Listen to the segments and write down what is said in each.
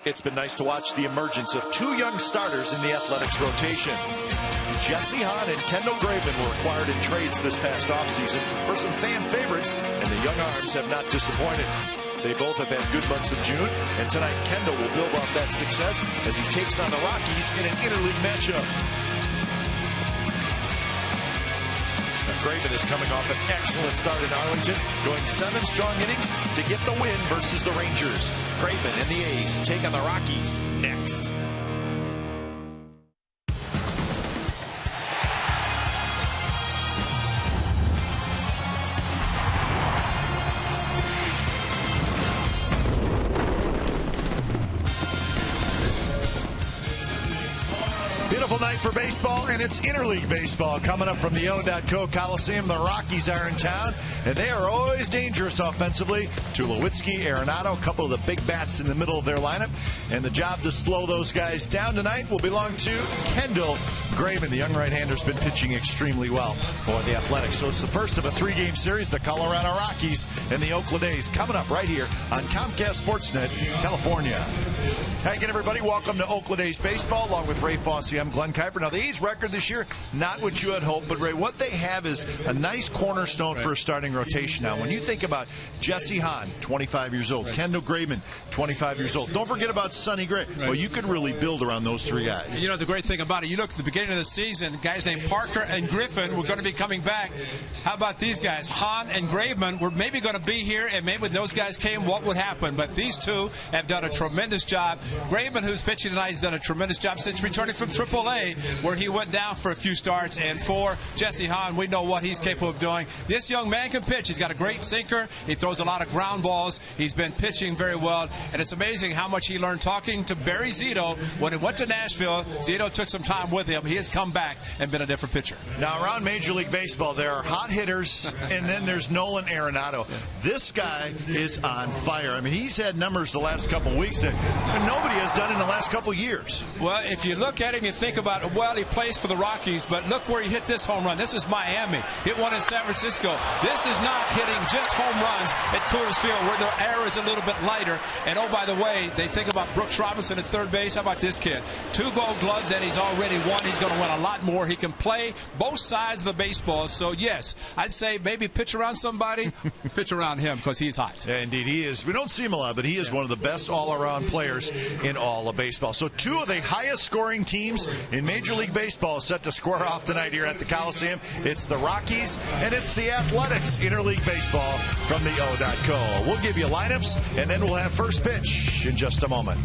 It's been nice to watch the emergence of two young starters in the Athletics rotation. Jesse Hahn and Kendall Graveman were acquired in trades this past offseason for some fan favorites, and the young arms have not disappointed. They both have had good months of June, and tonight Kendall will build off that success as he takes on the Rockies in an interleague matchup. Graveman is coming off an excellent start in Arlington, going 7 strong innings to get the win versus the Rangers. Graveman and the A's take on the Rockies next. Beautiful night for baseball, and it's interleague baseball coming up from the COL Coliseum. The Rockies are in town, and they are always dangerous offensively. Tulowitzki, Arenado, a couple of the big bats in the middle of their lineup, and the job to slow those guys down tonight will belong to Kendall Graveman. The young right-hander's been pitching extremely well for the Athletics. So it's the first of a 3-game series, the Colorado Rockies and the Oakland A's, coming up right here on Comcast Sportsnet, California. Hey again, everybody. Welcome to Oakland A's baseball, along with Ray Fosse. I'm Glenn Kuiper. Now, the A's record this year, not what you had hoped, but Ray, what they have is a nice cornerstone for a starting rotation. Now, when you think about Jesse Hahn, 25 years old, Kendall Graveman, 25 years old, don't forget about Sonny Gray. Right. Well, you could really build around those 3 guys. You know, the great thing about it, you look at the beginning of the season, guys named Parker and Griffin were going to be coming back. How about these guys? Hahn and Graveman were maybe going to be here, and maybe when those guys came, what would happen? But these two have done a tremendous job. Graveman, who's pitching tonight, has done a tremendous job since returning from AAA, where he went down for a few starts. And for Jesse Hahn, we know what he's capable of doing. This young man can pitch. He's got a great sinker. He throws a lot of ground balls. He's been pitching very well. And it's amazing how much he learned talking to Barry Zito. When he went to Nashville, Zito took some time with him. He has come back and been a different pitcher. Now, around Major League Baseball, there are hot hitters, and then there's Nolan Arenado. This guy is on fire. I mean, he's had numbers the last couple weeks that nobody has done in the last couple years. Well, if you look at him, you think about, well, he plays for the Rockies, but look where he hit this home run. This is Miami. Hit one in San Francisco. This is not hitting just home runs at Coors Field, where the air is a little bit lighter. And, oh, by the way, they think about Brooks Robinson at third base. How about this kid? 2 Gold Gloves, and he's already won. He's going to win a lot more. He can play both sides of the baseball. So, yes, I'd say maybe pitch around somebody, pitch around him, because he's hot. Yeah, indeed, he is. We don't see him a lot, but he is one of the best all-around players in all of baseball. So 2 of the highest-scoring teams in Major League Baseball set to square off tonight here at the Coliseum. It's the Rockies, and it's the Athletics. Interleague baseball from the COL. We'll give you lineups, and then we'll have first pitch in just a moment.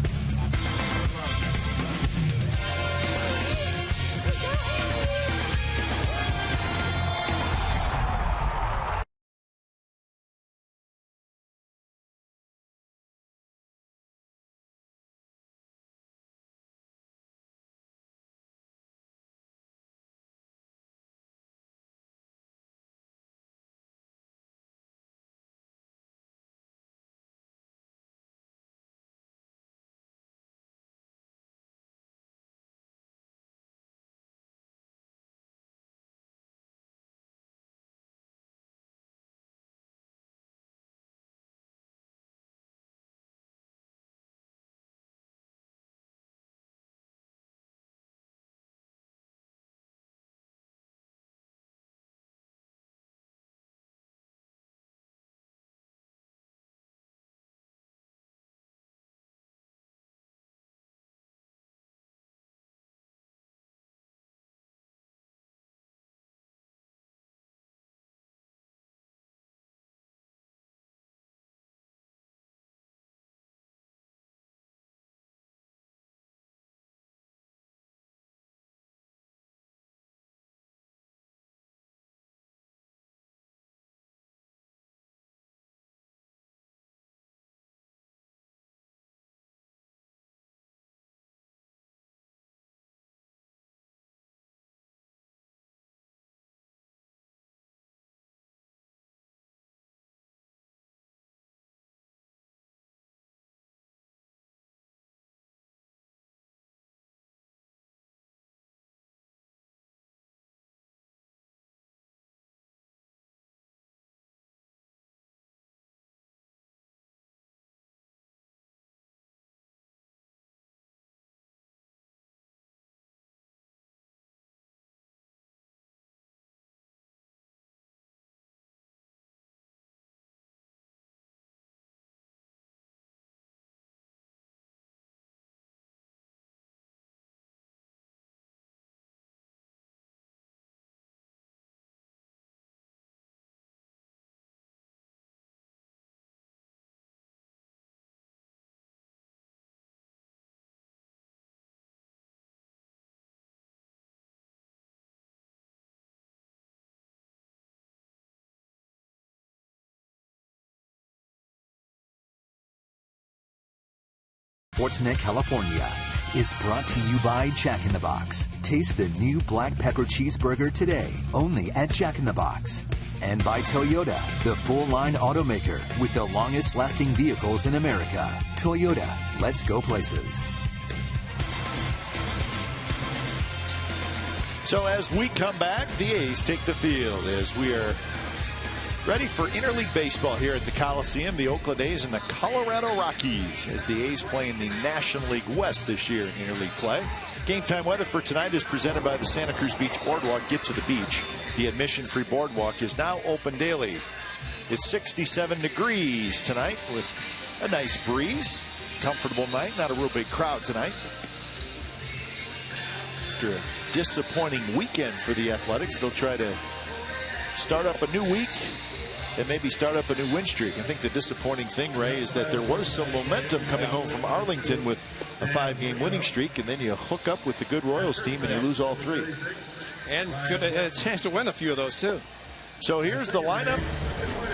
Sportsnet, California, is brought to you by Jack in the Box. Taste the new black pepper cheeseburger today, only at Jack in the Box. And by Toyota, the full-line automaker with the longest-lasting vehicles in America. Toyota, let's go places. So as we come back, the A's take the field as we are ready for interleague baseball here at the Coliseum. The Oakland A's and the Colorado Rockies as the A's play in the National League West this year in interleague play. Game time weather for tonight is presented by the Santa Cruz Beach Boardwalk. Get to the beach. The admission-free boardwalk is now open daily. It's 67 degrees tonight with a nice breeze. Comfortable night. Not a real big crowd tonight. After a disappointing weekend for the Athletics, they'll try to start up a new week and maybe start up a new win streak. I think the disappointing thing, Ray, is that there was some momentum coming home from Arlington with a 5-game winning streak, and then you hook up with the good Royals team and you lose all 3. And could have had a chance to win a few of those, too. So here's the lineup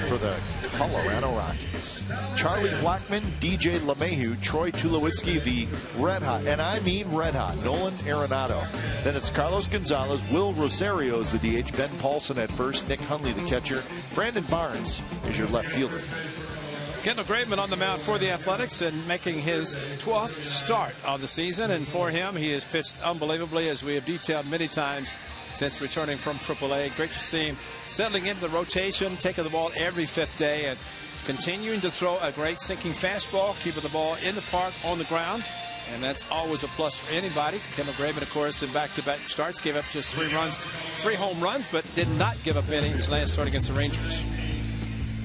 for the Colorado Rockies. Charlie Blackmon, DJ LeMahieu, Troy Tulowitzki, the red hot, and I mean red hot, Nolan Arenado. Then it's Carlos Gonzalez, Will Rosario is the DH, Ben Paulson at first, Nick Hundley the catcher, Brandon Barnes is your left fielder. Kendall Graveman on the mound for the Athletics and making his 12th start of the season. And for him, he has pitched unbelievably, as we have detailed many times since returning from AAA. Great to see him settling into the rotation, taking the ball every 5th day, and continuing to throw a great sinking fastball, keeping the ball in the park, on the ground. And that's always a plus for anybody. Kendall Graveman, of course, in back-to-back starts, gave up just 3 home runs, but did not give up any in his last start against the Rangers.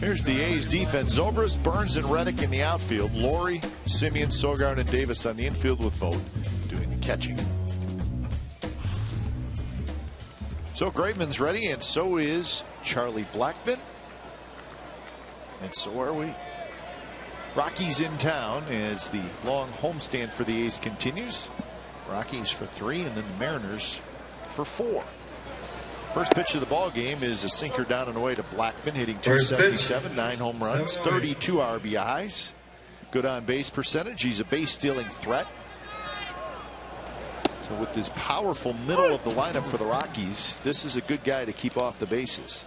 Here's the A's defense. Zobrist, Burns, and Reddick in the outfield. Laurie, Simeon, Sogard, and Davis on the infield with Vogt doing the catching. So Graveman's ready, and so is Charlie Blackmon. And so are we. Rockies in town as the long homestand for the A's continues. Rockies for 3, and then the Mariners for 4. First pitch of the ball game is a sinker down and away to Blackmon, hitting .277, 9 home runs, 32 RBIs. Good on base percentage. He's a base stealing threat. So with this powerful middle of the lineup for the Rockies, this is a good guy to keep off the bases.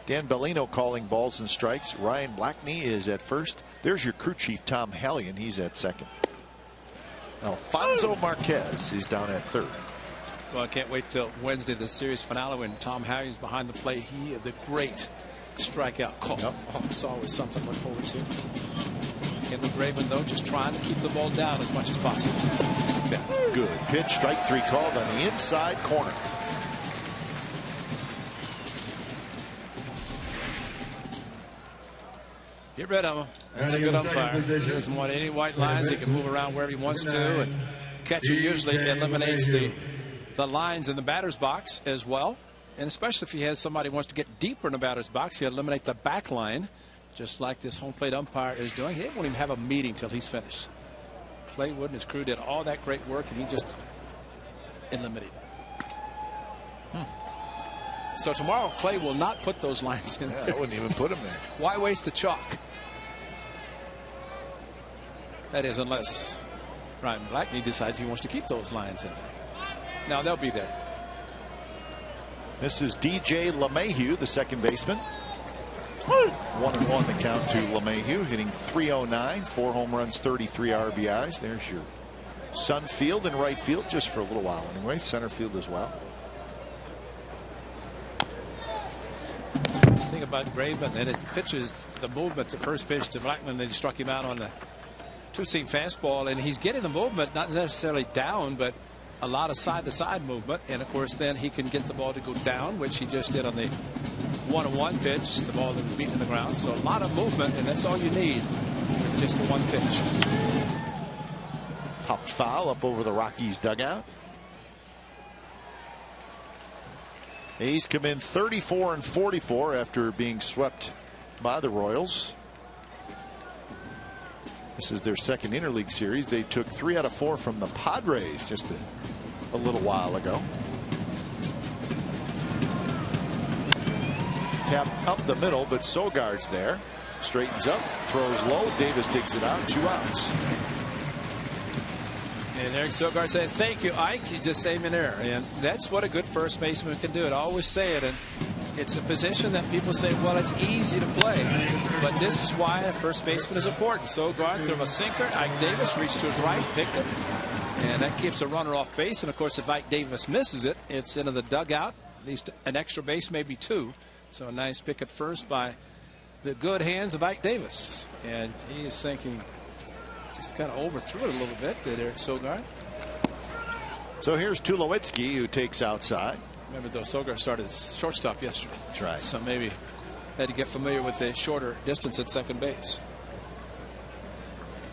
Dan Bellino calling balls and strikes. Ryan Blackney is at first. There's your crew chief, Tom Hallion. He's at second. Alfonso Marquez is down at third. Well, I can't wait till Wednesday, the series finale, when Tom Hallion's behind the plate. He had the great strikeout call. Yep. Oh, it's always something to look forward to. Kendall Graveman, though, just trying to keep the ball down as much as possible. Good pitch. Strike 3 called on the inside corner. Get rid of him. That's a good umpire. He doesn't want any white lines. He can move around wherever he wants to. And catcher usually eliminates the lines in the batter's box as well. And especially if he has somebody who wants to get deeper in the batter's box, he'll eliminate the back line, just like this home plate umpire is doing. He won't even have a meeting till he's finished. Claywood and his crew did all that great work, and he just eliminated it. So tomorrow, Clay will not put those lines in there. I wouldn't even put them there. Why waste the chalk? That is, unless Ryan Blackney decides he wants to keep those lines in there. Now they'll be there. This is DJ LeMahieu, the second baseman. 1-1 the count to LeMahieu, hitting .309, 4 home runs, 33 RBIs. There's your Sunfield in right field, just for a little while anyway. Center field as well. The thing about Graveman, and it pitches the movement, the first pitch to Blackmon, then he struck him out on the 2-seam fastball, and he's getting the movement, not necessarily down, but a lot of side-to-side movement. And of course, then he can get the ball to go down, which he just did on the 1-1 pitch, the ball that was beaten to the ground. So a lot of movement, and that's all you need with just the one pitch. Popped foul up over the Rockies dugout. A's come in 34-44 after being swept by the Royals. This is their second interleague series. They took 3 out of 4 from the Padres just a little while ago. Tap up the middle, but Sogard's there. Straightens up, throws low. Davis digs it out. 2 outs. And Eric Sogard said, "Thank you, Ike. You just saved me an error." And that's what a good first baseman can do. I always say it. And it's a position that people say, well, it's easy to play. But this is why a first baseman is important. Sogard threw a sinker. Ike Davis reached to his right, picked it. And that keeps a runner off base. And, of course, if Ike Davis misses it, it's into the dugout. At least an extra base, maybe two. So a nice pick at first by the good hands of Ike Davis. And he is thinking, just kind of overthrew it a little bit, did Eric Sogard. So here's Tulowitzki, who takes outside. Remember, though, Sogard started shortstop yesterday. That's right. So maybe had to get familiar with the shorter distance at second base.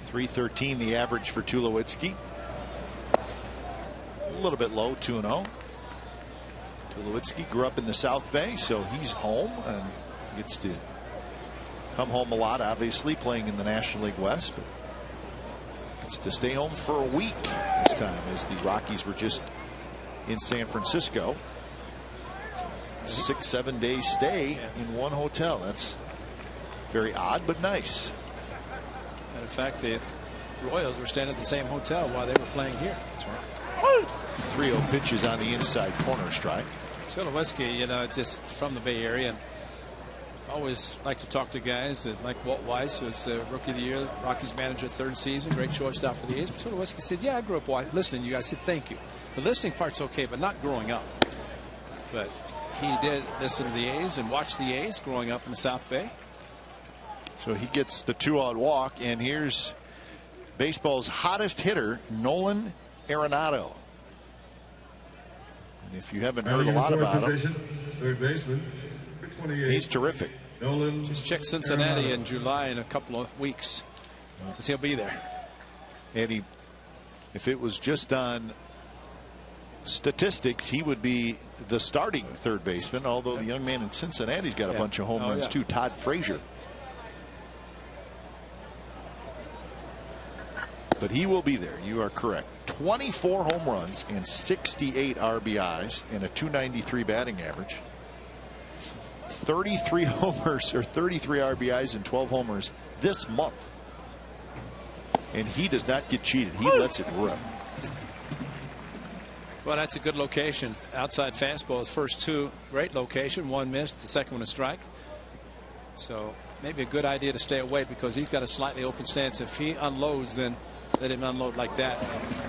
313 the average for Tulowitzki. A little bit low, 2-0. Tulowitzki grew up in the South Bay, so he's home and gets to come home a lot, obviously, playing in the National League West, but gets to stay home for a week this time, as the Rockies were just in San Francisco. 6-7 days stay in one hotel. That's very odd, but nice. And in fact, the Royals were staying at the same hotel while they were playing here. That's right. 3-0 pitches on the inside corner strike. Tulowitzki, you know, just from the Bay Area, and always like to talk to guys like Walt Weiss, who's the Rookie of the Year, Rockies manager, third season, great shortstop for the A's. Tulowitzki said, "Yeah, I grew up listening to you guys." I said, "Thank you." The listening part's okay, but not growing up. But he did listen to the A's and watch the A's growing up in the South Bay. So he gets the 2-out walk, and here's baseball's hottest hitter, Nolan Arenado. And if you haven't heard a lot about him, third baseman, he's terrific. Just check Cincinnati in July in a couple of weeks, because he'll be there. And if it was just on statistics, he would be the starting third baseman, although the young man in Cincinnati's got a bunch of home runs too, Todd Frazier. But he will be there. You are correct. 24 home runs and 68 RBIs and a .293 batting average. 33 homers, or 33 RBIs and 12 homers this month. And he does not get cheated. He lets it rip. Well, that's a good location. Outside fastball, his first two, great location. One missed, the second one a strike. So maybe a good idea to stay away, because he's got a slightly open stance. If he unloads, then let him unload like that.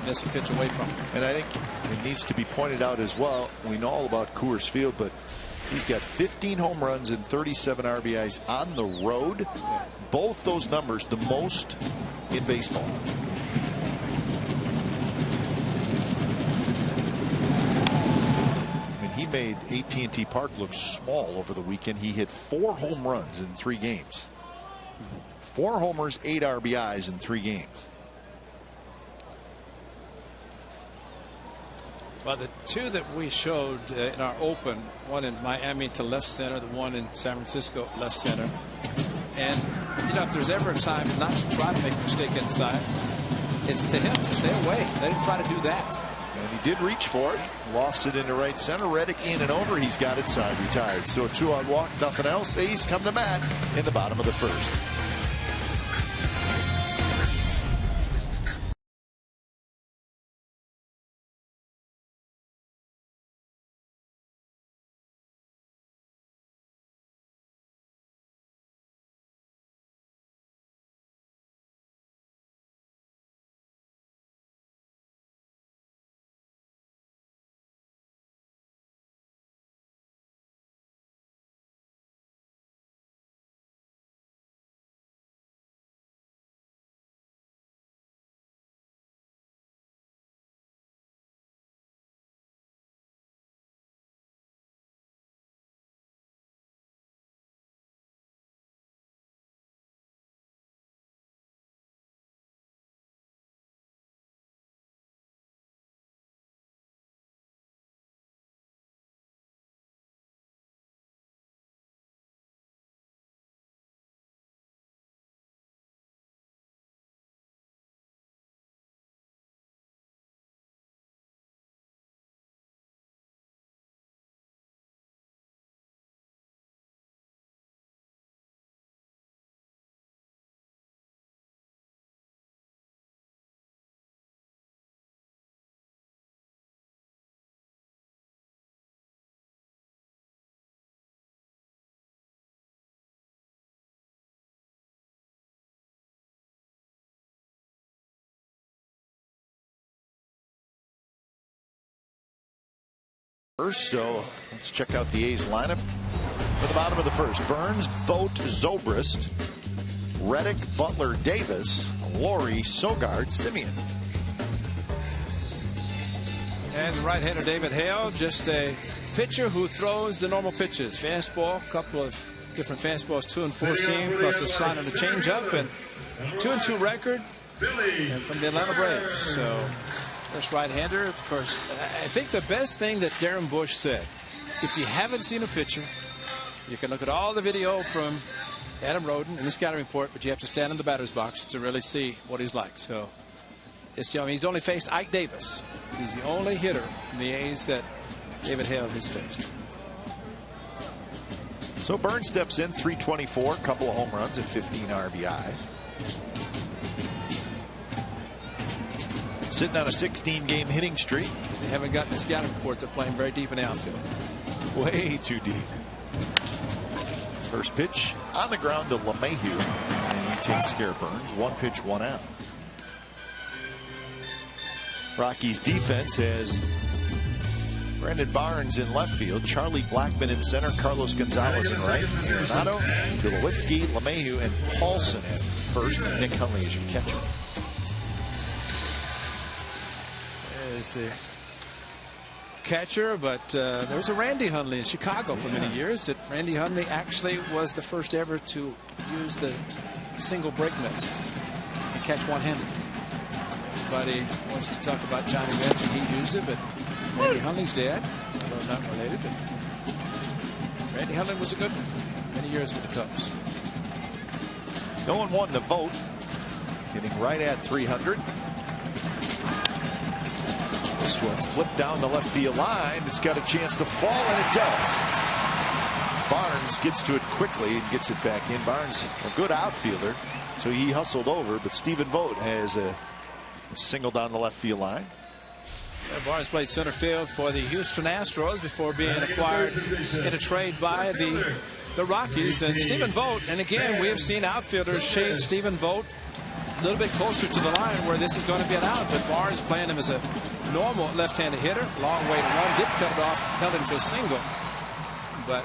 Miss a pitch away from him. And I think it needs to be pointed out as well. We know all about Coors Field, but he's got 15 home runs and 37 RBIs on the road. Both those numbers, the most in baseball. And he made AT&T Park look small over the weekend. He hit 4 home runs in 3 games. 4 homers, 8 RBIs in 3 games. Well, the two that we showed in our open, one in Miami to left center, the one in San Francisco left center. And, you know, if there's ever a time not to try to make a mistake inside, it's to him to stay away. Let him try to do that. And he did reach for it. Lofts it into right center. Reddick in and over. He's got it side retired. So a 2-out walk, nothing else. A's come to bat in the bottom of the first. first, so let's check out the A's lineup for the bottom of the first. Burns, Vogt, Zobrist, Reddick, Butler, Davis, Laurie, Sogard, Simeon. And right-hander David Hale, just a pitcher who throws the normal pitches. Fastball, a couple of different fastballs, 2 and 4 seam, plus a slider and a changeup, and 2-2 record and from the Atlanta Braves. So this right-hander, of course, I think the best thing that Darren Bush said, if you haven't seen a pitcher, you can look at all the video from Adam Roden and the scouting report, but you have to stand in the batter's box to really see what he's like. So this young, he's only faced Ike Davis. He's the only hitter in the A's that David Hale has faced. So Burns steps in, 324, couple of home runs and 15 RBIs. Sitting on a 16-game hitting streak. They haven't gotten the scouting report. They're playing very deep in the outfield. Way too deep. First pitch on the ground to LeMahieu, and he takes care of Burns. 1 pitch, 1 out. Rockies defense has Brandon Barnes in left field, Charlie Blackmon in center, Carlos Gonzalez in right, Arenado, Tulowitzki, LeMahieu, and Paulson at first, and Nick Hundley is your catcher. There's the catcher, but there was a Randy Hundley in Chicago for many years. That Randy Hundley actually was the first ever to use the single break mitt and catch one-handed. Everybody wants to talk about Johnny Bench, and he used it, but Randy Hundley's dad, although not related, but Randy Hundley was a good one many years for the Cubs. No one wanting to vote, hitting right at 300. This one flipped down the left field line. It's got a chance to fall, and it does. Barnes gets to it quickly and gets it back in. Barnes, a good outfielder, so he hustled over, but Stephen Vogt has a single down the left field line. Barnes played center field for the Houston Astros before being acquired in a trade by the Rockies. And Stephen Vogt, and again, we have seen outfielders shade Stephen Vogt a little bit closer to the line where this is going to be an out, but Barnes playing him as a normal left-handed hitter. Long way to run, did cut it off, held him to a single, but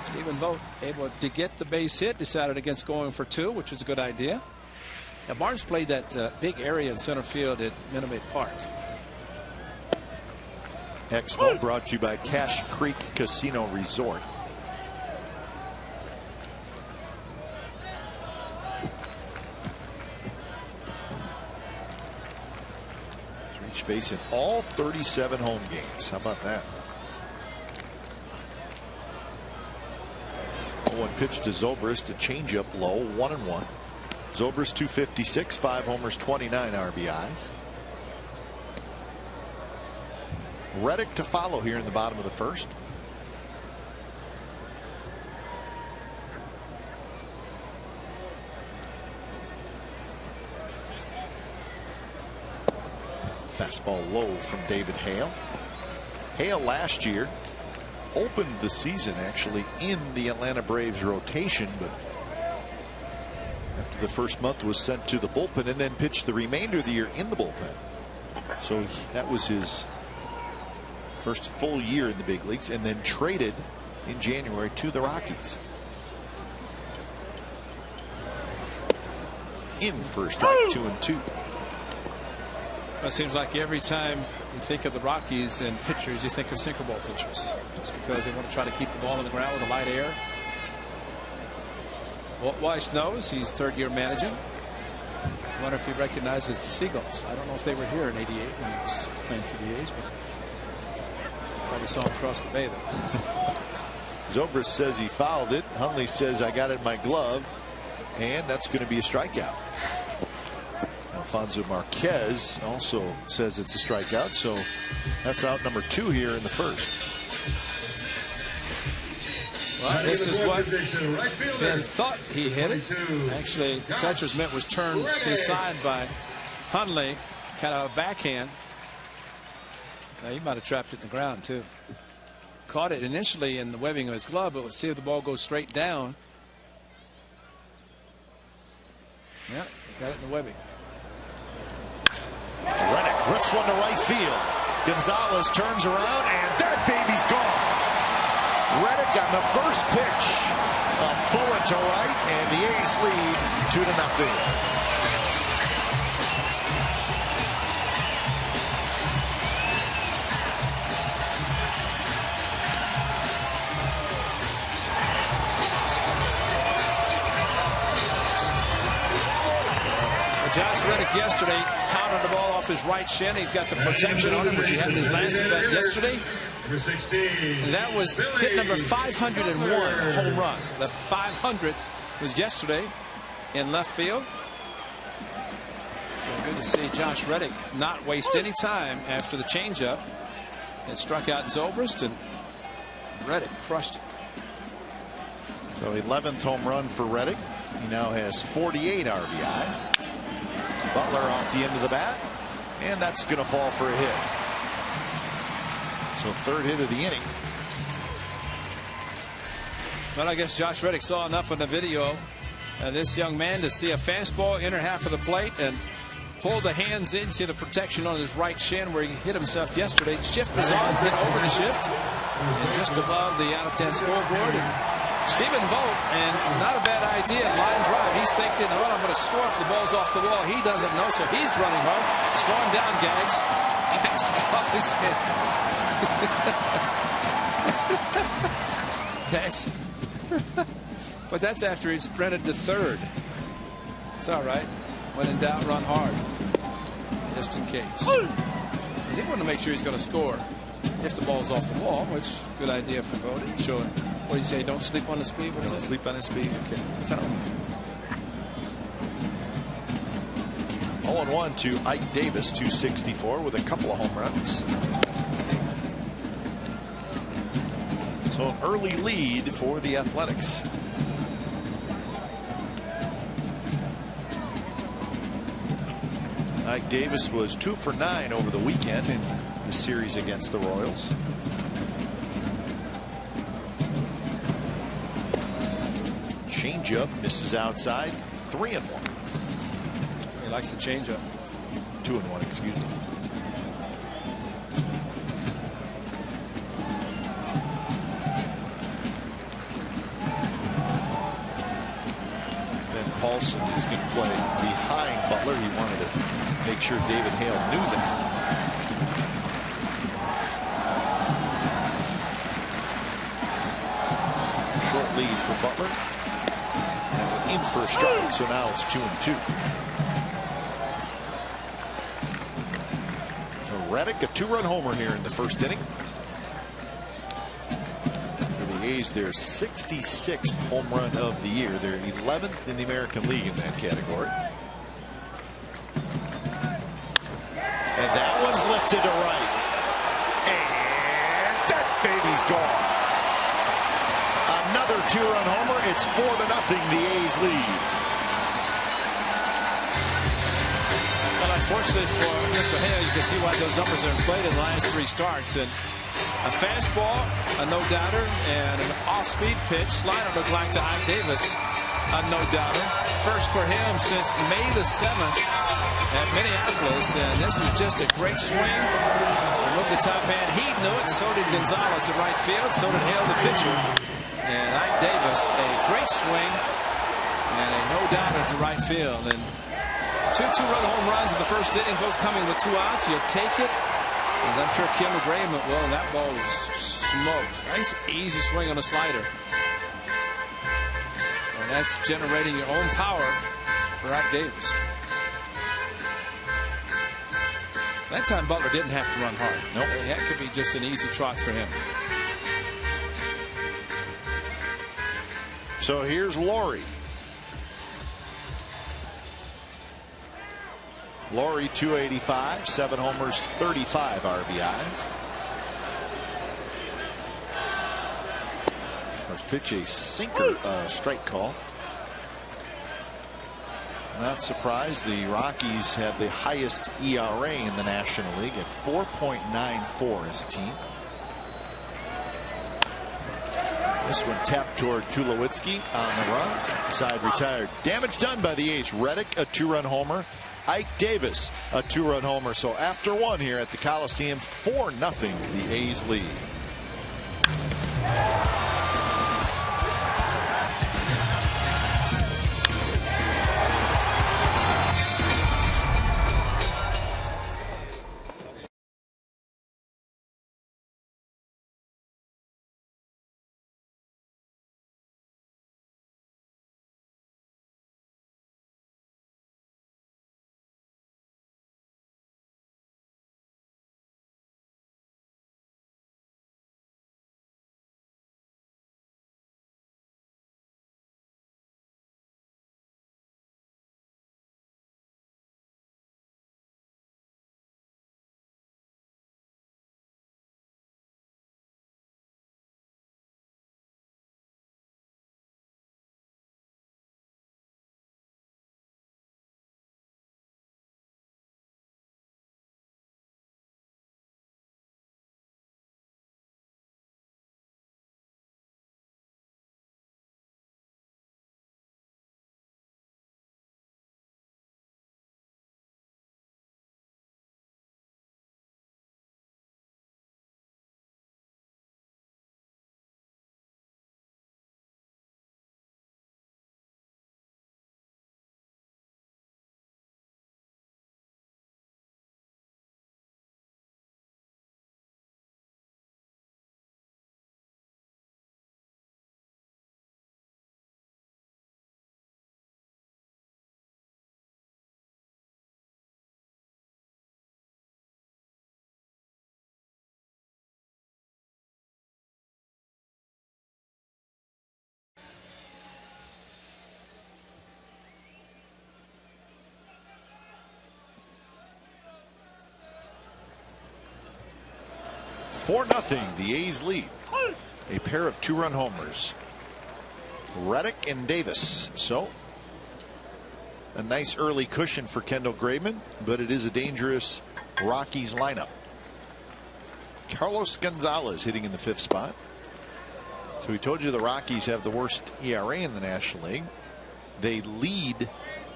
Stephen Vogt able to get the base hit, decided against going for 2, which was a good idea. Now Barnes played that big area in center field at Minute Maid Park. Expo brought to you by Cache Creek Casino Resort. Reached base in all 37 home games. How about that? 0-1 pitch to Zobrist, a changeup low, 1-1. Zobrist 256, 5 homers, 29 RBIs. Reddick to follow here in the bottom of the first. Fastball low from David Hale. Hale last year opened the season actually in the Atlanta Braves rotation, but after the first month was sent to the bullpen and then pitched the remainder of the year in the bullpen. So that was his first full year in the big leagues, and then traded in January to the Rockies. In for a strike, 2-2. It seems like every time you think of the Rockies and pitchers, you think of sinker ball pitchers, just because they want to try to keep the ball on the ground with a light air. Walt Weiss knows he's third-year managing. I wonder if he recognizes the Seagulls. I don't know if they were here in '88 when he was playing for the A's, but probably saw him across the bay though. Zobrist says he fouled it. Hundley says I got it in my glove, and that's going to be a strikeout. Alfonso Marquez also says it's a strikeout, so that's out number 2 here in the first. Well, this is what Ben thought he hit it. Actually, the catcher's mitt was turned to the side by Hundley, kind of a backhand. He might have trapped it in the ground too. Caught it initially in the webbing of his glove, but let's see if the ball goes straight down. Yeah, he got it in the webbing. Reddick rips one to right field. Gonzalez turns around, and that baby's gone. Reddick on the first pitch. A bullet to right, and the A's lead 2-0. Josh Reddick yesterday pounded the ball off his right shin. He's got the protection on him, which he had in his last event yesterday. And that was hit number 501 home run. The 500th was yesterday in left field. So good to see Josh Reddick not waste any time after the changeup. It struck out Zobrist, and Reddick crushed it. So 11th home run for Reddick. He now has 48 RBIs. Butler off the end of the bat, and that's going to fall for a hit. So third hit of the inning. Well, I guess Josh Reddick saw enough in the video of this young man to see a fastball inner half of the plate and pull the hands in. See the protection on his right shin where he hit himself yesterday. Shift is on, hit over the shift, and just above the out of 10 scoreboard. Stephen Vogt, and not a bad idea, line drive. He's thinking, oh, I'm going to score if the ball's off the wall. He doesn't know, so he's running home. Slow him down, Gags. Gags probably said. But that's after he sprinted to third. It's all right. When in doubt, run hard. Just in case. He did want to make sure he's going to score if the ball's off the wall, which good idea for Vogt. Sure. What do you say? Don't sleep on the speed? Don't sleep on the speed. Okay. 0-1 to Ike Davis, 264 with a couple of home runs. So an early lead for the Athletics. Ike Davis was 2 for 9 over the weekend in the series against the Royals. Changeup misses outside. 3-1. He likes the changeup. 2-1, excuse me. Then Paulson is going to play behind Butler. He wanted to make sure David Hale knew that. Short lead for Butler. In for a strike, so now it's 2-2. So Reddick, a 2-run homer here in the first inning. For the A's, their 66th home run of the year. They're 11th in the American League in that category. And that one's lifted to right. And that baby's gone. Another 2-run homer. It's 4-0. The A's lead. Well, unfortunately for Mr. Hale, you can see why those numbers are inflated in the last 3 starts. And a fastball, a no-doubter, and an off-speed pitch. Slider looked like to Ike Davis, a no-doubter. First for him since May the 7th at Minneapolis. And this was just a great swing. Moved the top hand. He knew it. So did Gonzalez at right field. So did Hale, the pitcher. And Ike Davis, a great swing and a no-doubter to right field. And 2 2-run home runs in the first inning, both coming with 2 outs. You'll take it, as I'm sure Kim Graham will. And that ball was smoked. Nice, easy swing on a slider. And that's generating your own power for Ike Davis. That time Butler didn't have to run hard. Nope. That could be just an easy trot for him. So here's Laurie. Laurie, 285, 7 homers, 35 RBIs. First pitch, a sinker, strike call. Not surprised, the Rockies have the highest ERA in the National League at 4.94 as a team. This one tapped toward Tulowitzki on the run. Side retired. Damage done by the A's. Reddick, a 2-run homer. Ike Davis, a 2-run homer. So after 1 here at the Coliseum, 4-0 the A's lead. 4-0. The A's lead. A pair of 2-run homers. Reddick and Davis. So a nice early cushion for Kendall Graveman, but it is a dangerous Rockies lineup. Carlos Gonzalez hitting in the 5th spot. So we told you the Rockies have the worst ERA in the National League. They lead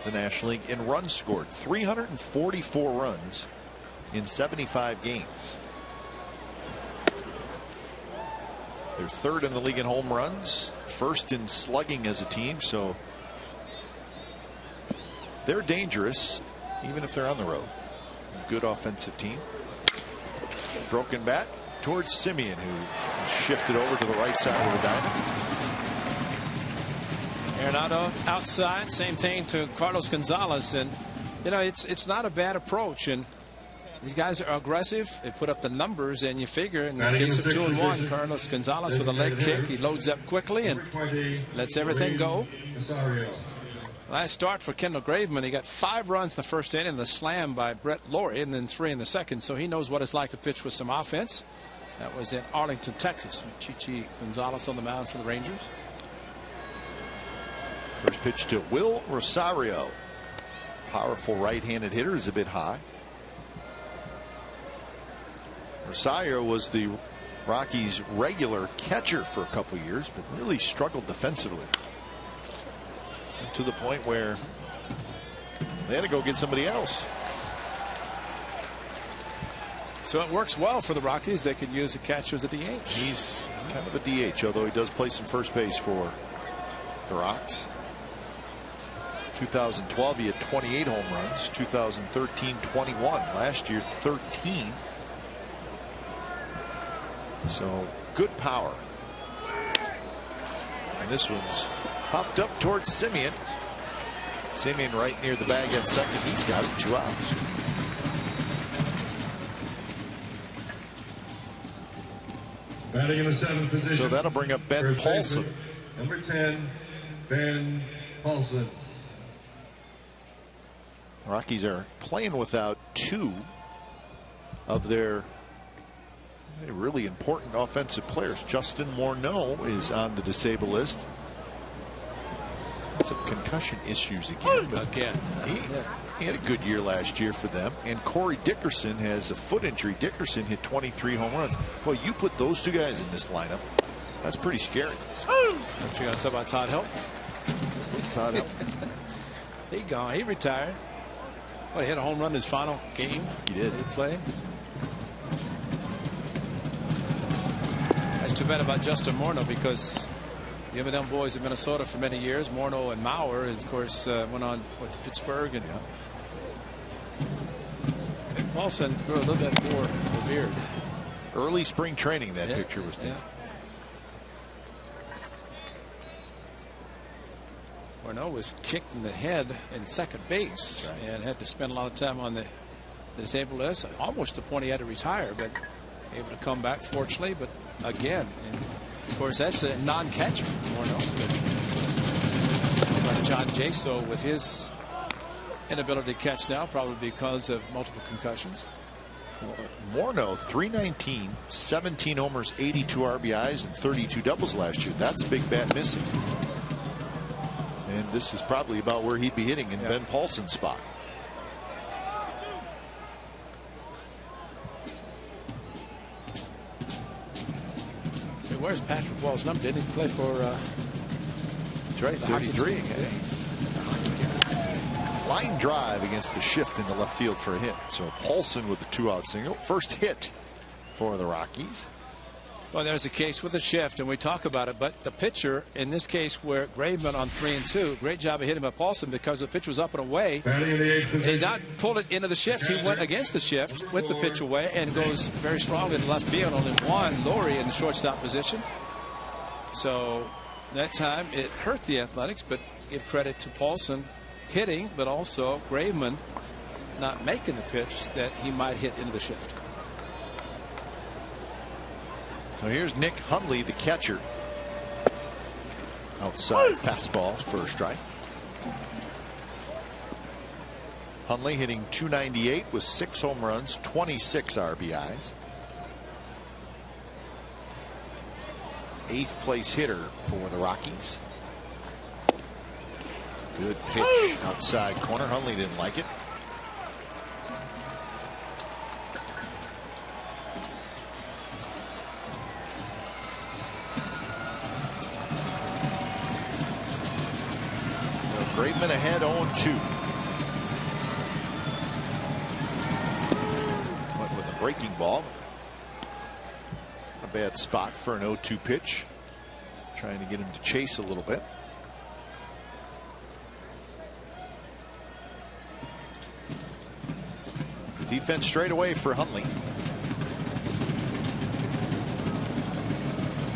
the National League in runs scored. 344 runs in 75 games. They're 3rd in the league in home runs, 1st in slugging as a team, so they're dangerous even if they're on the road. Good offensive team. Broken bat towards Semien, who shifted over to the right side of the diamond. Arenado outside, same thing to Carlos Gonzalez, and you know it's not a bad approach, and these guys are aggressive. They put up the numbers, and you figure in the case of 2-1, Carlos Gonzalez with a leg kick, he loads up quickly and lets everything go. Last start for Kendall Graveman, he got 5 runs in the 1st inning, the slam by Brett Laurie, and then 3 in the 2nd. So he knows what it's like to pitch with some offense. That was in Arlington, Texas, with Chichi Gonzalez on the mound for the Rangers. First pitch to Will Rosario. Powerful right-handed hitter, is a bit high. Rosario was the Rockies' regular catcher for a couple years, but really struggled defensively. To the point where they had to go get somebody else. So it works well for the Rockies. They could use a catcher as a DH. He's kind of a DH, although he does play some first base for the Rocks. 2012 he had 28 home runs. 2013 21. Last year 13. So good power. And this one's popped up towards Semien. Semien right near the bag at second. He's got it. 2 outs. Batting in the 7th position. So that'll bring up Ben Paulson. Number 10, Ben Paulson. Rockies are playing without 2 of their really important offensive players. Justin Morneau is on the disabled list. Some concussion issues again. He had a good year last year for them. And Corey Dickerson has a foot injury. Dickerson hit 23 home runs. Boy, you put those 2 guys in this lineup, that's pretty scary. What you got to talk about Todd Help? Todd Help. He gone. He retired. Well, he hit a home run in his final game. He did. He played. That's too bad about Justin Morneau, because the M&M boys in Minnesota for many years, Morneau and Mauer, and of course went on to Pittsburgh, and Paulson grew a little bit more of a beard. Early spring training that picture was taken. Morneau was kicked in the head in second base and had to spend a lot of time on the disabled list, almost to the point he had to retire, but able to come back fortunately. But again, and of course that's a non-catcher. Morneau. John Jaso with his inability to catch now, probably because of multiple concussions. Morneau 319, 17 homers, 82 RBIs, and 32 doubles last year. That's big bat missing. And this is probably about where he'd be hitting in Ben Paulson's spot. Hey, where's Patrick Wall's number? Didn't he play for? That's right, 33. Line drive against the shift in the left field for a hit. So Paulson with a 2-out single. First hit for the Rockies. Well, there's a case with a shift, and we talk about it, but the pitcher in this case where Graveman on 3-2, great job of hitting by Paulson because the pitch was up and away. He not pulled it into the shift. He went against the shift with the pitch away and goes very strong in left field. Only one Laurie in the shortstop position. So that time it hurt the Athletics, but give credit to Paulson hitting, but also Graveman not making the pitch that he might hit into the shift. So here's Nick Hundley, the catcher. Outside fastballs, first strike. Hundley hitting .298 with 6 home runs, 26 RBIs. 8th place hitter for the Rockies. Good pitch outside corner. Hundley didn't like it. Graveman ahead 0-2. Went with a breaking ball. A bad spot for an 0-2 pitch. Trying to get him to chase a little bit. Defense straight away for Hundley.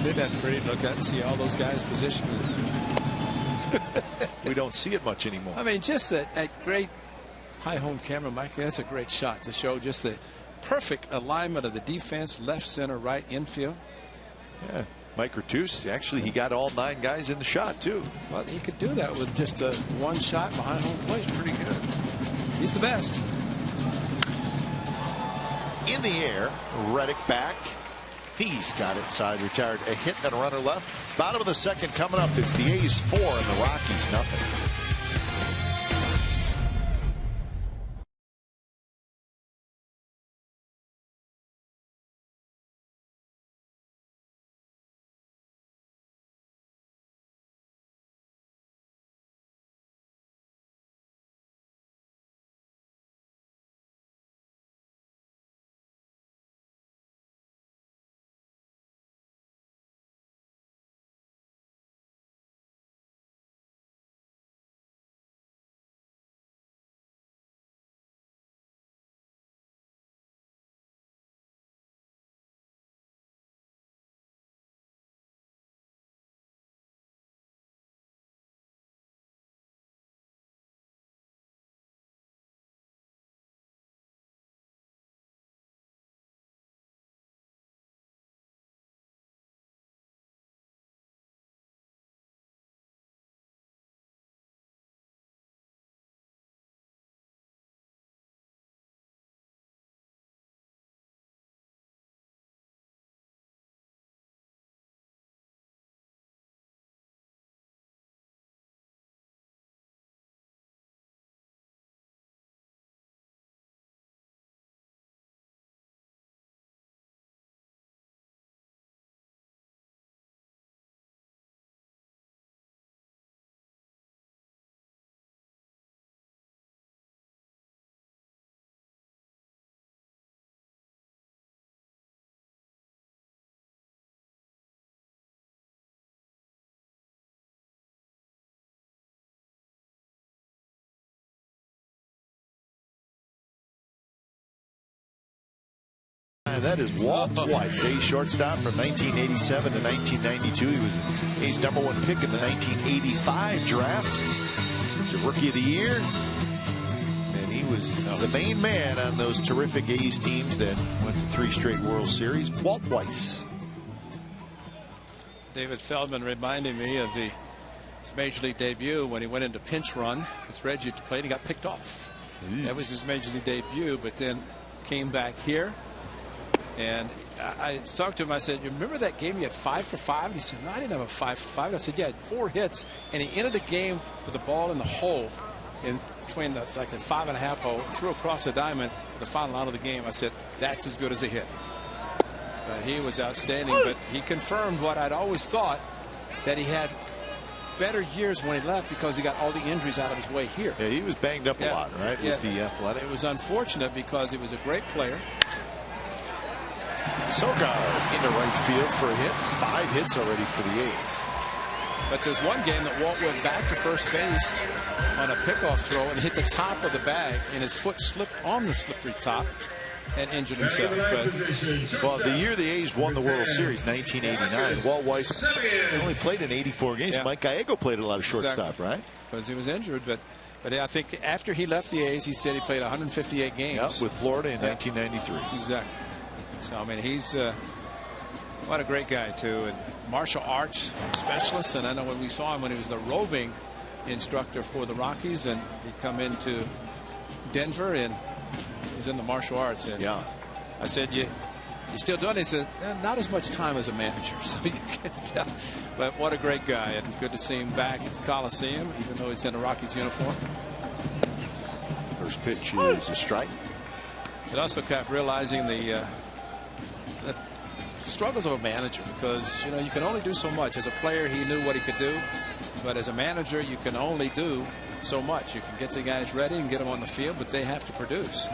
Isn't that pretty to look at and see all those guys positioned? We don't see it much anymore. I mean, just that great high home camera, Mike. That's a great shot to show just the perfect alignment of the defense, left, center, right, infield. Yeah, Mike Ratus, actually, he got all 9 guys in the shot too. Well, he could do that with just one shot behind home plate. Pretty good. He's the best. In the air, Reddick back. He's got it side retired. A hit and a runner left. Bottom of the 2nd coming up. It's the A's 4 and the Rockies nothing. And that is Walt Weiss, A's shortstop from 1987 to 1992. He was A's #1 pick in the 1985 draft. He's a Rookie of the Year. And he was the main man on those terrific A's teams that went to 3 straight World Series. Walt Weiss. David Feldman reminding me of his Major League debut when he went into pinch run. It's Reggie to play and he got picked off. That was his Major League debut, but then came back here. And I talked to him. I said, "You remember that game you had 5 for 5?" And he said, "No, I didn't have a 5 for 5." And I said, "Yeah, 4 hits." And he ended the game with the ball in the hole in between the 5.5 hole, threw across the diamond, the final out of the game. I said, "That's as good as a hit." But he was outstanding. But he confirmed what I'd always thought, that he had better years when he left because he got all the injuries out of his way here. Yeah, he was banged up a lot, right? Yeah. With the Athletics. It was unfortunate because he was a great player. Sogard into right field for a hit. 5 hits already for the A's. But there's one game that Walt went back to first base on a pickoff throw and hit the top of the bag, and his foot slipped on the slippery top and injured himself. But well, the year the A's won the World Series, 1989, Walt Weiss only played in 84 games. Yeah. Mike Gallego played a lot of shortstop, right? Because he was injured. But I think after he left the A's, he said he played 158 games. Yeah, with Florida in 1993. Exactly. So, I mean, he's what a great guy, too. And martial arts specialist. And I know when we saw him when he was the roving instructor for the Rockies, and he'd come into Denver and he's in the martial arts. And yeah. I said, you "You still doing it?" He said, "Not as much time as a manager." So you can tell. But what a great guy, and good to see him back at the Coliseum, even though he's in a Rockies uniform. First pitch is a strike. But also kept realizing the struggles of a manager, because you can only do so much. As a player, he knew what he could do, but as a manager, you can only do so much. You can get the guys ready and get them on the field, but they have to produce.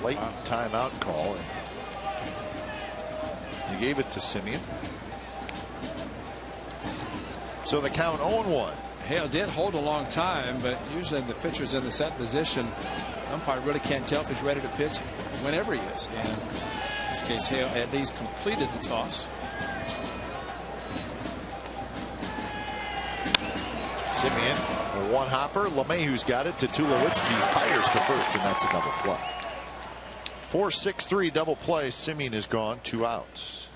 Late timeout call, and he gave it to Simeon. So the count 0-1. Hale did hold a long time, but usually the pitcher's in the set position. Umpire really can't tell if he's ready to pitch whenever he is. And in this case, Hale at least completed the toss. Simeon, a one hopper. LeMahieu's got it to Tulowitzki, fires to first, and that's a double play. 4-6-3 double play. Simeon is gone, 2 outs.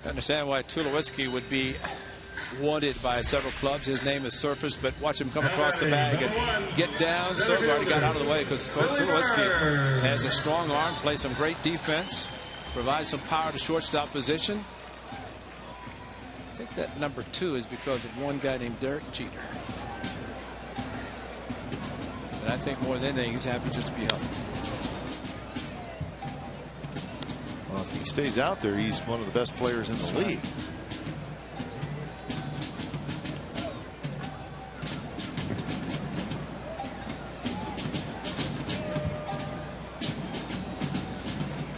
I understand why Tulowitzki would be wanted by several clubs. His name has surfaced, but watch him come across the bag and get down. Sogard got out of the way because Tulowitzki has a strong arm, plays some great defense, provides some power to shortstop position. I think that number 2 is because of one guy named Derek Jeter. And I think more than anything, he's happy just to be healthy. Well, if he stays out there, he's one of the best players in the league.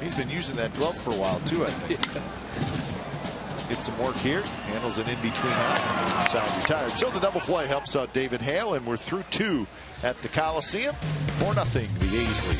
He's been using that glove for a while too, I think. Get some work here. Handles it in between high. Side retired. So the double play helps out David Hale, and we're through 2 at the Coliseum. 4-0 the A's lead.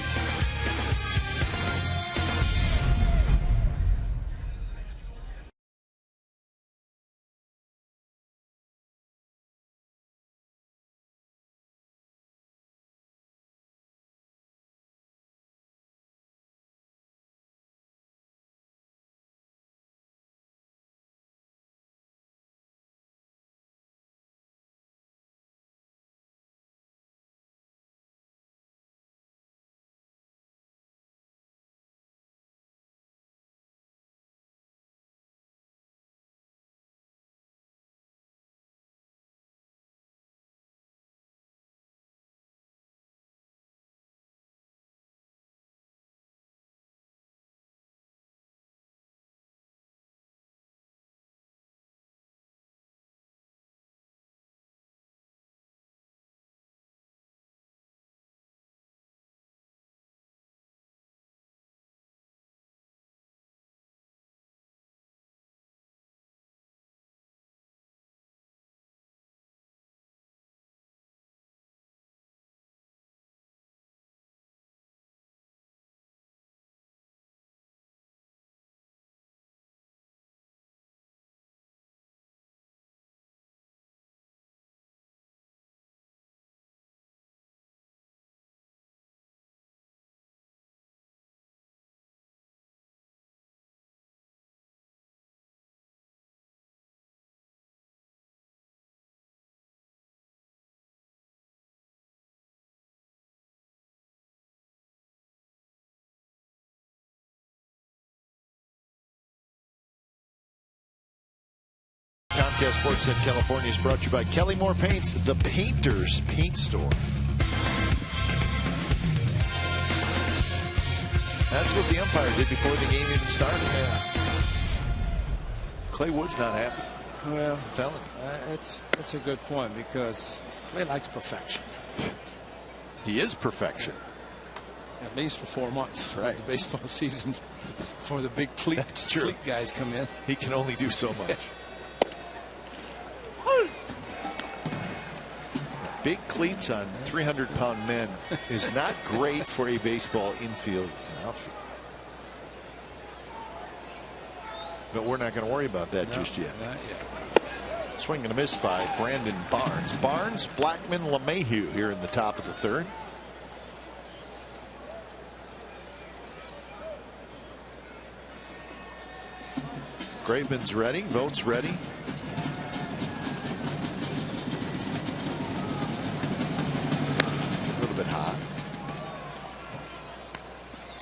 Comcast Sportsnet California is brought to you by Kelly Moore Paints, the Painter's Paint Store. That's what the umpire did before the game even started. Yeah. Clay Wood's not happy. Well, I'm telling you. That's a good point, because Clay likes perfection. He is perfection. At least for 4 months. That's right. The baseball season before the big cleat guys come in. He can only do so much. Big cleats on 300-pound men is not great for a baseball infield and outfield. But we're not going to worry about that just yet. Not yet. Swing and a miss by Brandon Barnes. Barnes, Blackman, LeMahieu here in the top of the 3rd. Graveman's ready. Vogt's ready.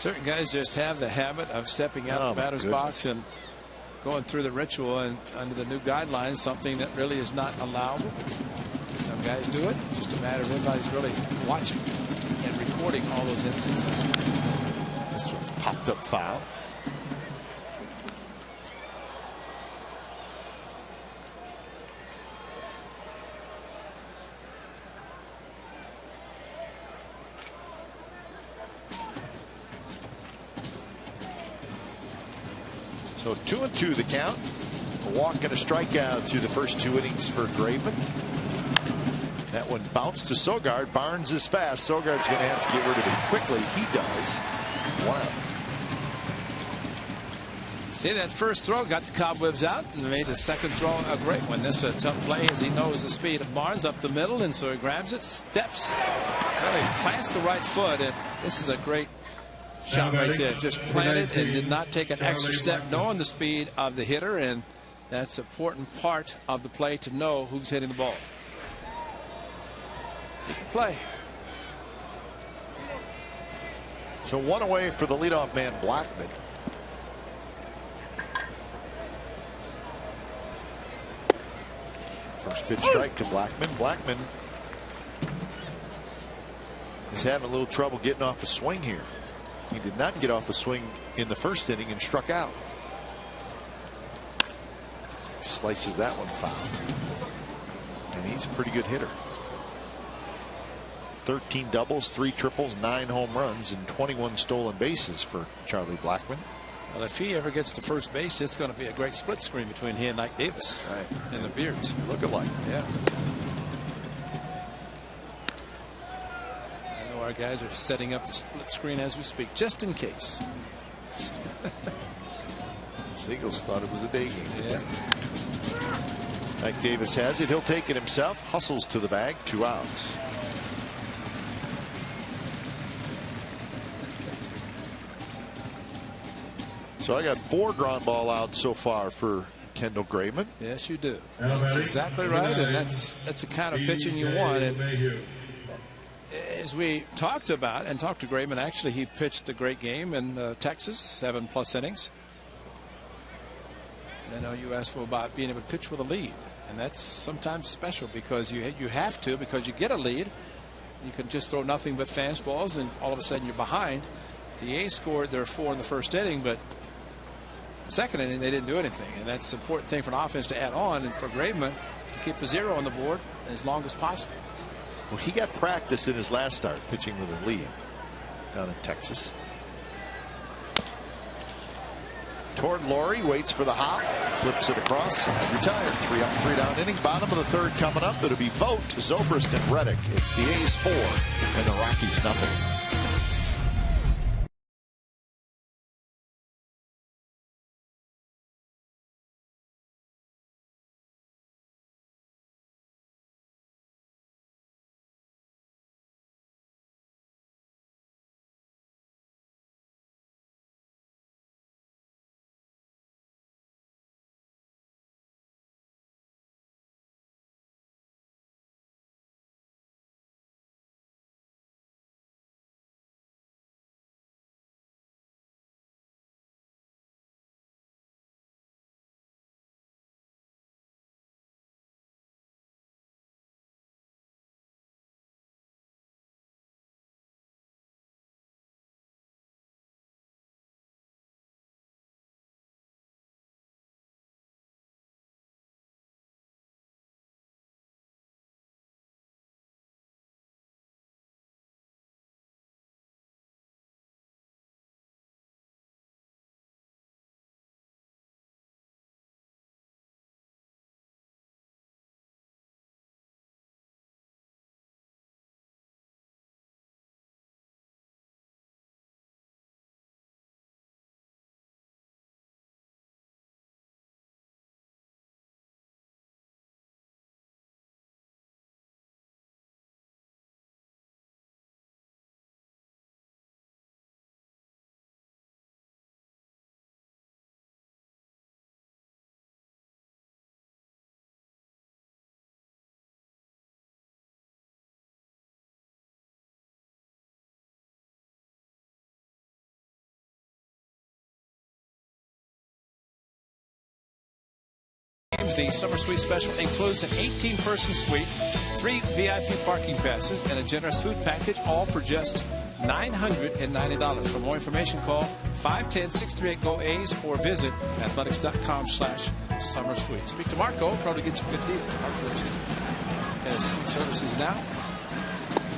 Certain guys just have the habit of stepping out the batter's box and going through the ritual, and under the new guidelines, something that really is not allowable. Some guys do it. Just a matter of everybody's really watching and recording all those instances. This one's popped up foul. So 2-2 the count. A walk and a strikeout through the first 2 innings for Graveman. That one bounced to Sogard. Barnes is fast. Sogard's going to have to get rid of it quickly. He does. Wow. See, that first throw got the cobwebs out and made the second throw a great one. This is a tough play as he knows the speed of Barnes up the middle, and so he grabs it, steps, really plants the right foot, and this is a great shot right there. Just planted and did not take an extra step, knowing the speed of the hitter, and that's an important part of the play to know who's hitting the ball. He can play. So 1 away for the leadoff man, Blackman. First pitch strike to Blackman. Blackman is having a little trouble getting off the swing here. He did not get off the swing in the first inning and struck out. Slices that one foul. And he's a pretty good hitter. 13 doubles, 3 triples, 9 home runs, and 21 stolen bases for Charlie Blackman. Well, if he ever gets to first base, it's going to be a great split screen between he and Mike Davis. Right. And the Beards. Look alike. Yeah. I know our guys are setting up the split screen as we speak, just in case. Seagulls thought it was a day game. Yeah. Mike Davis has it. He'll take it himself. Hustles to the bag. 2 outs. So I got 4 ground ball outs so far for Kendall Graveman. Yes, you do. That's exactly right, and that's the kind of pitching you want. And as we talked about and talked to Graveman, actually he pitched a great game in Texas, 7+ innings. And I know you asked him about being able to pitch with a lead, and that's sometimes special because you have to, because you get a lead. You can just throw nothing but fastballs, and all of a sudden you're behind. The A's scored their 4 in the first inning, but second inning they didn't do anything, and that's an important thing for an offense to add on, and for Graveman to keep a 0 on the board as long as possible. Well, he got practice in his last start pitching with a lead down in Texas. Toward Laurie, waits for the hop, flips it across, and retired. 3 up, 3 down inning. Bottom of the 3rd coming up. It'll be Vogt, Zobrist, and Reddick. It's the A's 4 and the Rockies nothing. times, the summer suite special includes an 18-person suite, 3 VIP parking passes, and a generous food package, all for just $990. For more information, call 510-638-GO-A's or visit athletics.com/summer suite. Speak to Marco, probably get you a good deal. Marco's at his food services now.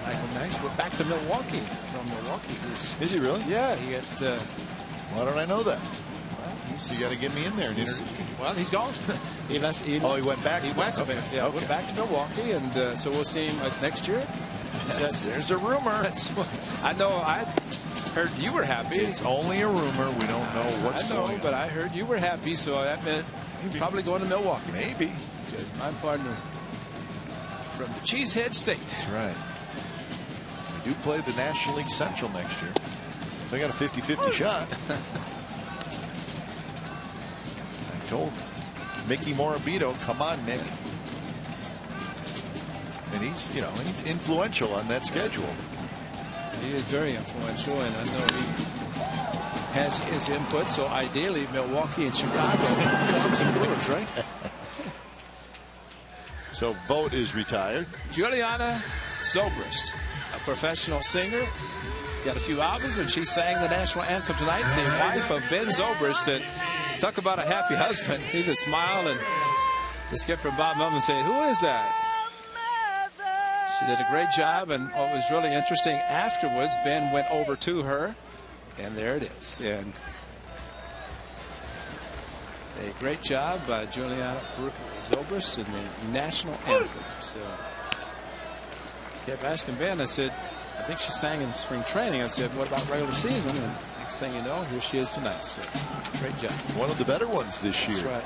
Michael Nash. We're back to Milwaukee. From Milwaukee. Is he really? Yeah, he got. Why don't I know that? Well, You got to get me in there. Well, he's gone. he left. He went back. He went to went back to Milwaukee, and so we'll see him next year. There's a rumor. I know. I heard you were happy. It's only a rumor. We don't know what's going on. But I heard you were happy, so that meant he's probably going to Milwaukee. Maybe. My partner from the Cheesehead State. That's right. We do play the National League Central next year. They got a 50-50 shot. I told Mickey Morabito, come on, Nick. And he's influential on that schedule. He is very influential, and I know he has his input. So ideally, Milwaukee and Chicago, Cubs and Brewers, right? So Vogt is retired. Juliana Zobrist, a professional singer, got a few albums, and she sang the national anthem tonight. The wife of Ben Zobrist, and talk about a happy husband. He just smiled, and the skipper Bob Melvin said, "Who is that?" She did a great job, and what was really interesting afterwards, Ben went over to her, and there it is. And a great job by Juliana Zobrist in the national anthem. So I kept asking Ben, I said, I think she sang in spring training. I said, what about regular season? And next thing you know, here she is tonight. So great job. One of the better ones this year. That's right.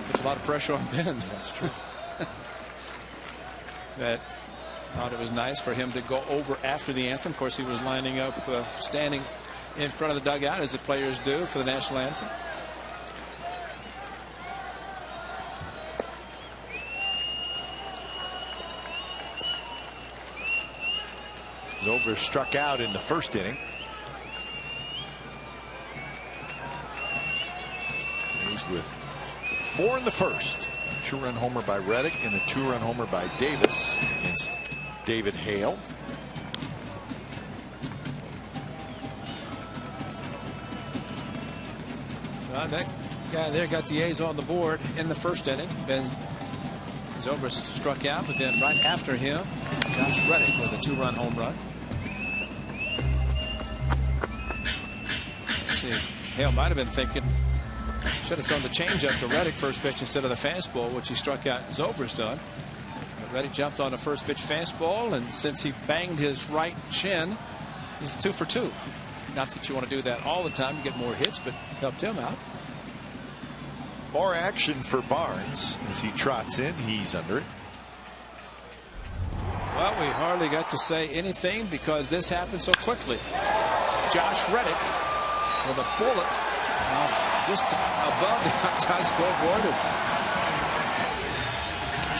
Puts a lot of pressure on Ben. That's true. That thought it was nice for him to go over after the anthem. Of course, he was lining up, standing in front of the dugout as the players do for the national anthem. Zobrist struck out in the first inning. He's with 4 in the first. A 2-run homer by Reddick and a 2-run homer by Davis against David Hale. Well, that guy there got the A's on the board in the first inning. Ben Zobrist struck out, but then right after him, Josh Reddick with a 2-run home run. See, Hale might have been thinking, should have thrown the changeup to Reddick first pitch instead of the fastball, which he struck out Zobrist on. But Reddick jumped on the first pitch fastball, and since he banged his right shin, he's 2 for 2. Not that you want to do that all the time, you get more hits, but helped him out. More action for Barnes as he trots in. He's under it. Well, we hardly got to say anything because this happened so quickly. Josh Reddick with a bullet just above the outside scoreboard.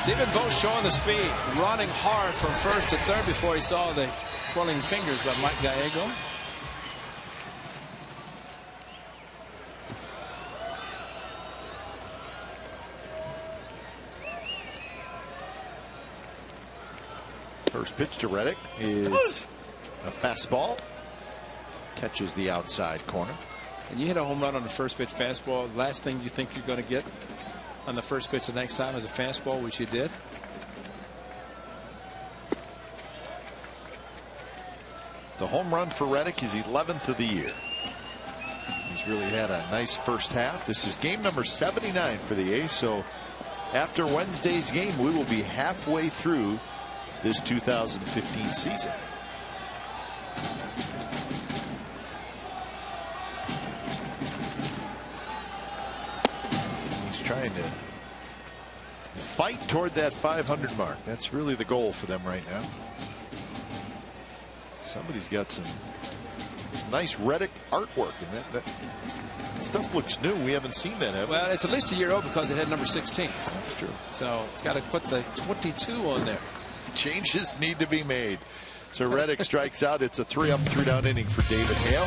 Stephen Vogt showing the speed, running hard from first to third before he saw the twirling fingers by Mike Gallego. First pitch to Reddick is a fastball. Catches the outside corner. And you hit a home run on the first pitch fastball. The last thing you think you're going to get on the first pitch the next time is a fastball, which you did. The home run for Reddick is 11th of the year. He's really had a nice first half. This is game number 79 for the A's. So after Wednesday's game, we will be halfway through this 2015 season. He's trying to fight toward that 500 mark. That's really the goal for them right now. Somebody's got some nice Reddick artwork, and that stuff looks new. We haven't seen that, have we? Well, it's at least a year old because it had number 16. That's true. So it's got to put the 22 on there. Changes need to be made. So Reddick strikes out. It's a 3-up, 3-down inning for David Hale.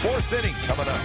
4th inning coming up.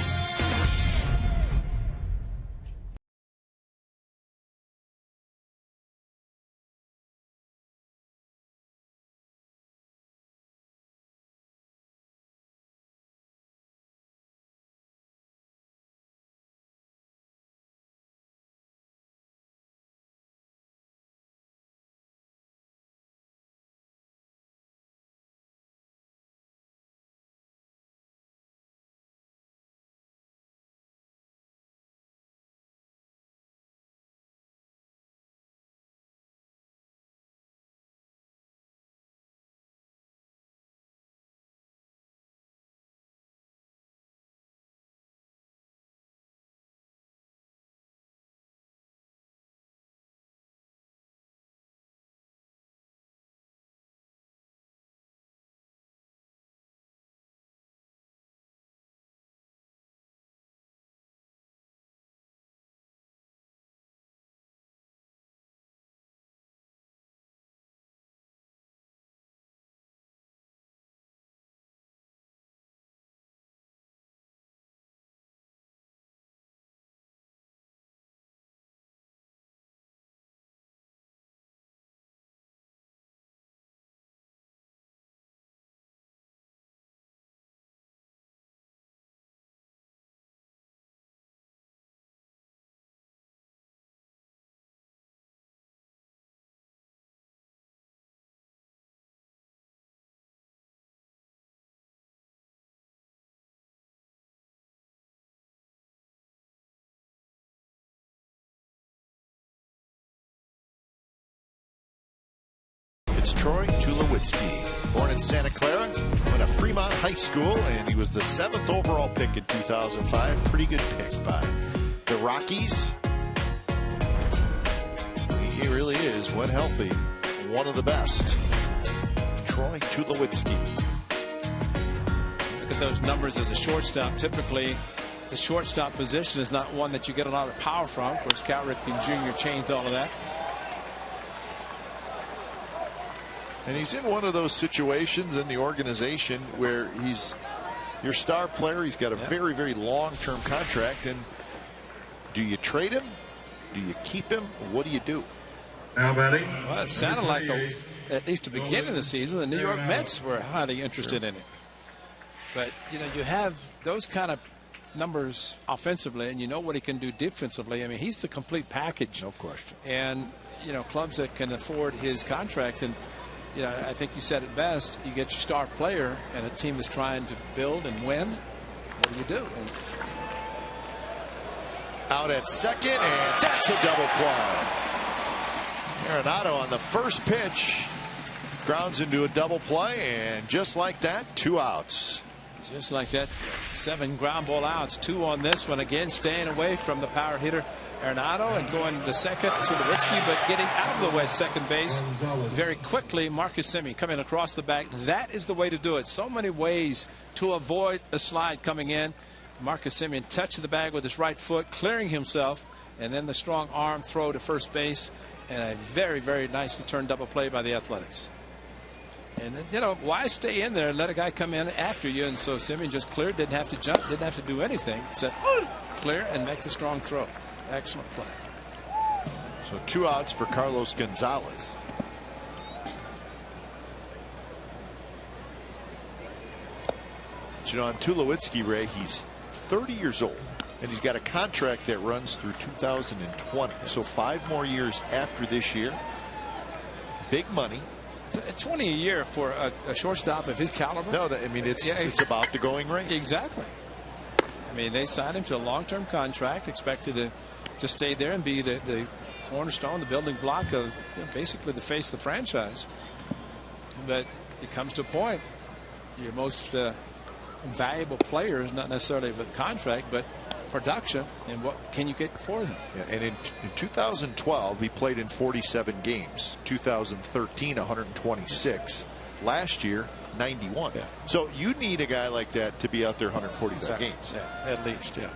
Tulowitzki, born in Santa Clara, went to Fremont High School, and he was the 7th overall pick in 2005. Pretty good pick by the Rockies. He really is, when healthy, one of the best. Troy Tulowitzki. Look at those numbers as a shortstop. Typically, the shortstop position is not one that you get a lot of power from. Of course, Cal Ripken Jr. changed all of that. And he's in one of those situations in the organization where he's your star player. He's got a very, very long-term contract. And do you trade him? Do you keep him? What do you do? Now batting. Well, it sounded like, at least to begin of the season, the New York Mets were highly interested in it. But, you know, you have those kind of numbers offensively, and you know what he can do defensively. I mean, he's the complete package. No question. And, you know, clubs that can afford his contract, and, you know, I think you said it best, you get your star player, and a team is trying to build and win. What do you do? And out at second, and that's a double play. Arenado on the first pitch grounds into a double play, and just like that, 2 outs. Just like that, 7 ground ball outs, 2 on this one. Again, staying away from the power hitter Arenado and going to second to Tulowitzki, but getting out of the way at second base very quickly. Marcus Semien coming across the back. That is the way to do it. So many ways to avoid a slide coming in. Marcus Semien touched the bag with his right foot, clearing himself, and then the strong arm throw to first base, and a very, very nicely turned double play by the Athletics. And, you know, why stay in there and let a guy come in after you? And so Semien just cleared, didn't have to jump, didn't have to do anything except clear and make the strong throw. Excellent play. So 2 outs for Carlos Gonzalez. But, you know, on Tulowitzki, Ray, he's 30 years old, and he's got a contract that runs through 2020. So 5 more years after this year. Big money. 20 a year for a shortstop of his caliber. No, I mean, it's about the going rate. Exactly. I mean, they signed him to a long-term contract, expected to stay there and be the cornerstone, the building block of, you know, basically the face of the franchise. But it comes to a point, your most valuable player is not necessarily with contract, but production, and what can you get for them? Yeah, and in 2012 he played in 47 games. 2013 126. Last year 91. Yeah. So you need a guy like that to be out there 145 exactly. games. Yeah, at least. Yeah.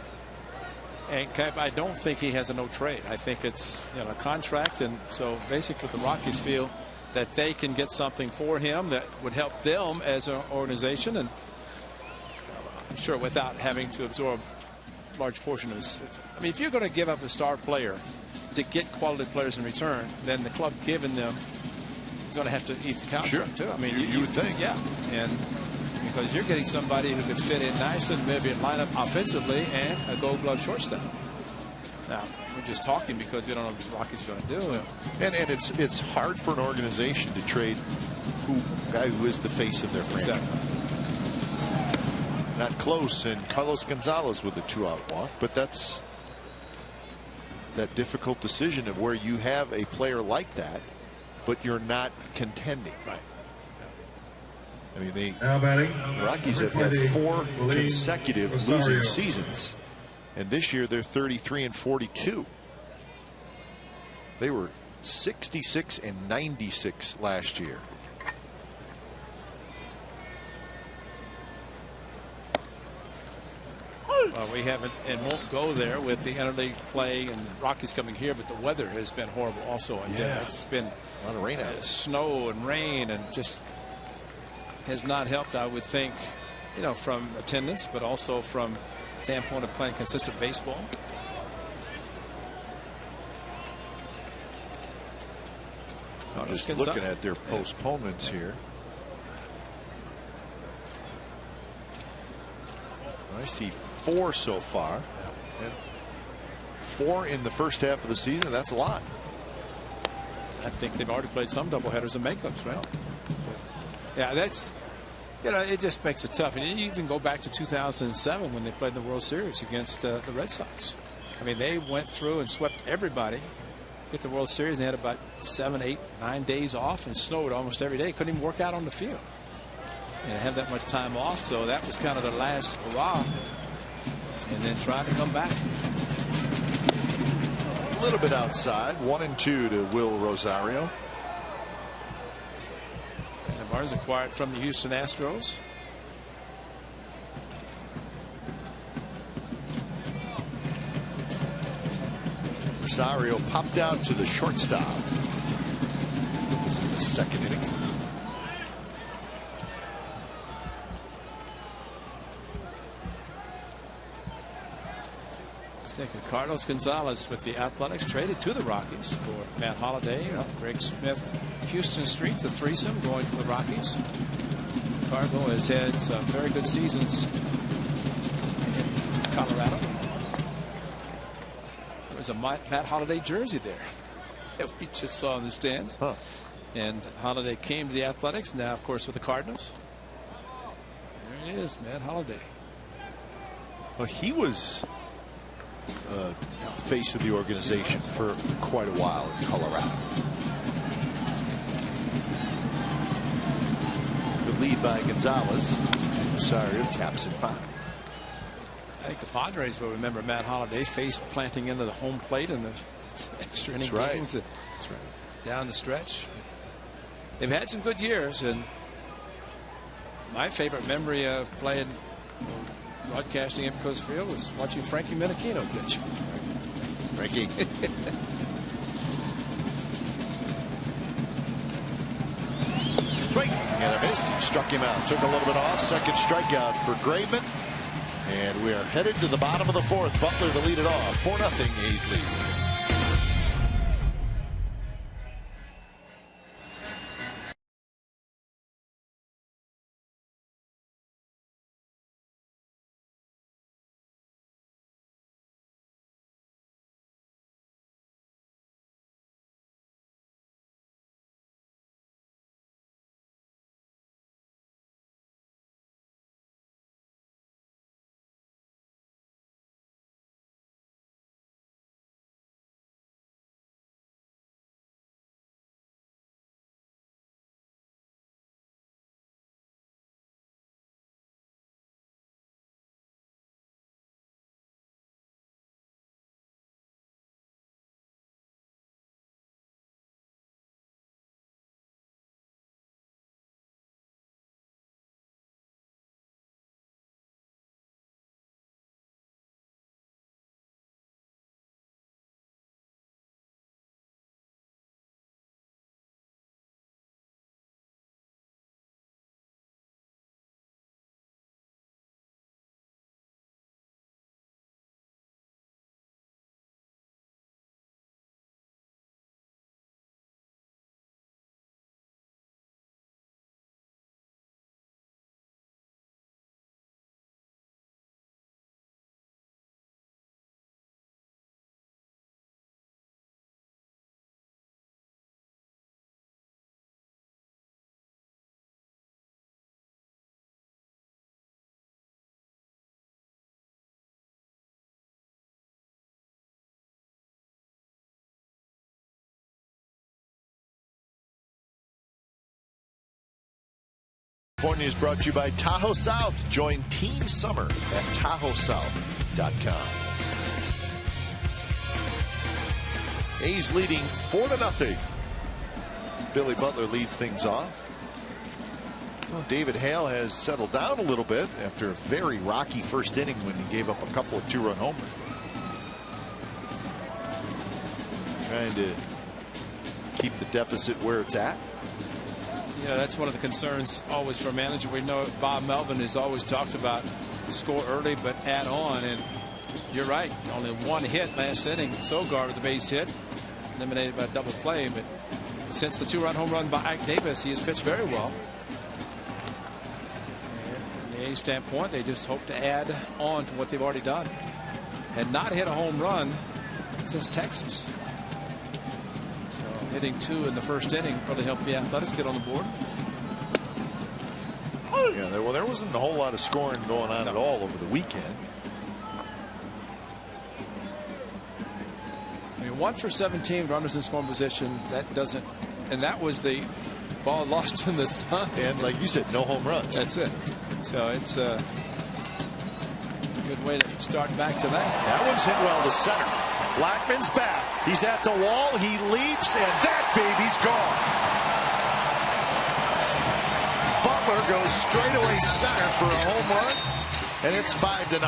And I don't think he has a no trade. I think it's, you know, a contract, and so basically the Rockies feel that they can get something for him that would help them as an organization, and I'm sure without having to absorb large portion of his. I mean, if you're going to give up a star player to get quality players in return, then the club giving them is going to have to eat the contract too. I mean, you would think. Yeah, and because you're getting somebody who could fit in nice and maybe line up offensively and a Gold Glove shortstop. Now we're just talking because we don't know what the Rockies are going to do. And it's hard for an organization to trade a guy who is the face of their franchise. Exactly. Not close, and Carlos Gonzalez with a 2-out walk, but that's that difficult decision of where you have a player like that, but you're not contending. Right. I mean, the Rockies have had 4 consecutive losing seasons, and this year they're 33-42. They were 66-96 last year. Well, we haven't and won't go there with the interleague play and Rockies coming here, but the weather has been horrible also. And it's been a lot of rain out. Snow and rain, and just has not helped, I would think, you know, from attendance, but also from standpoint of playing consistent baseball. I'm just looking at their postponements here. I see 4 so far, and 4 in the first half of the season. That's a lot. I think they've already played some doubleheaders and makeups, right? Yeah, that's, you know, it just makes it tough. And you even go back to 2007 when they played in the World Series against the Red Sox. I mean, they went through and swept everybody Get the World Series, and they had about 7, 8, 9 days off and snowed almost every day. Couldn't even work out on the field. And have that much time off, so that was kind of the last hurrah. And then trying to come back. A little bit outside. 1-2 to Will Rosario. And the Marlins acquired from the Houston Astros. Rosario popped out to the shortstop. It was in the second inning. Thinking Carlos Gonzalez with the Athletics traded to the Rockies for Matt Holliday. Greg Smith, Houston Street, the threesome going to the Rockies. Cargo has had some very good seasons in Colorado. There's a Matt Holliday jersey there that we just saw in the stands. And Holliday came to the Athletics, now of course with the Cardinals. There he is, Matt Holliday. Well, he was face of the organization for quite a while in Colorado. Good lead by Gonzalez. Rosario taps it 5. I think the Padres will remember Matt Holliday face planting into the home plate in the extra inning games. That's right. Down the stretch. They've had some good years, and my favorite memory of playing broadcasting at Coast Field was watching Frankie Menachino pitch. Frankie. Swing and a miss. He struck him out. Took a little bit off. Second strikeout for Graveman. And we are headed to the bottom of the 4th. Butler to lead it off. 4-0 A's lead. California is brought to you by Tahoe South. Join Team Summer at TahoeSouth.com. A's leading 4-0. Billy Butler leads things off. Well, David Hale has settled down a little bit after a very rocky first inning when he gave up a couple of 2-run homers. Trying to keep the deficit where it's at. Yeah, that's one of the concerns always for a manager. We know Bob Melvin has always talked about score early but add on, and you're right. Only one hit last inning. Sogard with the base hit, eliminated by double play. But since the 2-run home run by Ike Davis, he has pitched very well. And from the A's standpoint, they just hope to add on to what they've already done. Had not hit a home run since Texas. Hitting 2 in the first inning really helped the Athletics get on the board. Yeah, there wasn't a whole lot of scoring going on at all over the weekend. And 1 for 17 runners in scoring position. That doesn't, and that was the ball lost in the sun. And like you said, no home runs. That's it. So it's a good way to start back to that. That one's hit well to center. Blackman's back. He's at the wall. He leaps, and that baby's gone. Butler goes straight away center for a home run, and it's 5-0.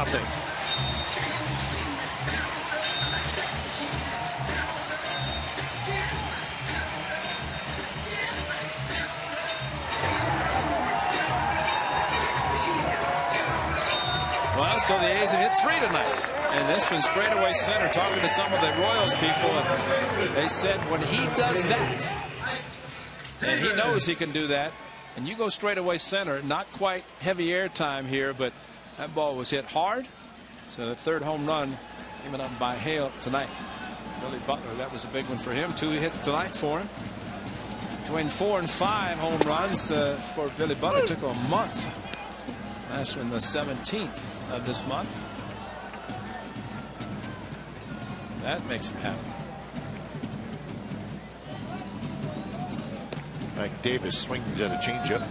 Well, so the A's have hit 3 tonight. And this one straight away center. Talking to some of the Royals people, and they said when he does that, and he knows he can do that, and you go straight away center, not quite heavy air time here, but that ball was hit hard. So the third home run came up by Hale tonight. Billy Butler, that was a big one for him. 2 hits tonight for him. Between 4 and 5 home runs for Billy Butler. It took a month. Last one the 17th of this month. That makes him happy. Mike Davis swings at a changeup.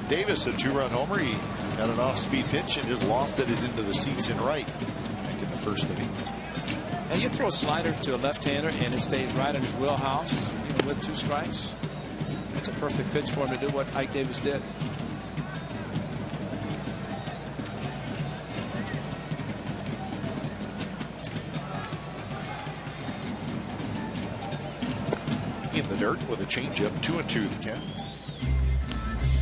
Davis, a 2-run homer. He got an off-speed pitch and just lofted it into the seats in right back in the first inning. Now you throw a slider to a left-hander and it stays right in his wheelhouse, even with 2 strikes. That's a perfect pitch for him to do what Ike Davis did. In the dirt with a changeup, 2-2 the count.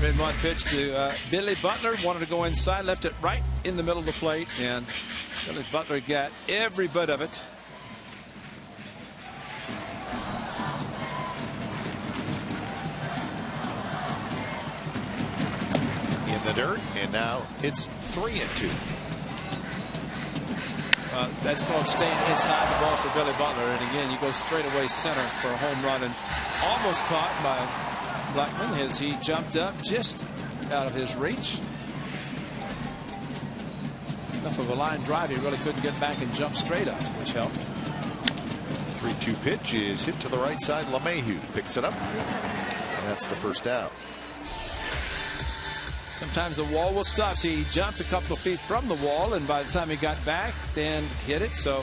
Red one pitch to Billy Butler. Wanted to go inside, left it right in the middle of the plate, and Billy Butler got every bit of it. In the dirt, and now it's 3-2. That's called staying inside the ball for Billy Butler. And again, you go straight away center for a home run, and almost caught by Blackman as he jumped up just out of his reach. Enough of a line drive, he really couldn't get back and jump straight up, which helped. 3-2 pitch is hit to the right side. LeMahieu picks it up, and that's the first out. Sometimes the wall will stop. See, he jumped a couple of feet from the wall, and by the time he got back, then hit it. So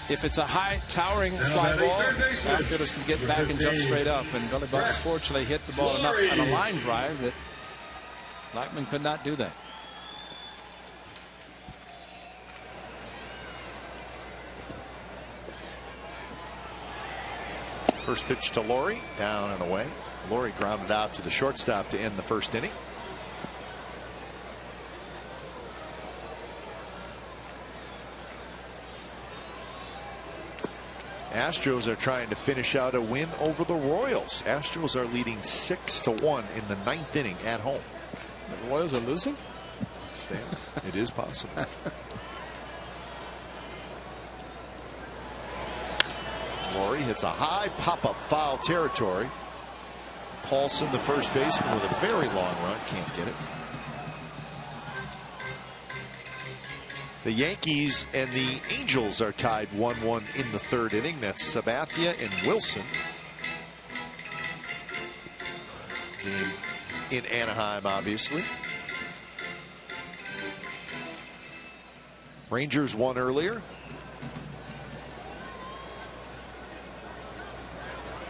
if it's a high towering fly ball, outfielders can get back and jump straight up. And Billy Butler fortunately hit the ball enough on a line drive that Blackman could not do that. First pitch to Laurie, down and away. Laurie grounded out to the shortstop to end the first inning. Astros are trying to finish out a win over the Royals. Astros are leading 6-1 in the 9th inning at home. The Royals are losing? It is possible. Laurie hits a high pop-up foul territory. Paulson, the first baseman, with a very long run, can't get it. The Yankees and the Angels are tied 1-1 in the 3rd inning. That's Sabathia and Wilson. Game in Anaheim, obviously. Rangers won earlier.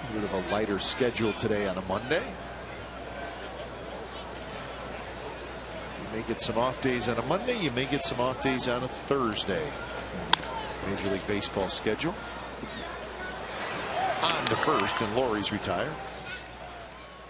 A bit of a lighter schedule today on a Monday. You may get some off days on a Monday. You may get some off days on a Thursday. Major League Baseball schedule. On to first, and Laurie's retired.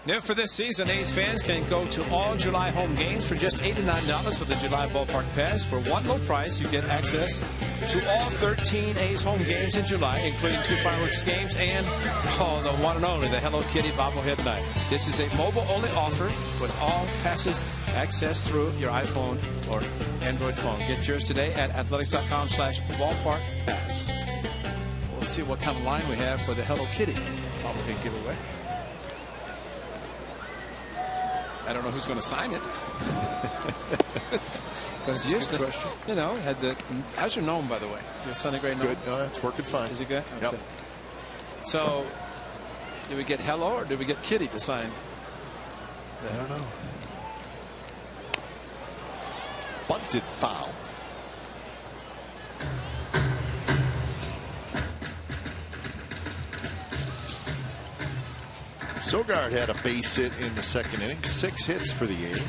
New for this season, A's fans can go to all July home games for just $89 for the July Ballpark Pass. For one low price, you get access to all 13 A's home games in July, including 2 fireworks games and the one and only, the Hello Kitty bobblehead night. This is a mobile-only offer with all passes accessed through your iPhone or Android phone. Get yours today at athletics.com/ballparkpass. We'll see what kind of line we have for the Hello Kitty bobblehead giveaway. I don't know who's going to sign it. Because Good question. You know, had the. How's your gnome, by the way? Your Sunny Gray gnome? Good. It's working fine. Is it good? Yep. Okay. So, did we get Hello or did we get Kitty to sign? I don't know. Bunted foul. Sogard had a base hit in the second inning. 6 hits for the A's.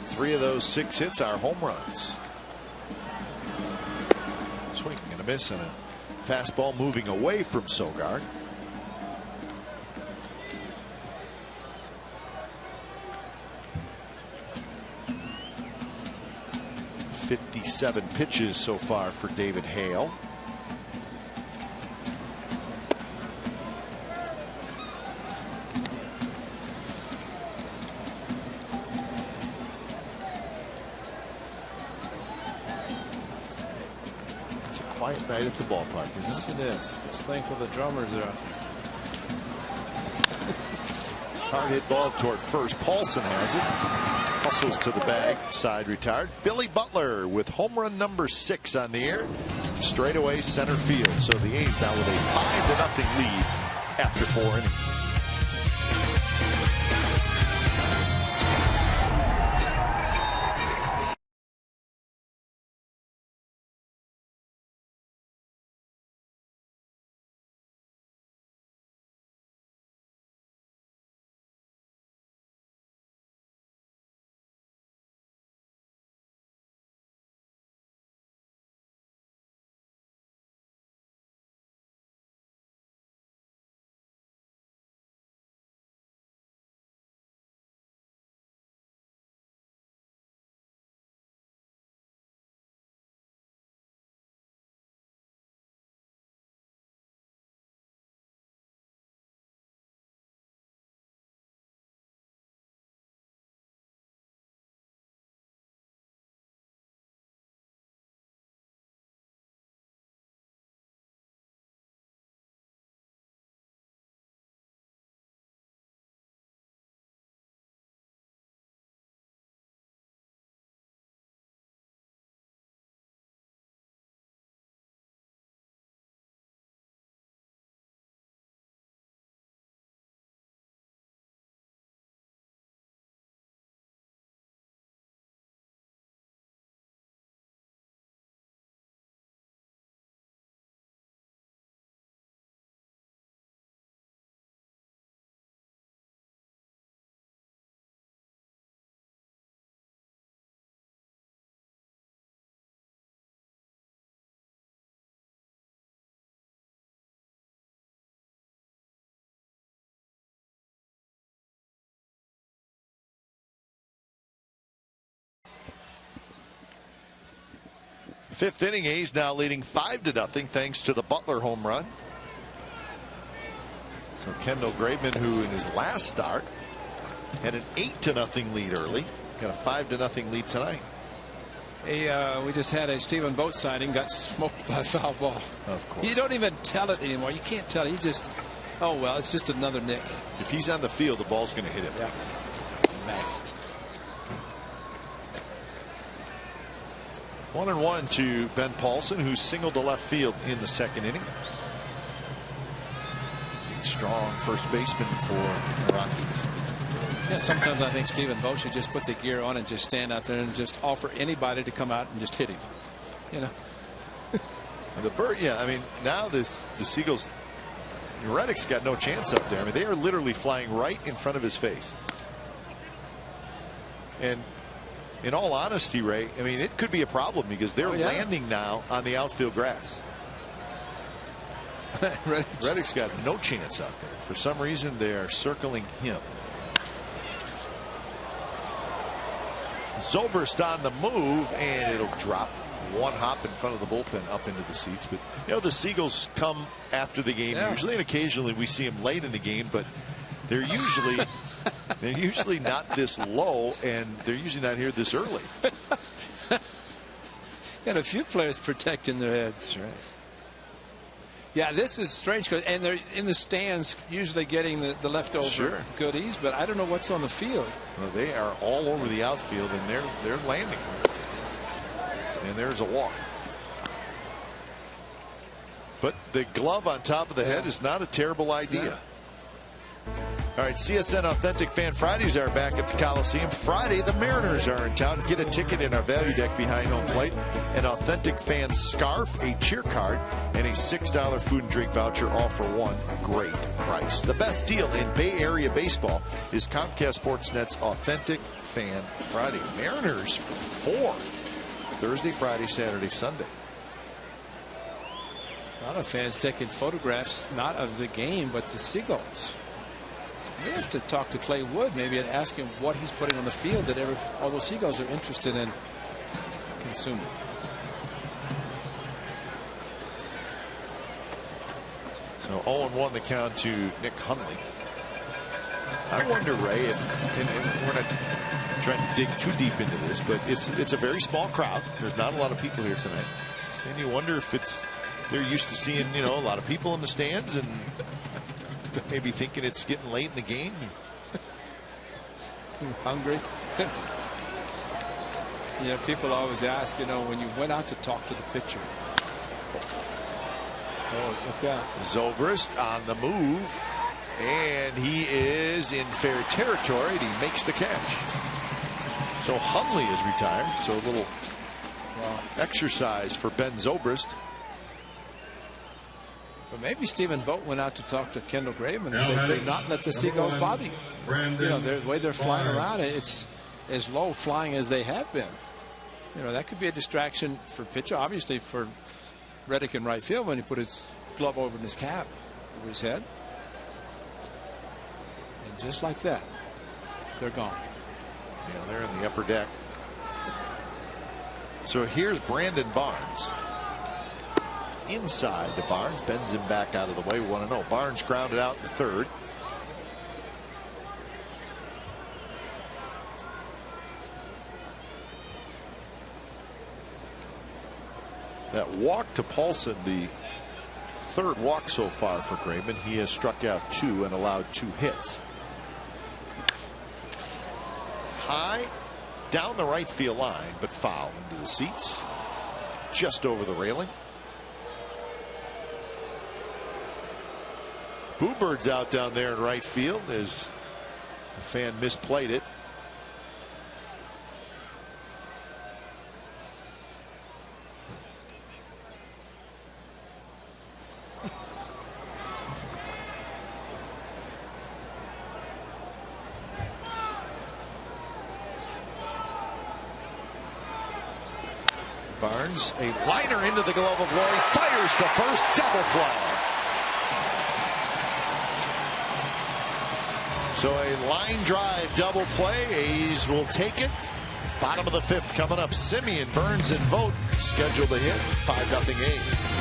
Three of those 6 hits are home runs. Swing and a miss and a fastball moving away from Sogard. .57 pitches so far for David Hale. It's a quiet night at the ballpark, isn't Yes, it is. Just thankful the drummers are out there. Hard hit ball toward first. Paulson has it. Hustles to the bag. Side retired. Billy Butler with home run number 6 on the air. Straightaway center field. So the A's now with a 5-0 lead after 4 innings. Fifth inning, A's now leading 5-0 thanks to the Butler home run. So Kendall Graveman, who in his last start had an 8-0 lead early, got a 5-0 lead tonight. We just had a Stephen Vogt sighting, got smoked by a foul ball. Of course. You don't even tell it anymore. You can't tell it. You just, oh well, it's just another nick. If he's on the field, the ball's going to hit him. Yeah. Maggot. 1-1 to Ben Paulson, who singled to left field in the second inning. Big, strong first baseman for the Rockies. Yeah, sometimes I think Stephen Vogt should just put the gear on and just stand out there and just offer anybody to come out and just hit him. You know. The bird, yeah. I mean, now the Seagulls, Reddick's got no chance up there. I mean, they are literally flying right in front of his face. And in all honesty, Ray, I mean, it could be a problem because they're landing now on the outfield grass. Reddick's got no chance out there. For some reason, they are circling him. Zobrist on the move, and it'll drop one hop in front of the bullpen up into the seats. But you know, the Seagulls come after the game usually, and occasionally we see them late in the game, but they're usually not this low, and they're usually not here this early. And a few players protecting their heads. That's right. Yeah, this is strange, and they're in the stands usually getting the leftover goodies, but I don't know what's on the field. Well, they are all over the outfield, and they're landing. And there's a walk. But the glove on top of the head is not a terrible idea. All right, CSN Authentic Fan Fridays are back at the Coliseum. Friday, the Mariners are in town. Get a ticket in our value deck behind home plate, an Authentic Fan scarf, a cheer card, and a $6 food and drink voucher, all for one great price. The best deal in Bay Area baseball is Comcast Sportsnet's Authentic Fan Friday. Mariners for 4. Thursday, Friday, Saturday, Sunday. A lot of fans taking photographs, not of the game, but the seagulls. We have to talk to Clay Wood, maybe, and ask him what he's putting on the field that all those seagulls are interested in consuming. So 0-1 the count to Nick Hundley. I wonder, Ray, if and we're not trying to dig too deep into this, but it's a very small crowd. There's not a lot of people here tonight, and you wonder if they're used to seeing a lot of people in the stands and maybe thinking it's getting late in the game. Hungry. Yeah, people always ask, when you went out to talk to the pitcher. Oh, look out. Zobrist on the move, and he is in fair territory, and he makes the catch. So Hundley is retired. So a little exercise for Ben Zobrist. But maybe Stephen Vogt went out to talk to Kendall Graveman and said, do not let the seagulls bother you. The way they're flying around, it's as low flying as they have been. That could be a distraction for pitcher, obviously for Reddick in right field when he put his glove over in his cap, over his head. And just like that, they're gone. Yeah, they're in the upper deck. So here's Brandon Barnes. Inside to Barnes, bends him back out of the way. 1-0. Barnes grounded out in the third. That walk to Paulson, the third walk so far for Graveman. He has struck out 2 and allowed 2 hits. High down the right field line, but foul into the seats. Just over the railing. Boobird's out down there in right field as the fan misplayed it. Barnes, a liner into the glove of Laurie, fires to first, double play. So a line drive double play. A's will take it. Bottom of the 5th coming up. Simeon, Burns, and Vogt scheduled to hit. 5-0 A's.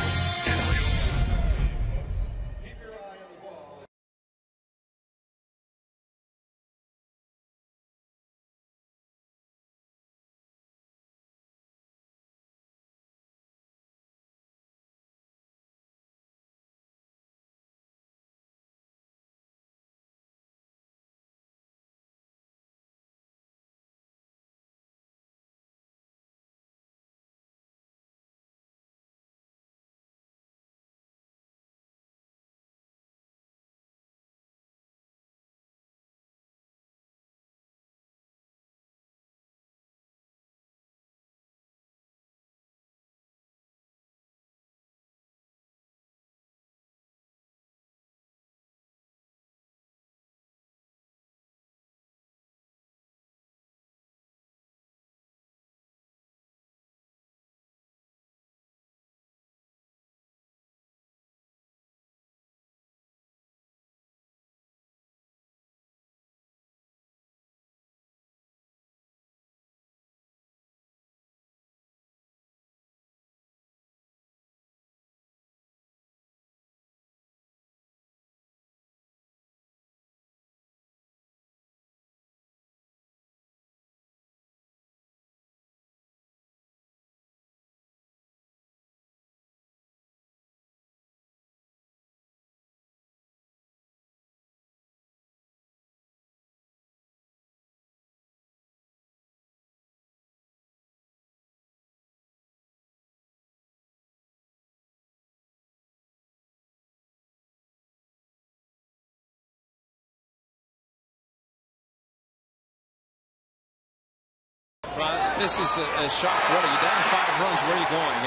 This is a shock. What are you down 5 runs? Where are you going?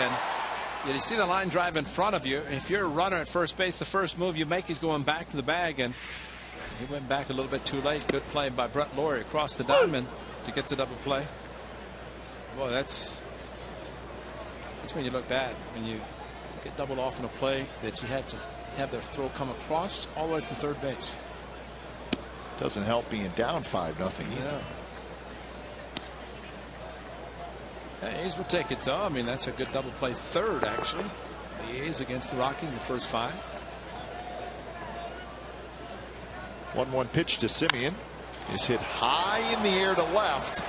And you see the line drive in front of you. If you're a runner at first base, the first move you make is going back to the bag, and he went back a little bit too late. Good play by Brett Laurie across the diamond to get the double play. Boy, that's when you look bad, when you get doubled off in a play that you have to have their throw come across all the way from third base. Doesn't help being down 5-0 either. Yeah. A's will take it though. I mean, that's a good double play third actually. The A's against the Rockies in the first 5. 1-1 pitch to Simeon is hit high in the air to left.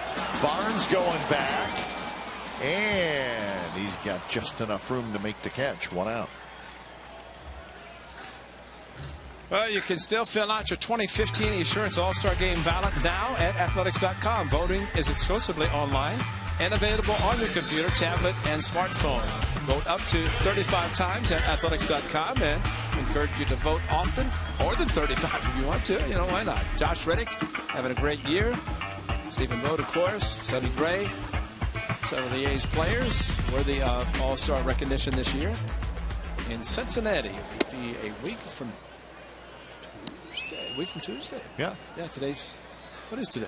Barnes going back, and he's got just enough room to make the catch. 1 out. Well, you can still fill out your 2015 Insurance All-Star Game ballot now at athletics.com. Voting is exclusively online and available on your computer, tablet, and smartphone. Vote up to 35 times at athletics.com, and encourage you to vote often, more than 35 if you want to. You know, why not? Josh Reddick having a great year. Stephen Vogt, of course. Sonny Gray. Some of the A's players worthy of All-Star recognition this year. In Cincinnati, it will be a week from Tuesday. Tuesday. Yeah. Yeah, what is today?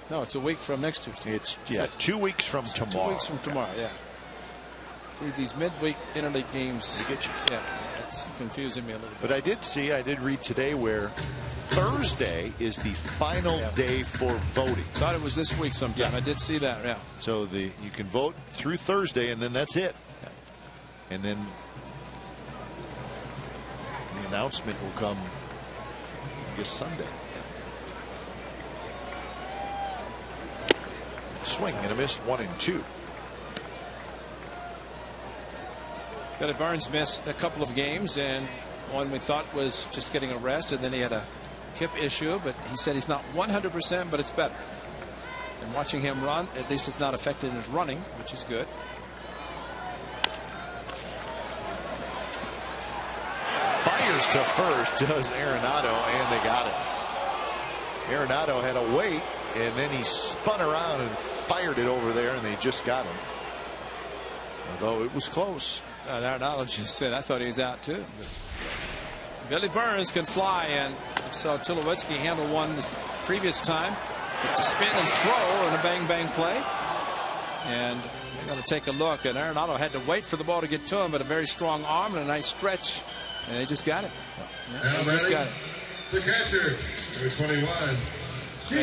No, it's a week from next Tuesday. It's 2 weeks from tomorrow. 2 weeks from tomorrow, yeah. See, these midweek interleague games, yeah, it's confusing me a little bit. But I did read today where Thursday is the final day for voting. Thought it was this week sometime. Yeah. I did see that, yeah. So you can vote through Thursday, and then that's it. And then the announcement will come, I guess, Sunday. Swing and a miss, 1-2. Billy Burns missed a couple of games, and one we thought was just getting a rest, and then he had a hip issue, but he said he's not 100%, but it's better. And watching him run, at least it's not affected his running, which is good. Fires to first, does Arenado, and they got it. Arenado had to wait, and then he spun around and fired it over there, and they just got him. Although it was close. Arenado just said, I thought he was out too. Billy Burns can fly, and saw Tulowitzki handle one the previous time, but to spin and throw and a bang play. And they're going to take a look, and Arenado had to wait for the ball to get to him, but a very strong arm and a nice stretch, and they just got it. Yeah, they just got it. The catcher, number 21.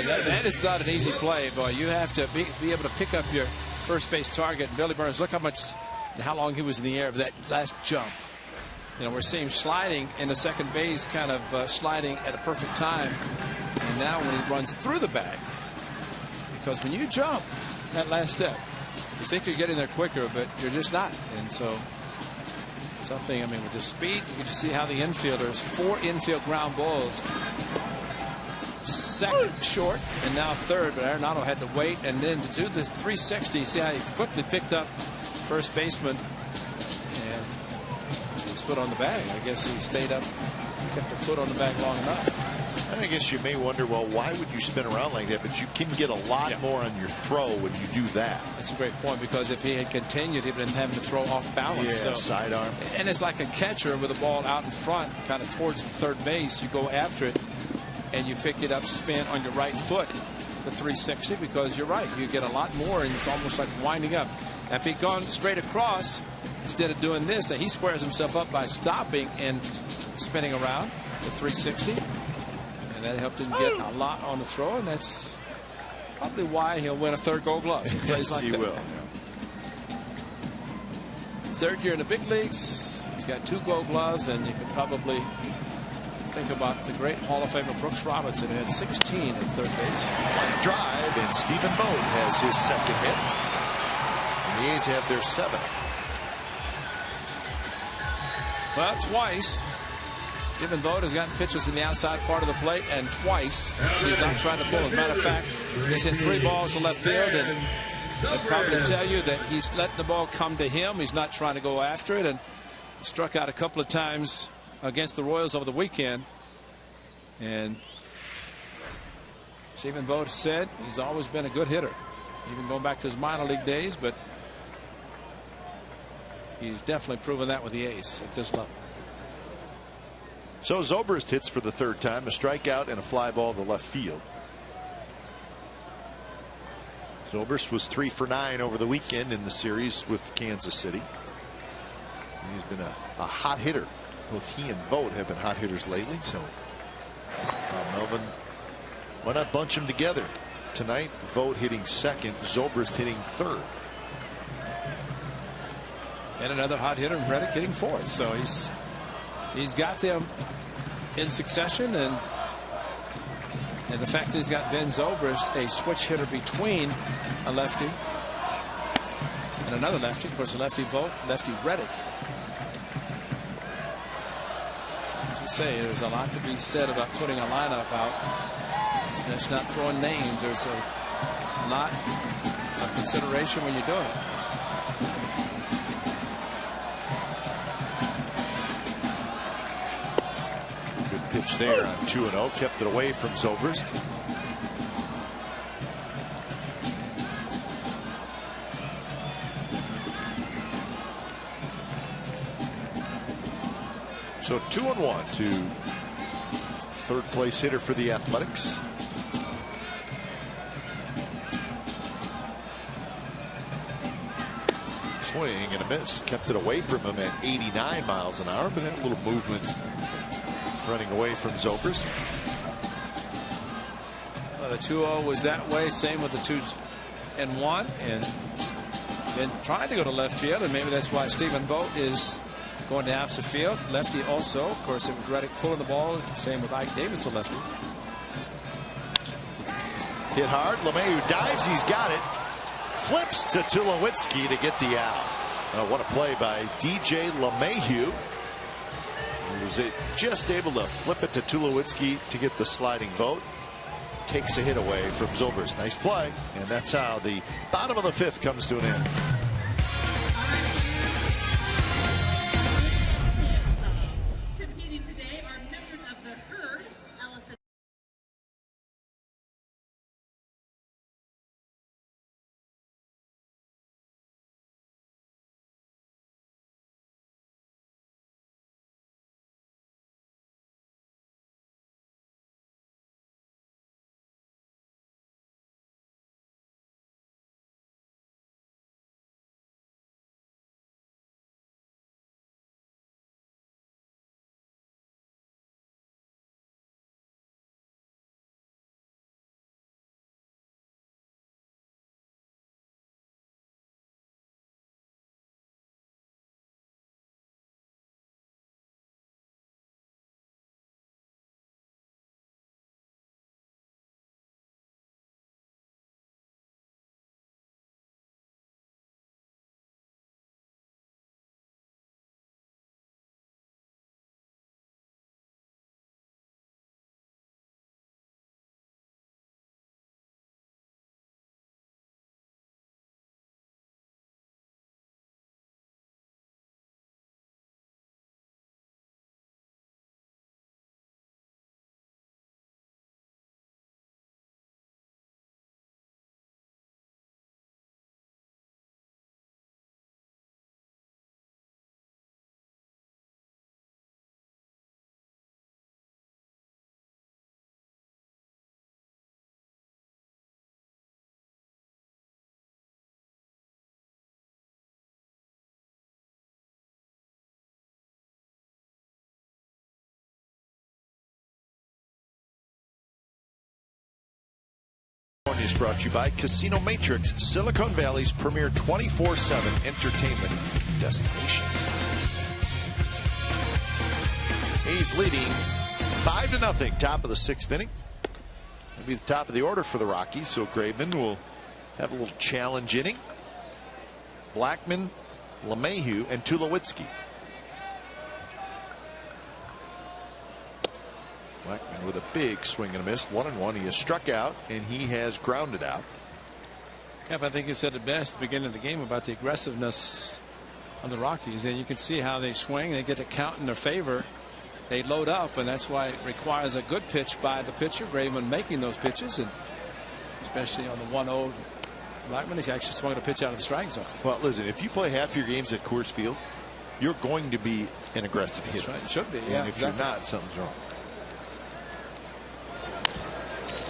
That is not an easy play, boy. You have to be able to pick up your first base target. And Billy Burns, look how long he was in the air of that last jump. You know, we're seeing sliding in the second base, kind of sliding at a perfect time. And now when he runs through the bag, because when you jump that last step, you think you're getting there quicker, but you're just not. And so something, I mean, with the speed, you can just see how the infielders, 4 infield ground balls, second short and now third, but Arenado had to wait, and then to do the 360, see how he quickly picked up first baseman and his foot on the bag. I guess he stayed up, kept the foot on the bag long enough. And I guess you may wonder, well, why would you spin around like that? But you can get a lot more on your throw when you do that. That's a great point, because if he had continued, he'd been having to throw off balance. Yeah, so, sidearm. And it's like a catcher with a ball out in front, kind of towards the third base. You go after it, and you pick it up, spin on your right foot, the 360, because you're right. You get a lot more, and it's almost like winding up. If he'd gone straight across instead of doing this, then he squares himself up by stopping and spinning around the 360. And that helped him get a lot on the throw, and that's probably why he'll win a third Gold Glove. Yes, like he that. will. Third year in the big leagues. He's got 2 Gold Gloves, and you could probably think about the great Hall of Famer Brooks Robinson, who had 16 at third base. Line drive, and Stephen Vogt has his second hit. And the A's have their 7th. Well, twice. Stephen Vogt has gotten pitches in the outside part of the plate, and twice he's not trying to pull. As a matter of fact, he's hit 3 balls to left field, and I'd probably tell you that he's letting the ball come to him. He's not trying to go after it, and struck out a couple of times against the Royals over the weekend. And Stephen Vogt said he's always been a good hitter. even going back to his minor league days, but he's definitely proven that with the ace at this level. So Zobrist hits for the third time, a strikeout and a fly ball to left field. Zobrist was 3 for 9 over the weekend in the series with Kansas City. He's been a hot hitter. Both he and Vogt have been hot hitters lately. So Melvin, why not bunch them together tonight? Vogt hitting second, Zobrist hitting third. And another hot hitter, Reddick, hitting fourth. So he's got them in succession, and the fact that he's got Ben Zobrist, a switch hitter between a lefty and another lefty. Of course, a lefty Vogt, lefty Reddick. As we say, there's a lot to be said about putting a lineup out. It's not throwing names. There's a lot of consideration when you're doing it. Pitch there on 2-0, kept it away from Zobrist. So 2-1 to third place hitter for the Athletics. Swing and a miss, kept it away from him at 89 miles an hour, but had a little movement running away from Zobrist. Well, the 2-0 was that way. Same with the 2-1, and then trying to go to left field, and maybe that's why Stephen Vogt is going to opposite field. Lefty also. Of course, it was Reddick pulling the ball. Same with Ike Davis, the lefty. Hit hard. LeMahieu dives. He's got it. Flips to Tulowitzki to get the out. What a play by DJ LeMahieu. He was just able to flip it to Tulowitzki to get the sliding Vogt. Takes a hit away from Zobrist. Nice play. And that's how the bottom of the fifth comes to an end. Competing today are members of the herd. Is brought to you by Casino Matrix, Silicon Valley's premier 24/7 entertainment destination. He's leading 5-0, top of the sixth inning. Maybe the top of the order for the Rockies, so Graveman will have a little challenge inning. Blackman, LeMahieu, and Tulowitzki. Blackman with a big swing and a miss. 1-1. He has struck out and he has grounded out. Kev, I think you said it best at the beginning of the game about the aggressiveness of the Rockies, and you can see how they swing. They get to count in their favor. They load up, and that's why it requires a good pitch by the pitcher. Graveman making those pitches, and especially on the 1-0 Blackman actually swung at a pitch out of the strike zone. Well, listen, if you play half your games at Coors Field, you're going to be an aggressive hitter. That's right. It should be. And Yeah, if you're not, something's wrong.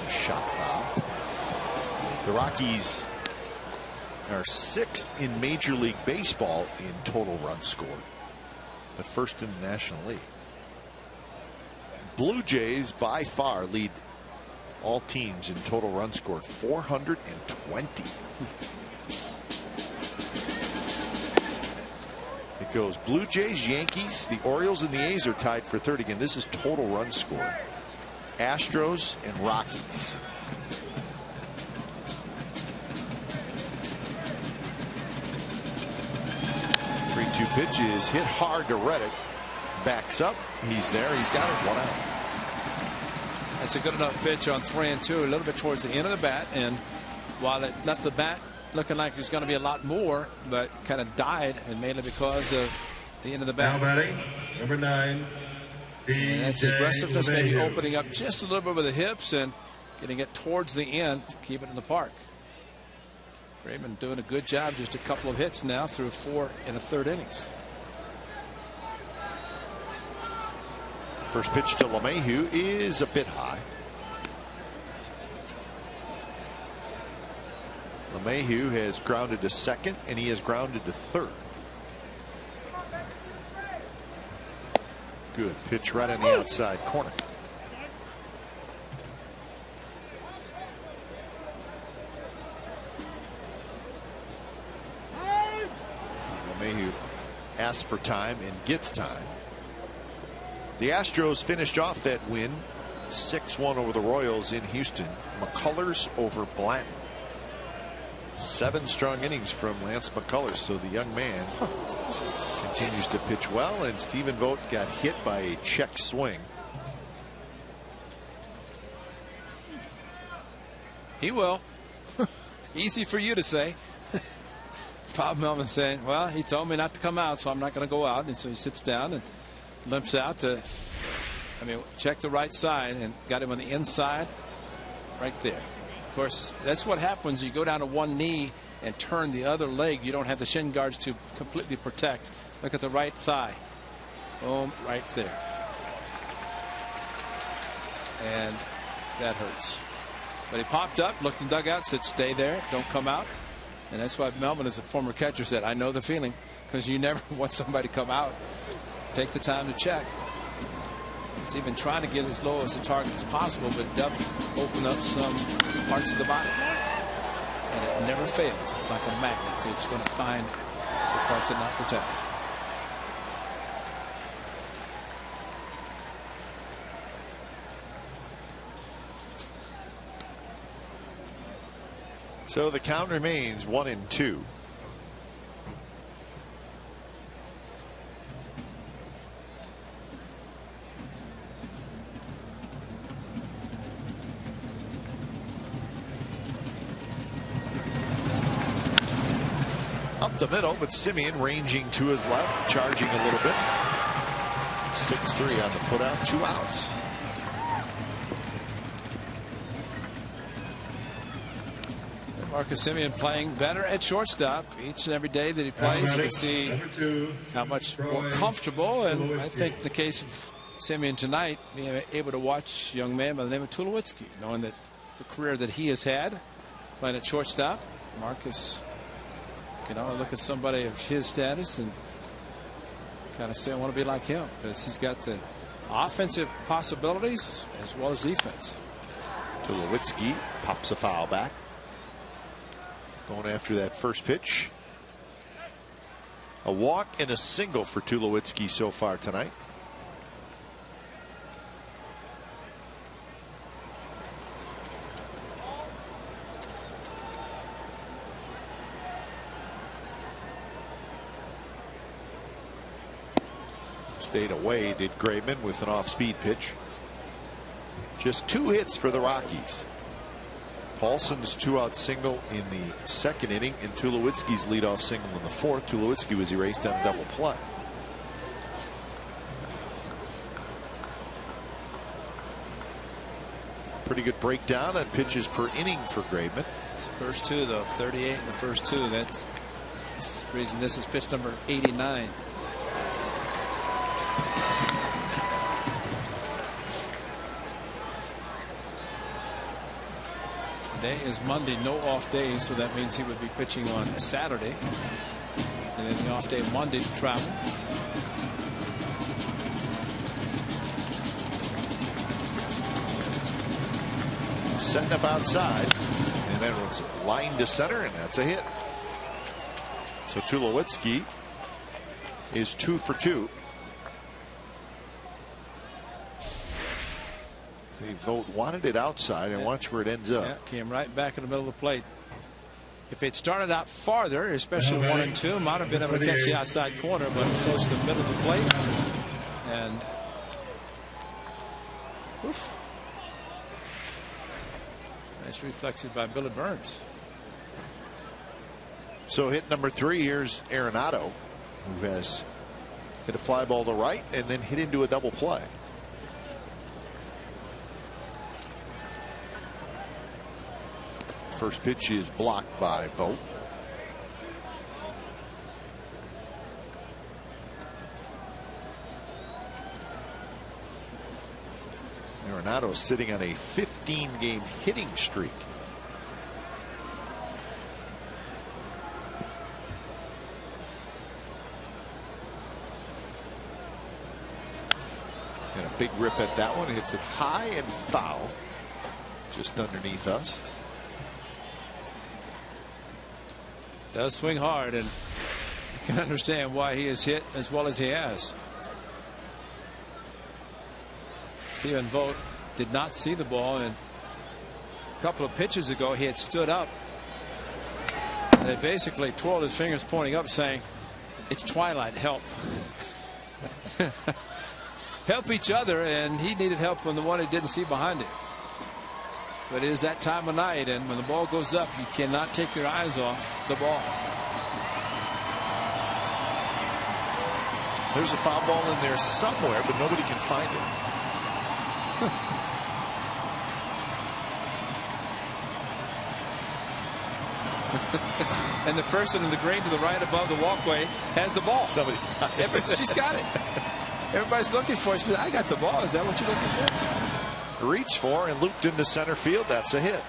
A shot foul. The Rockies are 6th in Major League Baseball in total runs scored, but 1st in the National League. Blue Jays by far lead all teams in total runs scored, 420. It goes Blue Jays, Yankees, the Orioles, and the A's are tied for 3rd. Again, this is total runs scored. Astros and Rockies. The 3-2 pitch is hit hard to Reddick. Backs up. He's there. He's got it. 1 out. That's a good enough pitch on 3-2, a little bit towards the end of the bat, and while it left the bat looking like there's going to be a lot more, but kind of died, and mainly because of the end of the bat. Now batting, number 9. And that's aggressiveness, maybe opening up just a little bit with the hips and getting it towards the end to keep it in the park. Graveman doing a good job, just a couple of hits now through 4 1/3 innings. First pitch to LeMahieu is a bit high. LeMahieu has grounded to 2nd, and he has grounded to 3rd. Good pitch right on the outside corner. LeMahieu asks for time and gets time. The Astros finished off that win 6-1 over the Royals in Houston. McCullers over Blanton. 7 strong innings from Lance McCullers, so the young man continues to pitch well, and Stephen Vogt got hit by a check swing. He will. Easy for you to say. Bob Melvin saying, well, he told me not to come out, so I'm not going to go out. And so he sits down and limps out to, check the right side, and got him on the inside right there. Of course, that's what happens. You go down to one knee and turn the other leg. You don't have the shin guards to completely protect. Look at the right thigh. Boom, right there. And that hurts. But he popped up, looked in the dugout, said, stay there, don't come out. And that's why Melvin, as a former catcher, said, I know the feeling, because you never want somebody to come out. Take the time to check. He's even trying to get as low as the target as possible, but it does open up some parts of the body. And it never fails. It's like a magnet. It's going to find the parts that are not protected. So the count remains 1-2. Up the middle, but Simeon ranging to his left, charging a little bit. 6-3 on the putout, 2 outs. Marcus Simeon playing better at shortstop each and every day that he plays. You can see how much more comfortable, and I think the case of Simeon tonight, being able to watch a young man by the name of Tulowitzki, knowing that the career that he has had playing at shortstop, Marcus can only look at somebody of his status and kind of say, I want to be like him, because he's got the offensive possibilities as well as defense. Tulowitzki pops a foul back. Going after that first pitch. A walk and a single for Tulowitzki so far tonight. Stayed away, did Graveman, with an off-speed pitch. Just 2 hits for the Rockies. Paulson's 2-out single in the 2nd inning, and Tulowitzki's leadoff single in the 4th. Tulowitzki was erased on a double play. Pretty good breakdown on pitches per inning for Graveman. His first two, though, 38 in the first two. That's the reason this is pitch number 89. Today is Monday, no off days, so that means he would be pitching on a Saturday. And then the off day Monday to travel. Setting up outside, and then it was line to center, and that's a hit. So Tulowitzki is 2 for 2. The vote wanted it outside, and watch where it ends up. Yeah, came right back in the middle of the plate. If it started out farther, especially 1 and 2, might have been able to catch the outside corner, but close to the middle of the plate. And oof. Nice reflexed by Billy Burns. So hit number 3, here's Arenado, who has hit a fly ball to right and then hit into a double play. First pitch is blocked by Vogt. Arenado sitting on a 15-game hitting streak. And a big rip at that one. Hits it high and foul, just underneath us. Does swing hard, and you can understand why he has hit as well as he has. Stephen Vogt did not see the ball, and a couple of pitches ago he had stood up and he basically twirled his fingers pointing up saying, "It's twilight, help." Help each other, and he needed help from the one he didn't see behind him. But it is that time of night, and when the ball goes up, you cannot take your eyes off the ball. There's a foul ball in there somewhere, but nobody can find it. And the person in the green to the right above the walkway has the ball. Somebody's got it. She's got it. Everybody's looking for it. She says, "I got the ball." Is that what you're looking for? Reached for and looped into center field. That's a hit.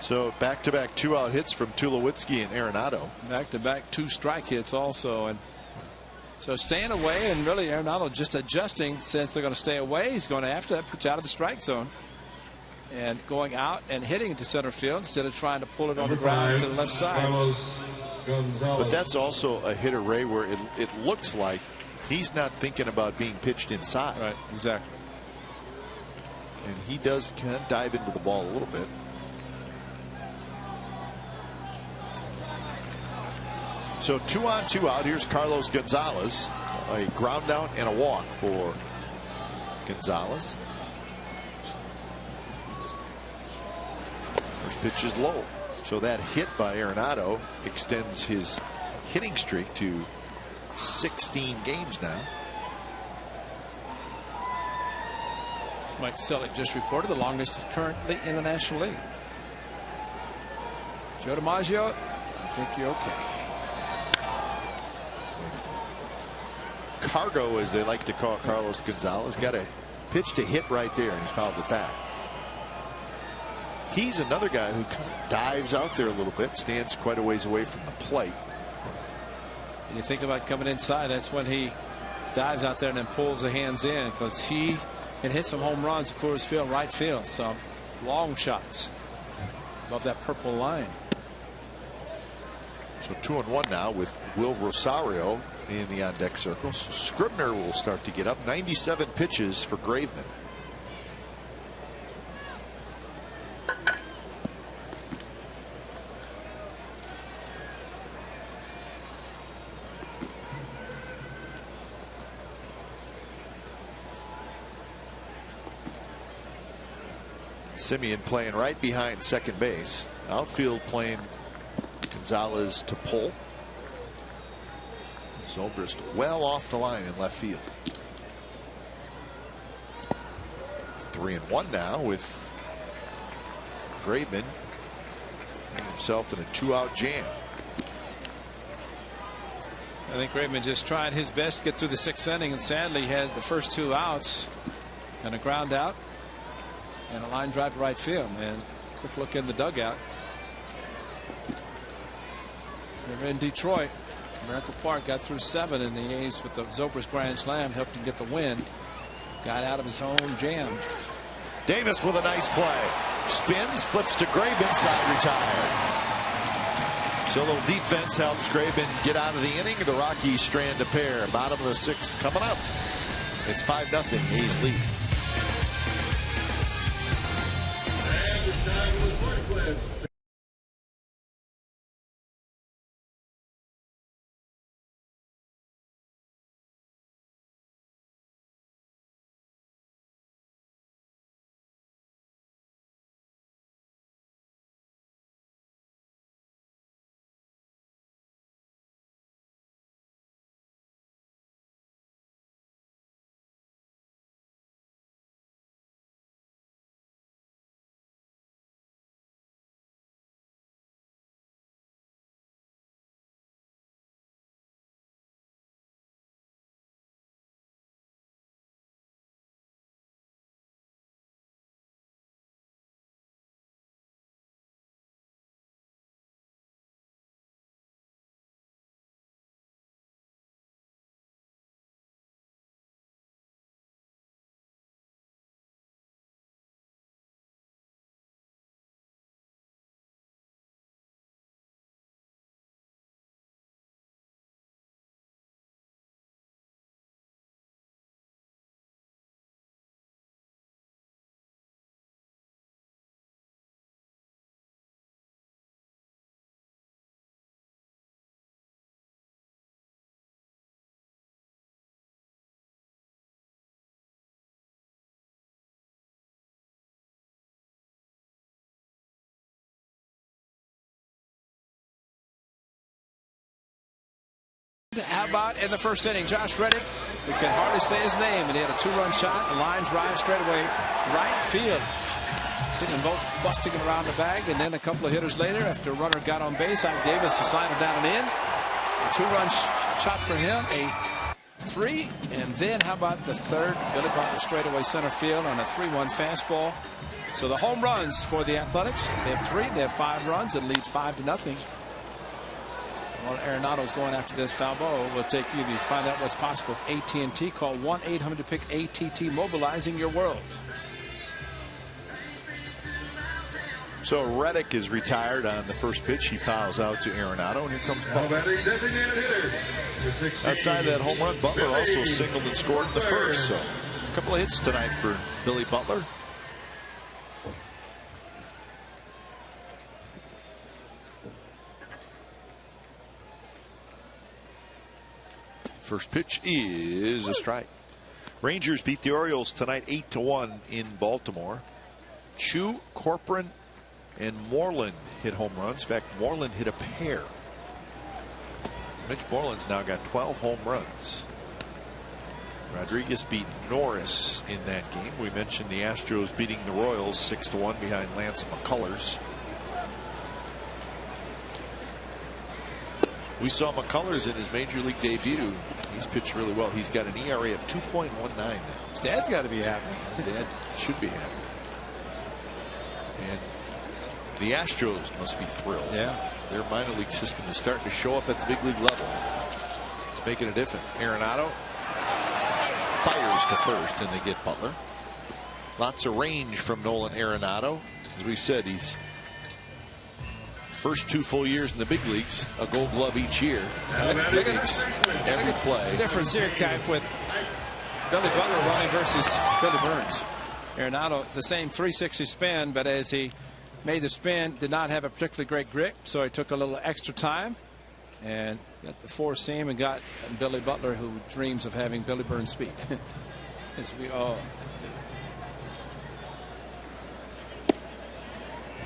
So back-to-back 2-out hits from Tulowitzki and Arenado. Back-to-back 2 strike hits also, and so staying away, and really Arenado just adjusting. Since they're going to stay away, he's going to have to put you out of the strike zone and going out and hitting to center field instead of trying to pull it on the ground to the left side. But that's also a hitter, Ray, where it looks like he's not thinking about being pitched inside. Right, exactly. And he does kind of dive into the ball a little bit. So 2 on 2 out. Here's Carlos Gonzalez. A ground out and a walk for Gonzalez. First pitch is low. So that hit by Arenado extends his hitting streak to 16 games now. As Mike Selleck just reported, the longest currently in the National League. Joe DiMaggio, I think you're okay. Cargo, as they like to call Carlos Gonzalez, got a pitch to hit right there, and he fouled it back. He's another guy who kind of dives out there a little bit, stands quite a ways away from the plate. And you think about coming inside, that's when he dives out there and then pulls the hands in, because he can hit some home runs at Coors Field, right field. Some long shots above that purple line. So 2-1 now with Will Rosario in the on-deck circle. So Scribner will start to get up. 97 pitches for Graveman. Simeon playing right behind second base. Outfield playing Gonzalez to pull. Zobrist well off the line in left field. 3-1 now with Graveman himself in a 2-out jam. I think Graveman just tried his best to get through the 6th inning, and sadly had the first 2 outs and a ground out and a line drive to right field. And quick look in the dugout. They're in Detroit. Miracle Park got through 7 in the A's with the Zobrist grand slam, helped him get the win. Got out of his own jam. Davis with a nice play. Spins, flips to Graveman, side retired. So a little defense helps Graveman get out of the inning. The Rockies strand a pair. Bottom of the 6th coming up. It's 5-0 A's lead. And it's time for the Sport Quiz. How about in the first inning? Josh Reddick, we can hardly say his name, and he had a 2-run shot, a line drive straight away right field. Sticking both, busting him around the bag, and then a couple of hitters later, after a runner got on base, Ike Davis to slide him down and in. A 2-run shot for him, a 3, and then how about the 3rd? Billy Butler straightaway center field on a 3-1 fastball. So the home runs for the Athletics, they have 3, they have 5 runs, and lead 5-0. Well, Arenado's going after this foul ball. We'll take you to find out what's possible with AT&T. Call 1-800-PICK-ATT, mobilizing your world. So Reddick is retired on the first pitch. He fouls out to Arenado, and here comes Butler. Outside that home run, Butler also singled and scored in the first. So a couple of hits tonight for Billy Butler. First pitch is a strike. Rangers beat the Orioles tonight 8-1 in Baltimore. Chu, Corcoran, and Moreland hit home runs. In fact, Moreland hit a pair. Mitch Moreland's now got 12 home runs. Rodriguez beat Norris in that game. We mentioned the Astros beating the Royals 6-1 behind Lance McCullers. We saw McCullers in his major league debut. He's pitched really well. He's got an ERA of 2.19 now. His dad's got to be happy. His dad should be happy. And the Astros must be thrilled. Yeah. Their minor league system is starting to show up at the big league level. It's making a difference. Arenado fires to first, and they get Butler. Lots of range from Nolan Arenado. As we said, he's first 2 full years in the big leagues, a Gold Glove each year. Big leagues, every play. Difference here, Kike, with Billy Butler running versus Billy Burns. Arenado, the same 360 spin, but as he made the spin, did not have a particularly great grip, so he took a little extra time and got the 4-seam and got Billy Butler, who dreams of having Billy Burns speed. As we all do.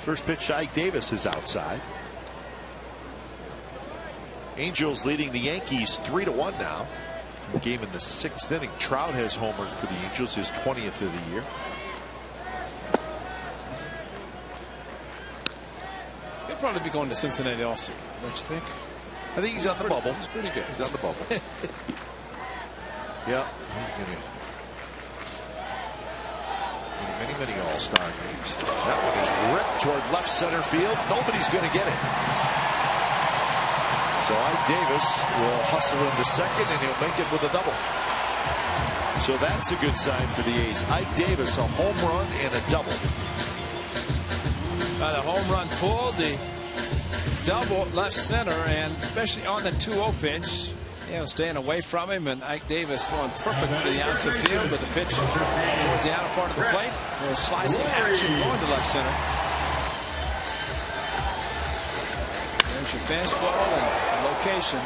First pitch, Ike Davis is outside. Angels leading the Yankees 3-1 now. Game in the 6th inning. Trout has homered for the Angels, his 20th of the year. probably be going to Cincinnati also, don't you think? I think he's on the bubble. He's pretty good. He's on the bubble. Yeah, he's getting many All-Star games. That one is ripped toward left center field. Nobody's going to get it. So Ike Davis will hustle into second, and he'll make it with a double. So that's a good sign for the A's. Ike Davis, a home run and a double. The home run pulled, the double left center, and especially on the 2-0 pitch, you know, staying away from him, and Ike Davis going perfect to the opposite field with the pitch towards the outer part of the plate. A slicing action going to left center. There's your fastball and location.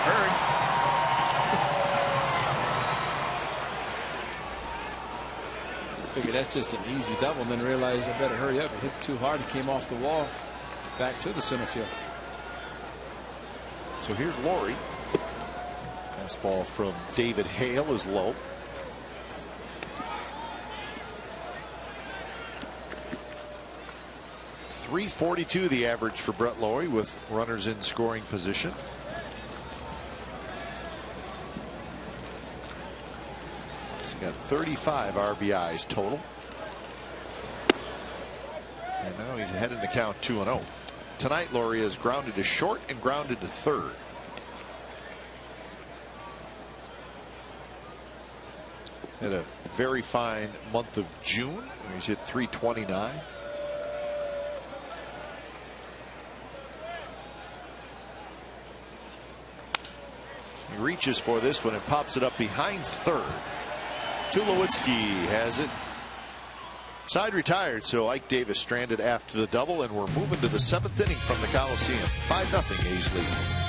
Hurry. Figured that's just an easy double, and then realized I better hurry up. It hit too hard. It came off the wall back to the center field. So here's Laurie. Fastball from David Hale is low. .342 the average for Brett Laurie with runners in scoring position. He's got 35 RBIs total. And now he's ahead in the count 2-0. Tonight, Laurie has grounded to short and grounded to third. Had a very fine month of June. He's hit .329. He reaches for this one and pops it up behind third. Tulowitzki has it. Side retired, so Ike Davis stranded after the double, and we're moving to the 7th inning from the Coliseum. 5-0 A's lead.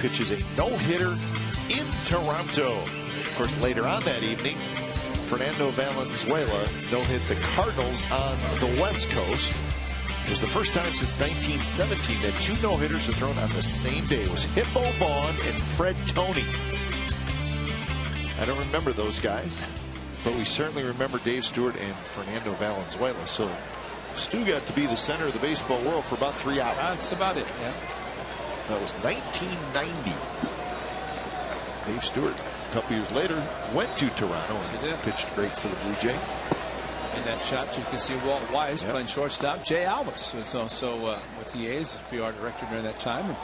Pitches a no-hitter in Toronto. Of course, later on that evening, Fernando Valenzuela no-hit the Cardinals on the West Coast. It was the first time since 1917 that 2 no-hitters were thrown on the same day. It was Hippo Vaughn and Fred Toney. I don't remember those guys, but we certainly remember Dave Stewart and Fernando Valenzuela. So Stu got to be the center of the baseball world for about 3 hours. That's about it, yeah. That was 1990. Dave Stewart, a couple years later, went to Toronto and pitched great for the Blue Jays. In that shot, you can see Walt Weiss playing shortstop. Jay Alvis was also with the A's as PR director during that time.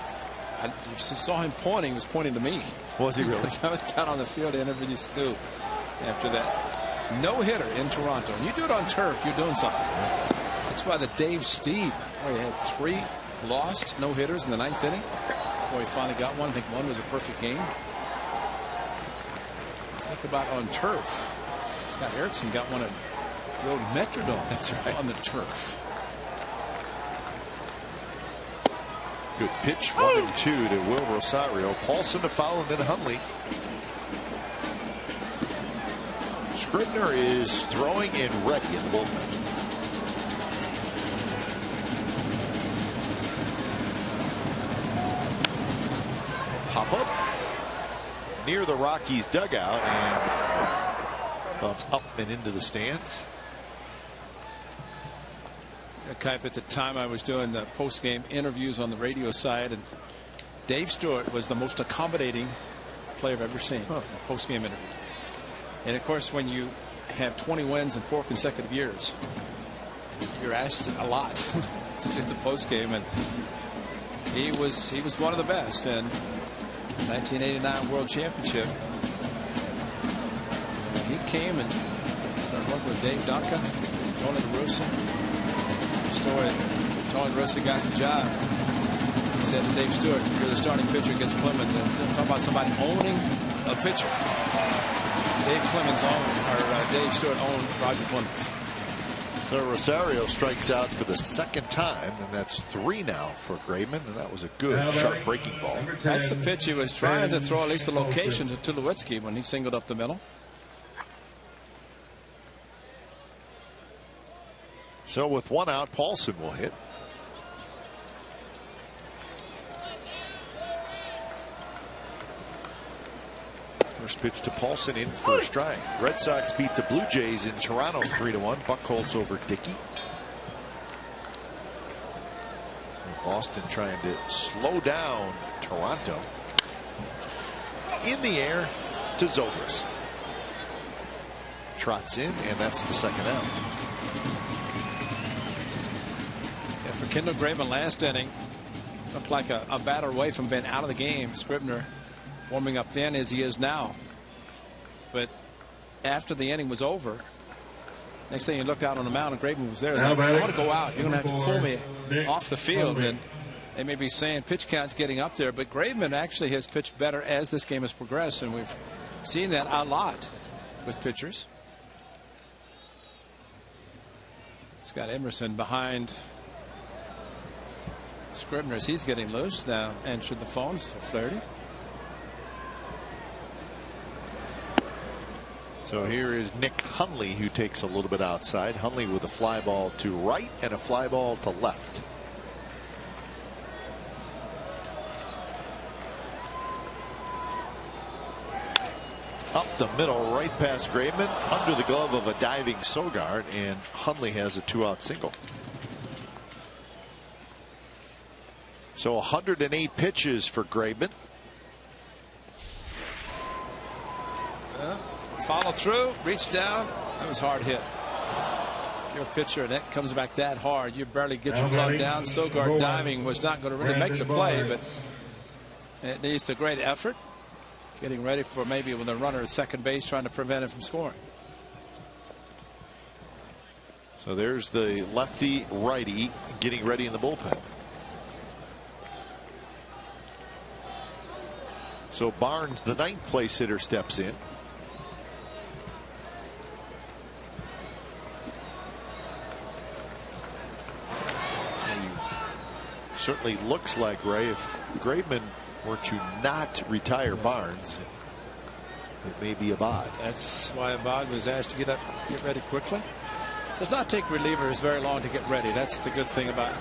And I just saw him pointing. He was pointing to me. Was he really? I was down on the field to interview Stu after that no-hitter in Toronto. And you do it on turf, you're doing something. That's why the Dave Steed, where he had 3 lost no-hitters in the 9th inning before he finally got one. I think one was a perfect game. Think about on turf. Scott Erickson got one at the old Metrodome. That's right. On the turf. Good pitch, 1-2 to Will Rosario. Paulson to foul, and then Hundley. Scribner is throwing and ready in the bullpen. Pop up near the Rockies dugout and bounce up and into the stands. Kipe, at the time I was doing the post-game interviews on the radio side, and Dave Stewart was the most accommodating player I've ever seen in a post-game interview. And of course, when you have 20 wins in 4 consecutive years, you're asked a lot to do the post-game, and he was one of the best. And 1989 World Championship, he came and started working with Dave Duncan, Tony La Russa. Story, Tony La Russa got the job. He said to Dave Stewart, "You're the starting pitcher against Clemens." And talk about somebody owning a pitcher. Dave Stewart owned Roger Clemens. So Rosario strikes out for the second time, and that's 3 now for Graveman, and that was a good sharp breaking ball. That's the pitch he was trying to throw, at least the location, to Tulowitzki when he singled up the middle. So with 1 out, Paulson will hit. First pitch to Paulson in for a strike. Red Sox beat the Blue Jays in Toronto 3-1. Buchholz over Dickey. Boston trying to slow down Toronto. In the air to Zobrist. Trots in, and that's the second out. Yeah, for Kendall Graveman last inning, looked like a batter away from being out of the game. Scribner warming up then as he is now. But after the inning was over, next thing you look out on the mound and Graveman was there. I want to go out. You're going to have to pull me off the field. And they may be saying pitch count's getting up there, but Graveman actually has pitched better as this game has progressed, and we've seen that a lot with pitchers. Scott Emerson behind Scribner as he's getting loose now. Answered the phone, so flirty. So here is Nick Hundley, who takes a little bit outside. Hundley with a fly ball to right and a fly ball to left. Up the middle, right past Graveman, under the glove of a diving Sogard, and Hundley has a 2-out single. So 108 pitches for Graveman. Follow through, reach down. That was hard hit. If you're a pitcher and that comes back that hard, you barely get your glove down. Sogard diving was not going to really make the play, but it needs a great effort. Getting ready for maybe with a runner at second base, trying to prevent him from scoring. So there's the lefty righty getting ready in the bullpen. So Barnes, the 9th place hitter, steps in. Certainly looks like, Ray, if Graveman were to not retire Barnes, it may be Abad. That's why Abad was asked to get ready quickly. Does not take relievers very long to get ready. That's the good thing about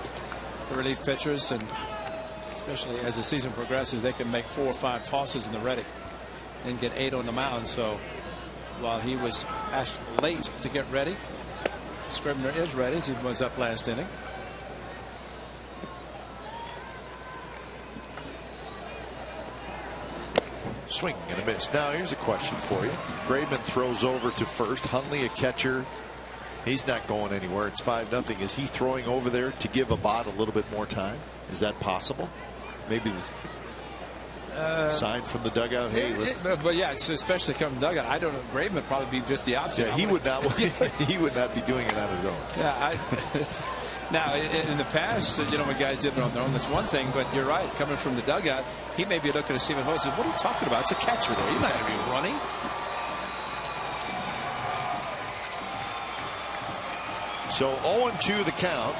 the relief pitchers, and especially as the season progresses, they can make 4 or 5 tosses in the ready and get 8 on the mound. So while he was asked late to get ready, Scribner is ready as he was up last inning. Swing and a miss. Now here's a question for you. Graveman throws over to first. Hundley, a catcher. He's not going anywhere. It's 5-0. Is he throwing over there to give Abad a little bit more time? Is that possible? Maybe the sign from the dugout. Hey, but yeah, it's especially coming from the dugout. I don't know. Graveman would probably be just the opposite. Yeah, he would not. He would not be doing it on his own. Yeah. Now, in the past, you know, when guys did it on their own, that's one thing. But you're right. Coming from the dugout, he may be looking at Stephen Hoy and says, "What are you talking about? It's a catcher there. He's not going to be running." So 0-2 the count.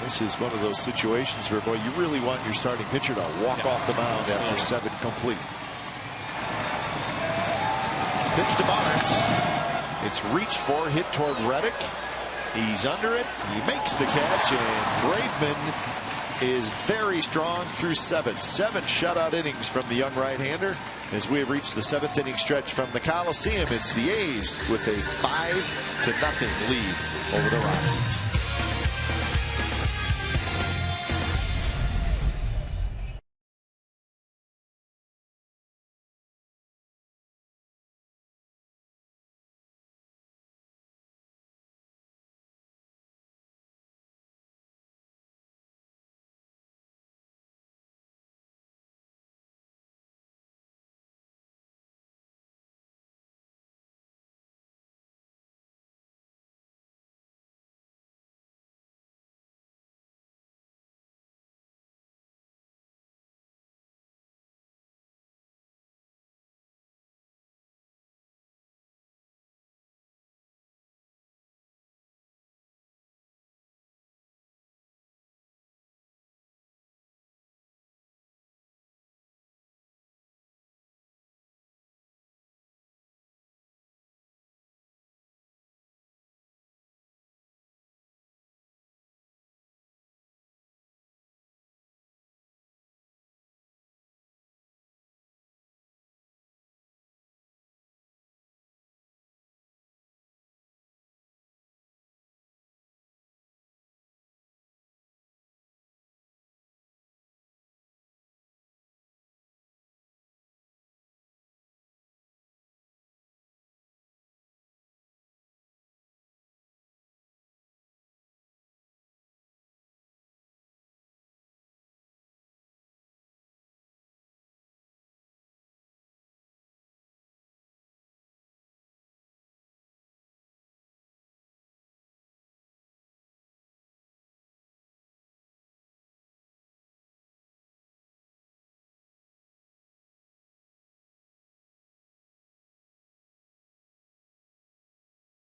This is one of those situations where, boy, you really want your starting pitcher to walk off the mound after 7 complete. Pitch to Barnes. It's reached for, hit toward Reddick. He's under it. He makes the catch, and Graveman is very strong through 7 shutout innings from the young right-hander. As we have reached the 7th inning stretch from the Coliseum, it's the A's with a 5-0 lead over the Rockies.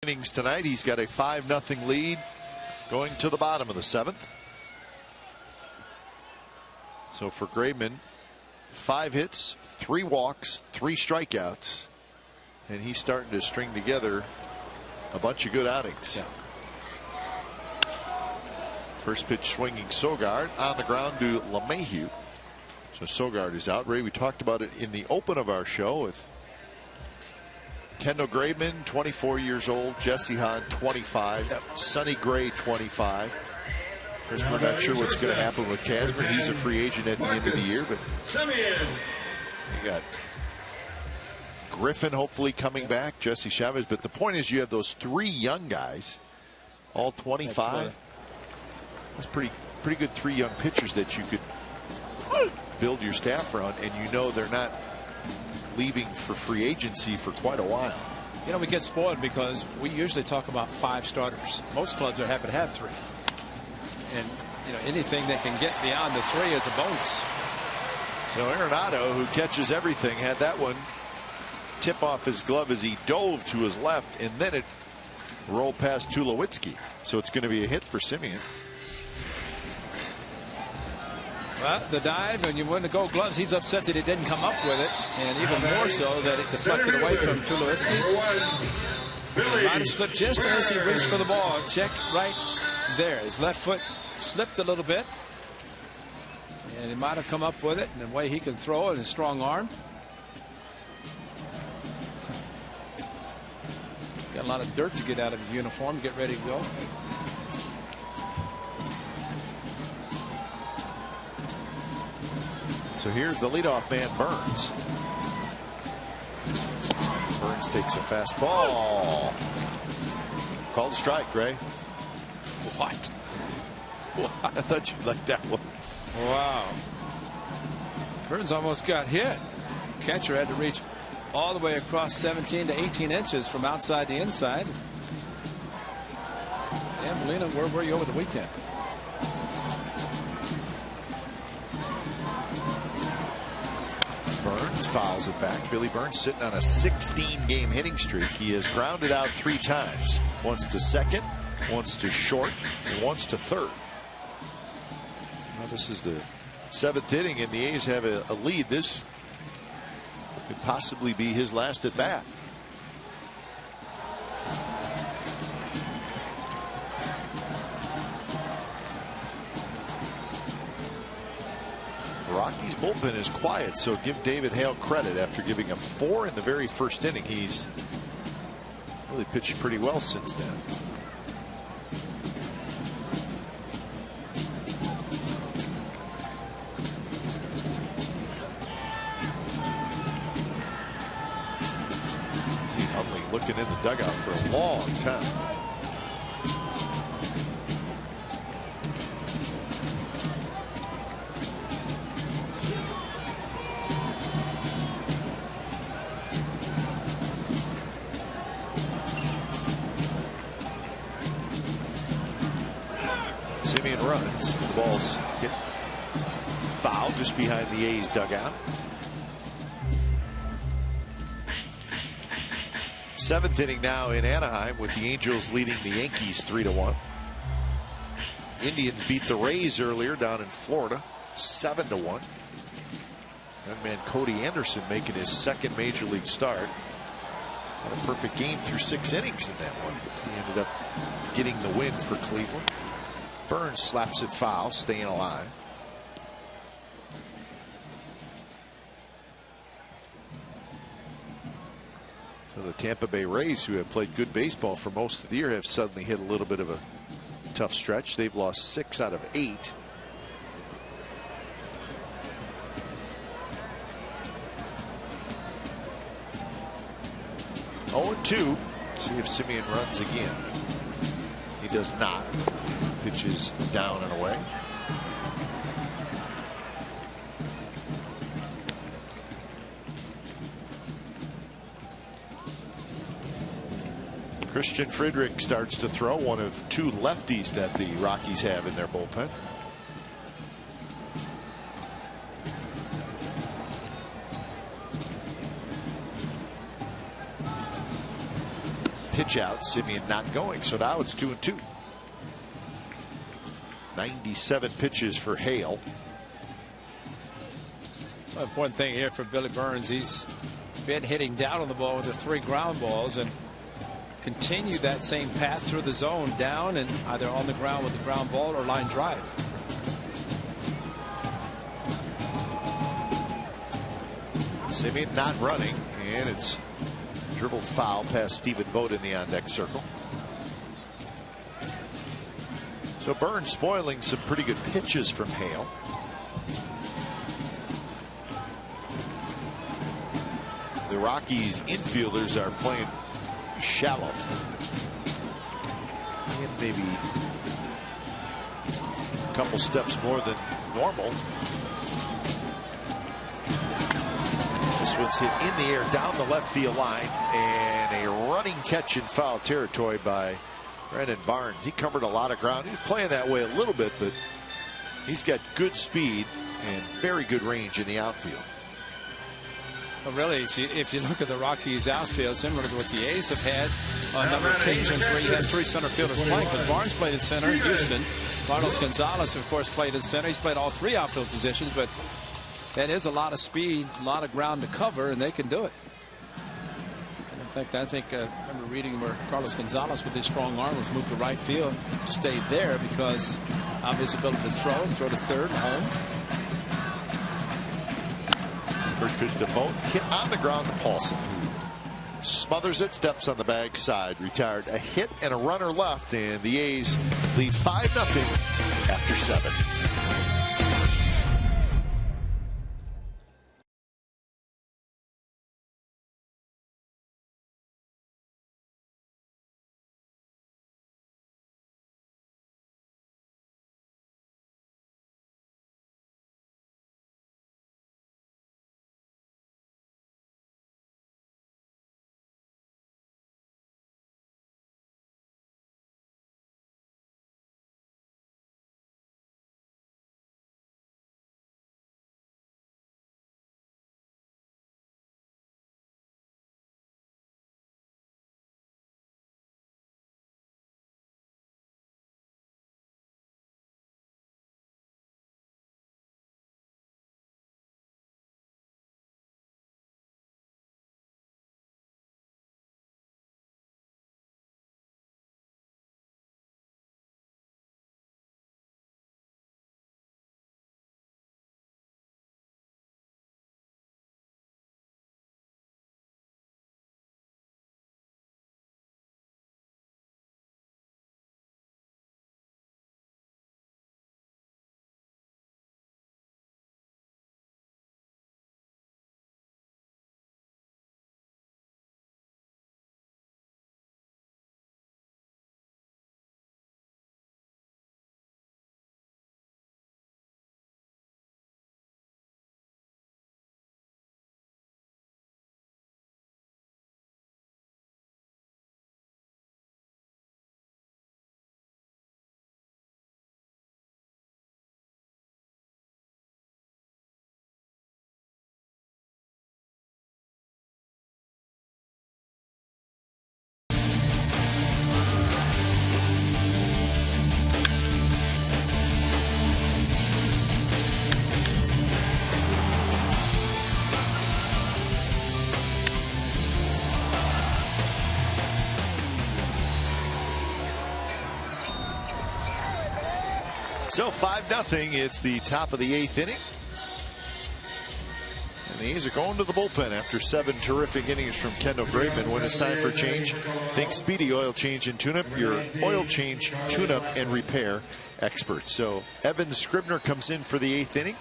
Innings tonight. He's got a 5-0 lead going to the bottom of the 7th. So for Graveman, 5 hits, 3 walks, 3 strikeouts, and he's starting to string together a bunch of good outings. First pitch swinging Sogard on the ground to LeMahieu. So Sogard is out. Ray, we talked about it in the open of our show with Kendall Graveman, 24 years old. Jesse Hahn, 25. Sonny Gray, 25. Of course, we're not sure what's going to happen with Casper. He's a free agent at the end of the year. But you got Griffin hopefully coming back, Jesse Chavez. But the point is, you have those 3 young guys, all 25. That's pretty good 3 young pitchers that you could build your staff around, and you know they're not leaving for free agency for quite a while. You know, we get spoiled because we usually talk about 5 starters. Most clubs are happy to have 3. And, you know, anything that can get beyond the 3 is a bonus. So Arenado, who catches everything, had that one tip off his glove as he dove to his left, and then it rolled past Tulowitzki. So it's going to be a hit for Simeon. Well, the dive, and you win the Gold Gloves. He's upset that he didn't come up with it, and even more so that it deflected away from Tulowitzki. Might have slipped just as he reached for the ball. Check right there. His left foot slipped a little bit, and he might have come up with it. And the way he can throw it, his strong arm. Got a lot of dirt to get out of his uniform. Get ready to go. So here's the leadoff man, Burns. Burns takes a fastball. Called a strike, Gray. What? I thought you'd like that one. Wow. Burns almost got hit. Catcher had to reach all the way across 17 to 18 inches from outside to inside. Dan Molina, where were you over the weekend? Burns fouls it back. Billy Burns sitting on a 16-game hitting streak. He has grounded out 3 times. Once to second, once to short, and once to third. Well, this is the 7th inning, and the A's have a lead. This could possibly be his last at bat. The Rockies bullpen is quiet, so give David Hale credit. After giving him 4 in the very first inning, he's really pitched pretty well since then. Looking in the dugout for a long time. Simeon runs. The ball's hit foul just behind the A's dugout. 7th inning now in Anaheim, with the Angels leading the Yankees 3-1. Indians beat the Rays earlier down in Florida 7-1. Young man Cody Anderson making his 2nd major league start. Had a perfect game through 6 innings in that one. He ended up getting the win for Cleveland. Burns slaps it foul, staying alive. So the Tampa Bay Rays, who have played good baseball for most of the year, have suddenly hit a little bit of a tough stretch. They've lost 6 out of 8. Oh, 2. See if Simeon runs again. He does not. Pitches down and away. Christian Friedrich starts to throw, one of 2 lefties that the Rockies have in their bullpen. Pitch out, Simeon not going, so now it's 2-2. 97 pitches for Hale. Well, important thing here for Billy Burns, he's been hitting down on the ball with the 3 ground balls, and continue that same path through the zone, down and either on the ground with the ground ball or line drive. Simeon not running, and it's dribbled foul past Stephen Vogt in the on-deck circle. So Burns spoiling some pretty good pitches from Hale. The Rockies infielders are playing shallow, and maybe a couple steps more than normal. This one's hit in the air down the left field line, and a running catch in foul territory by Brandon Barnes. He covered a lot of ground. He's playing that way a little bit, but he's got good speed and very good range in the outfield. Well, really, if you look at the Rockies outfield, similar to what the A's have had on a number of occasions where you had 3 center fielders playing, because Barnes played in center in Houston. Carlos Gonzalez, of course, played in center. He's played all 3 outfield positions, but that is a lot of speed, a lot of ground to cover, and they can do it. And in fact, I think I remember reading where Carlos Gonzalez, with his strong arm, was moved to right field, stayed there because of his ability to throw to third and home. First pitch to Vogt, hit on the ground to Paulson, who smothers it, steps on the bag side, retired. A hit and a runner left, and the A's lead 5-0 after 7. So 5-0. It's the top of the 8th inning. And the A's are going to the bullpen after 7 terrific innings from Kendall Graveman. When it's time for change, think Speedy Oil Change and Tune-Up, your oil change, tune-up, and repair expert. So Evan Scribner comes in for the 8th inning.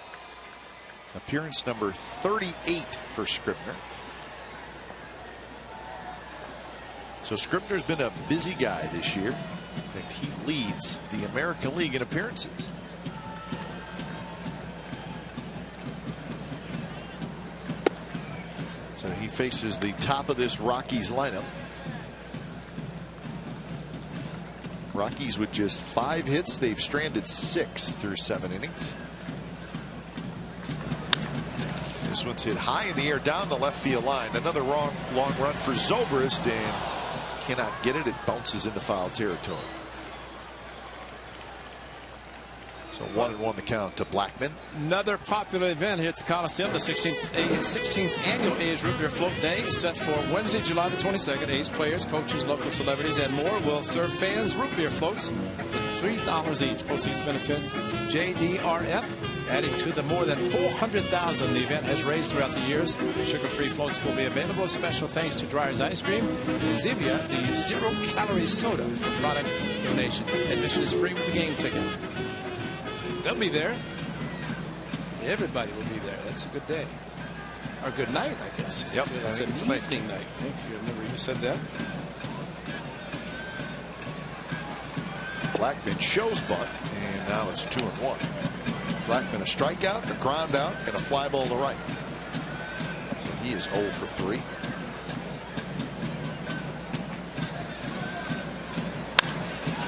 Appearance number 38 for Scribner. So Scribner's been a busy guy this year. In fact, he leads the American League in appearances. So he faces the top of this Rockies lineup. Rockies with just 5 hits. They've stranded 6 through 7 innings. This one's hit high in the air down the left field line. Another long run for Zobrist, and cannot get it. It bounces into foul territory. So 1-1 the count to Blackman. Another popular event here at the Coliseum, the 16th annual A's Root Beer Float Day is set for Wednesday, July the 22nd. A's players, coaches, local celebrities, and more will serve fans root beer floats for $3 each. Proceeds benefit JDRF, adding to the more than 400,000 the event has raised throughout the years. Sugar-free floats will be available. Special thanks to Dreyer's Ice Cream and Zevia, the zero-calorie soda for product donation. Admission is free with a game ticket. They'll be there. Everybody will be there. That's a good day. Or good night, I guess. Yep. It's an evening night. Thank you. I remember you said that. Blackman shows bunt, and now it's 2-1. Blackman a strikeout, a ground out, and a fly ball to right. So he is 0 for 3.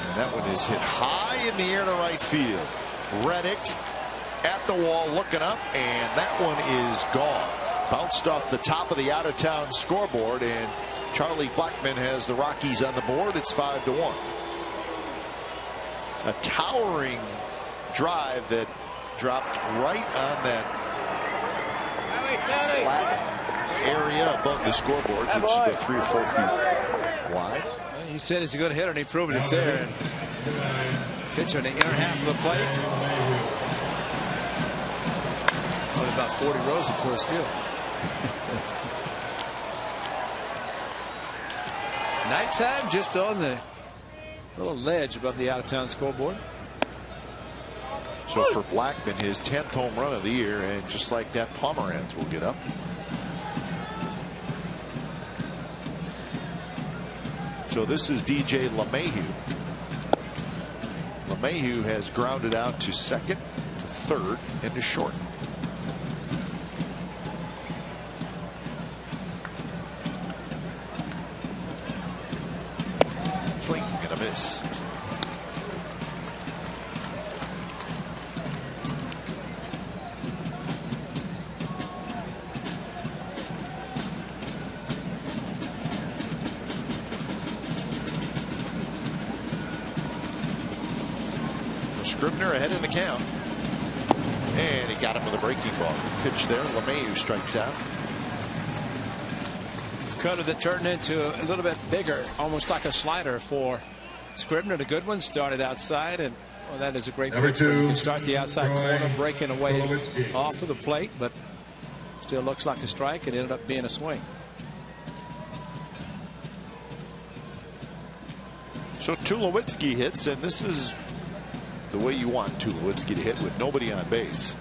And that one is hit high in the air to right field. Reddick at the wall looking up, and that one is gone. Bounced off the top of the out-of-town scoreboard, and Charlie Blackman has the Rockies on the board. It's 5-1. A towering drive that dropped right on that flat area above the scoreboard, which is about 3 or 4 feet wide. He said he's a good hitter, and he proved it there. Pitcher in the inner half of the plate. Only about 40 rows at Coors Field. Nighttime, just on the little ledge above the out-of-town scoreboard. So for Blackman, his 10th home run of the year, and just like that, Pomeranz will get up. So this is DJ LeMahieu. LeMahieu has grounded out to second, to third, and to short. Swing and a miss. Scribner ahead in the count, and he got him with a breaking ball. Pitch there. LeMahieu strikes out. Cutter that turned into a little bit bigger, almost like a slider for Scribner. The good one started outside, and well, that is a great pitch. You can start the outside corner, breaking away off of the plate, but still looks like a strike. It ended up being a swing. So Tulowitzki hits, and this is the way you want Tulowitzki to hit, with nobody on base.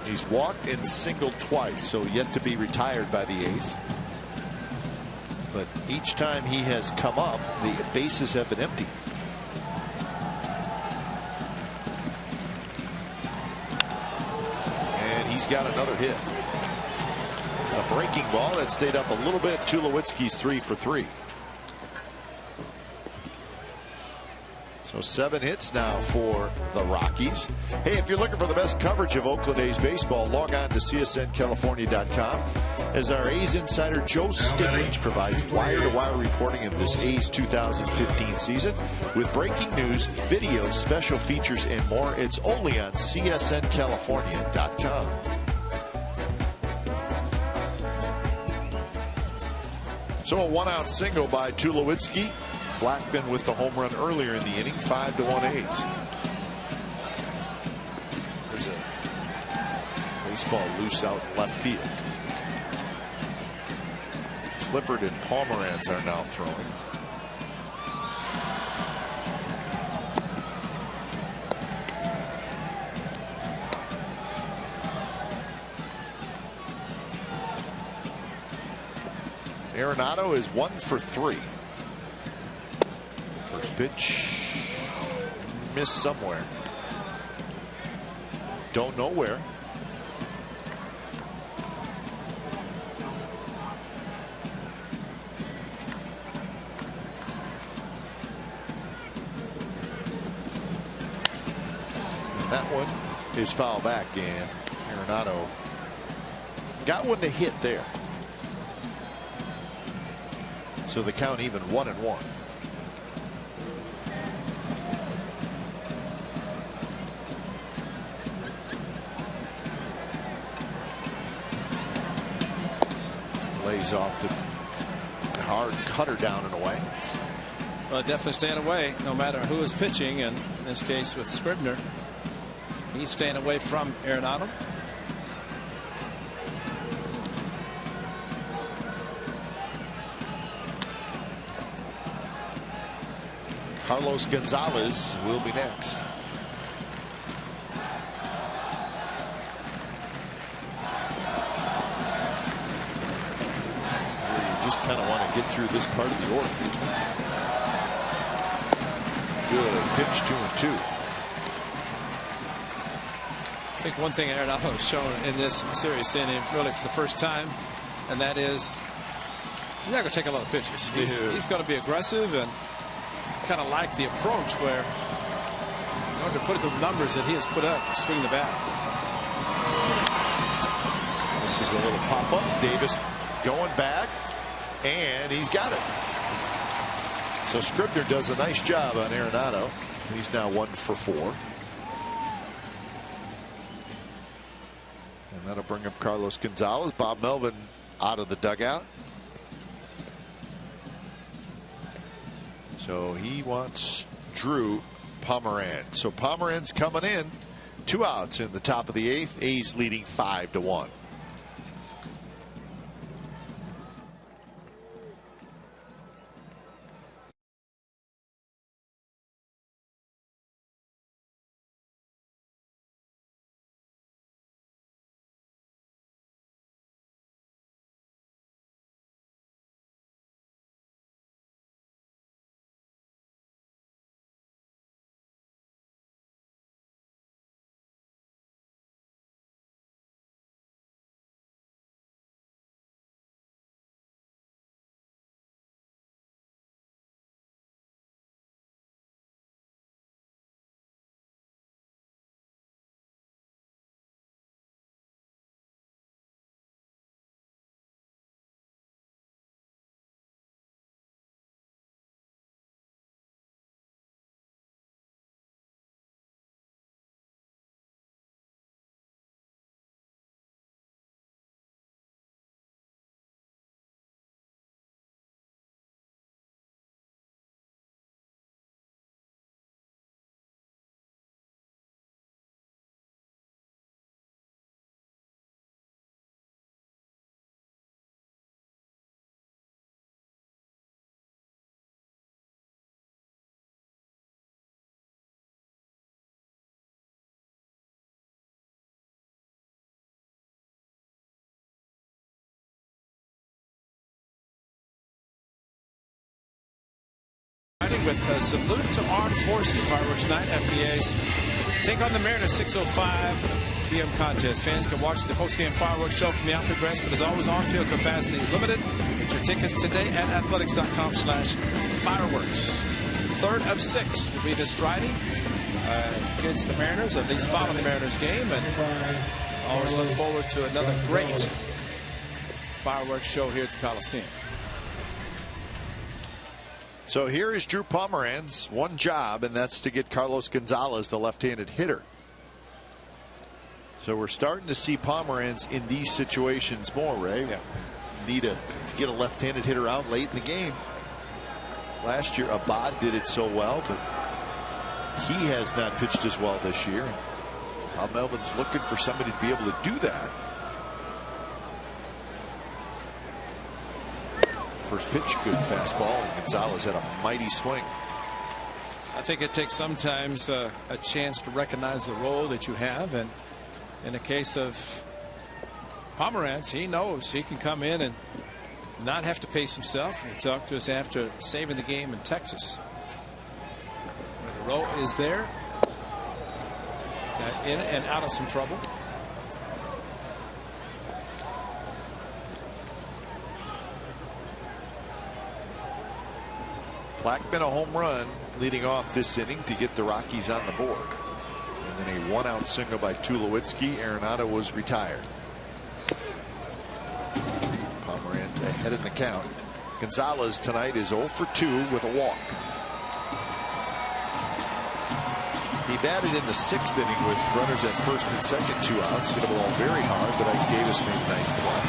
He's walked and singled twice, so yet to be retired by the A's. But each time he has come up, the bases have been empty. And he's got another hit. A breaking ball that stayed up a little bit. Tulowitzki's 3 for 3. So 7 hits now for the Rockies. Hey, if you're looking for the best coverage of Oakland A's baseball, log on to CSNCalifornia.com as our A's insider Joe Stiglitz provides wire-to-wire reporting of this A's 2015 season with breaking news, videos, special features, and more. It's only on CSNCalifornia.com. So a 1-out single by Tulowitzki. Blackman with the home run earlier in the inning. 5-1 A's. There's a baseball loose out in left field. Clippard and Pomeranz are now throwing. Arenado is 1 for 3. First pitch missed somewhere. Don't know where. And that one is foul back, and Arenado got one to hit there. So the count even 1-1. Lays off the hard cutter down and away. Well, definitely staying away no matter who is pitching, and in this case with Scribner, he's staying away from Arenado. Carlos Gonzalez will be next. You just kind of want to get through this part of the order. Good pitch, 2-2. I think one thing Arenado has shown in this series, inning really for the first time, and that is he's not going to take a lot of pitches. He's going to be aggressive and kind of like the approach where in order to put the numbers that he has put up, swing the bat. This is a little pop up. Davis going back, and he's got it. So Scribner does a nice job on Arenado. He's now 1 for 4. And that'll bring up Carlos Gonzalez. Bob Melvin out of the dugout. So he wants Drew Pomeranz. So Pomeranz coming in. 2 outs in the top of the 8th. A's leading 5-1. With salute to armed forces fireworks night, FDA's take on the Mariners 6:05 p.m. contest. Fans can watch the postgame fireworks show from the outfield grass, but as always, on-field capacity is limited. Get your tickets today at athletics.com/fireworks. 3rd of 6 will be this Friday against the Mariners. At least follow the Mariners game, and always look forward to another great fireworks show here at the Coliseum. So here is Drew Pomeranz. One job, and that's to get Carlos Gonzalez, the left-handed hitter. So we're starting to see Pomeranz in these situations more, Ray. Yeah. Need to get a left-handed hitter out late in the game. Last year, Abad did it so well, but he has not pitched as well this year. Bob Melvin's looking for somebody to be able to do that. First pitch, good fastball, and Gonzalez had a mighty swing. I think it takes sometimes a chance to recognize the role that you have, and in the case of Pomeranz, he knows he can come in and not have to pace himself. He talked to us after saving the game in Texas. When the role is there, got in and out of some trouble. Blackman a home run leading off this inning to get the Rockies on the board. And then a one-out single by Tulowitzki. Arenado was retired. Pomeranz ahead in the count. Gonzalez tonight is 0 for 2 with a walk. He batted in the 6th inning with runners at first and second, 2 outs. Hit a ball very hard, but Ike Davis made a nice play.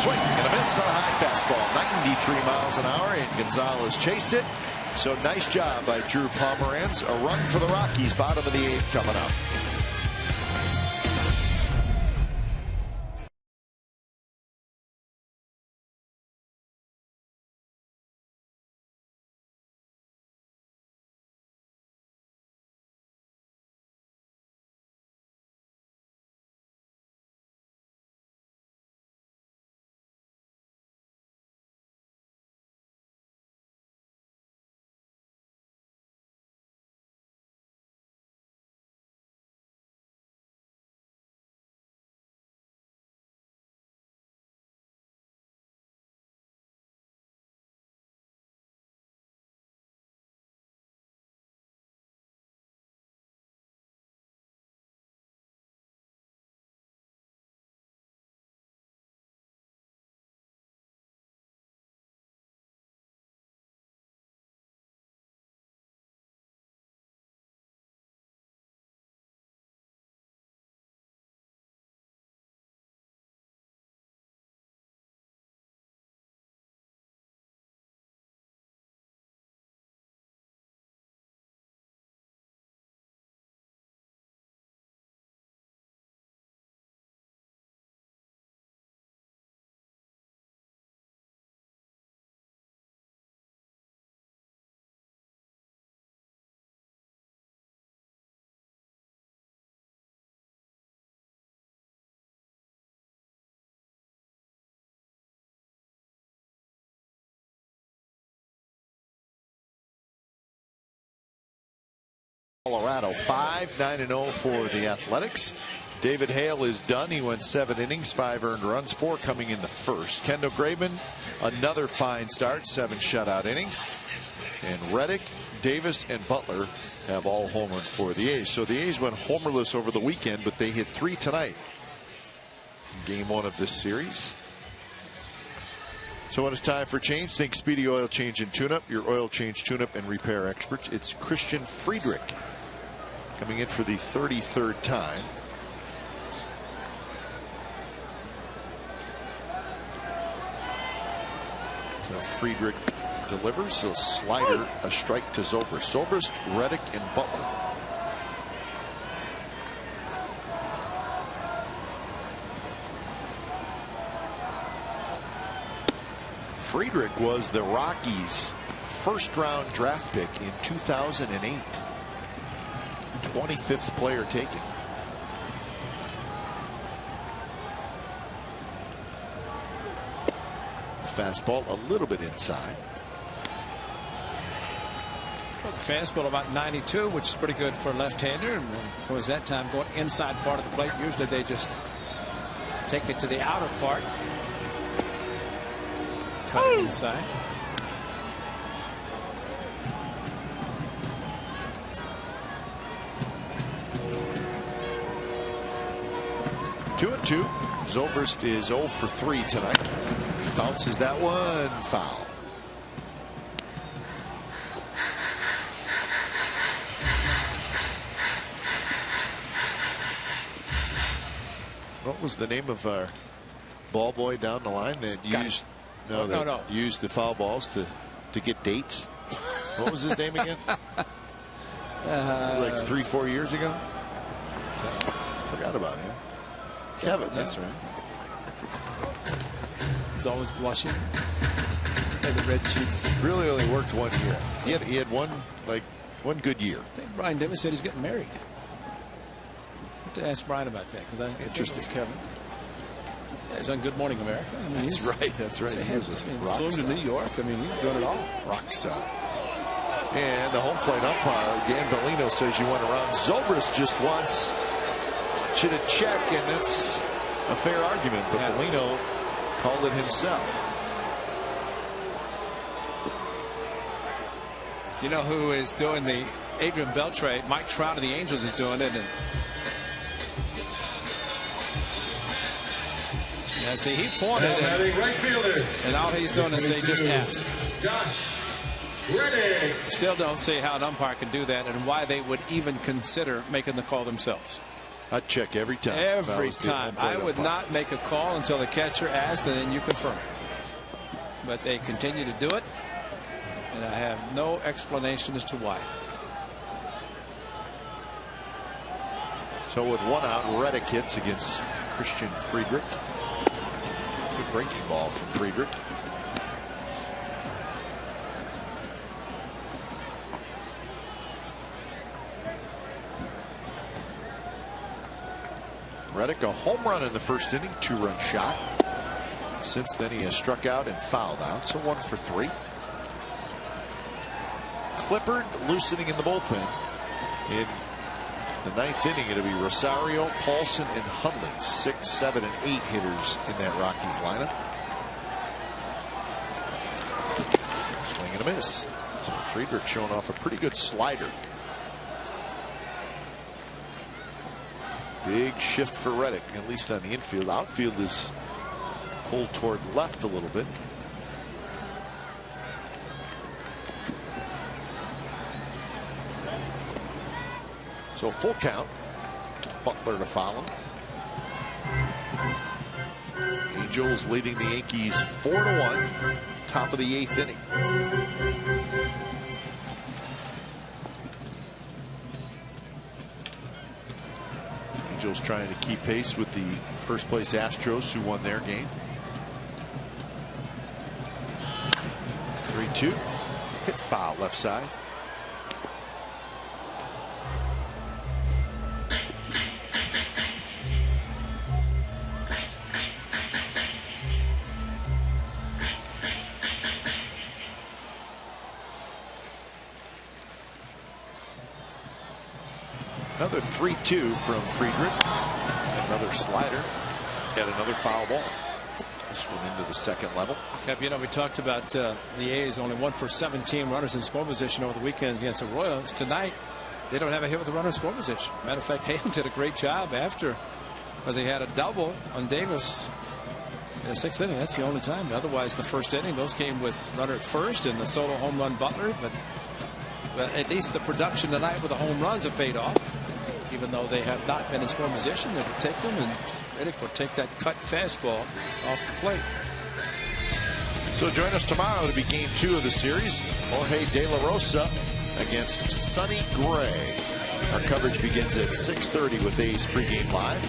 Swing and a miss on a high fastball, 93 miles an hour, and Gonzalez chased it. So nice job by Drew Pomeranz. A run for the Rockies, bottom of the 8th coming up. Colorado 5-9-0 for the Athletics. David Hale is done. He went 7 innings, 5 earned runs, 4 coming in the first. Kendall Graveman, another fine start, 7 shutout innings. And Reddick, Davis, and Butler have all homered for the A's. So the A's went homerless over the weekend, but they hit 3 tonight. Game 1 of this series. So when it's time for change, think Speedy Oil Change and Tune-Up, your oil change, tune-up, and repair experts. It's Christian Friedrich coming in for the 33rd time. So Friedrich delivers a slider, a strike to Zobrist. Zobrist, Reddick, and Butler. Friedrich was the Rockies' first-round draft pick in 2008. 25th player taken. Fastball a little bit inside. Well, the fastball about 92, which is pretty good for a left-hander. And of course, that time going inside part of the plate. Usually they just take it to the outer part. Cut it inside. Two and two. Zobrist is 0 for 3 tonight. He bounces that one foul. What was the name of our ball boy down the line that used used the foul balls to get dates? What was his name again? Like 3-4 years ago. Forgot about him. Kevin, that's right. He's always blushing. And the red cheeks. Really only worked 1 year. He had one good year. I think Brian Davis said he's getting married. I have to ask Brian about that because I think it's Kevin. Yeah, he's on Good Morning America. I mean, that's right. That's right. He flew to New York. I mean, he's doing it all. Rock star. And the home plate umpire, Dan Bellino, says you went around. Zobrist just once should have checked, and that's a fair argument. But Bellino called it himself. You know who is doing the Adrian Beltre? Mike Trout of the Angels is doing it. And see, he pointed and all he's doing is say, just ask. Still don't see how an umpire can do that and why they would even consider making the call themselves. I'd check every time. Every time. I would not make a call until the catcher asks, and then you confirm it. But they continue to do it, and I have no explanation as to why. So with one out, Reddick hits against Christian Friedrich. Good breaking ball from Friedrich. Reddick, a home run in the first inning, 2-run shot. Since then, he has struck out and fouled out, so 1 for 3. Clippard loosening in the bullpen. In the 9th inning, it'll be Rosario, Paulson, and Hundley. 6, 7, and 8 hitters in that Rockies lineup. Swing and a miss. So Friedrich showing off a pretty good slider. Big shift for Reddick, at least on the infield. Outfield is pulled toward left a little bit. So full count. Butler to follow. Angels leading the Yankees 4-1. Top of the 8th inning. Angels trying to keep pace with the first place Astros, who won their game. 3-2. Hit foul left side. Another 3-2 from Friedrich. Another slider and another foul ball. This one into the second level. Kev, you know, we talked about the A's only 1 for 17 runners in score position over the weekend against the Royals. Tonight, they don't have a hit with the runner in score position. Matter of fact, Hale did a great job after, because he had a double on Davis in the 6th inning. That's the only time. Otherwise, the first inning, those came with runner at first and the solo home run Butler. But at least the production tonight with the home runs have paid off. Even though they have not been in scoring position, they will take them, and Reddick will take that cut fastball off the plate. So join us tomorrow. It'll be game 2 of the series. Jorge De La Rosa against Sonny Gray. Our coverage begins at 6:30 with A's pregame live.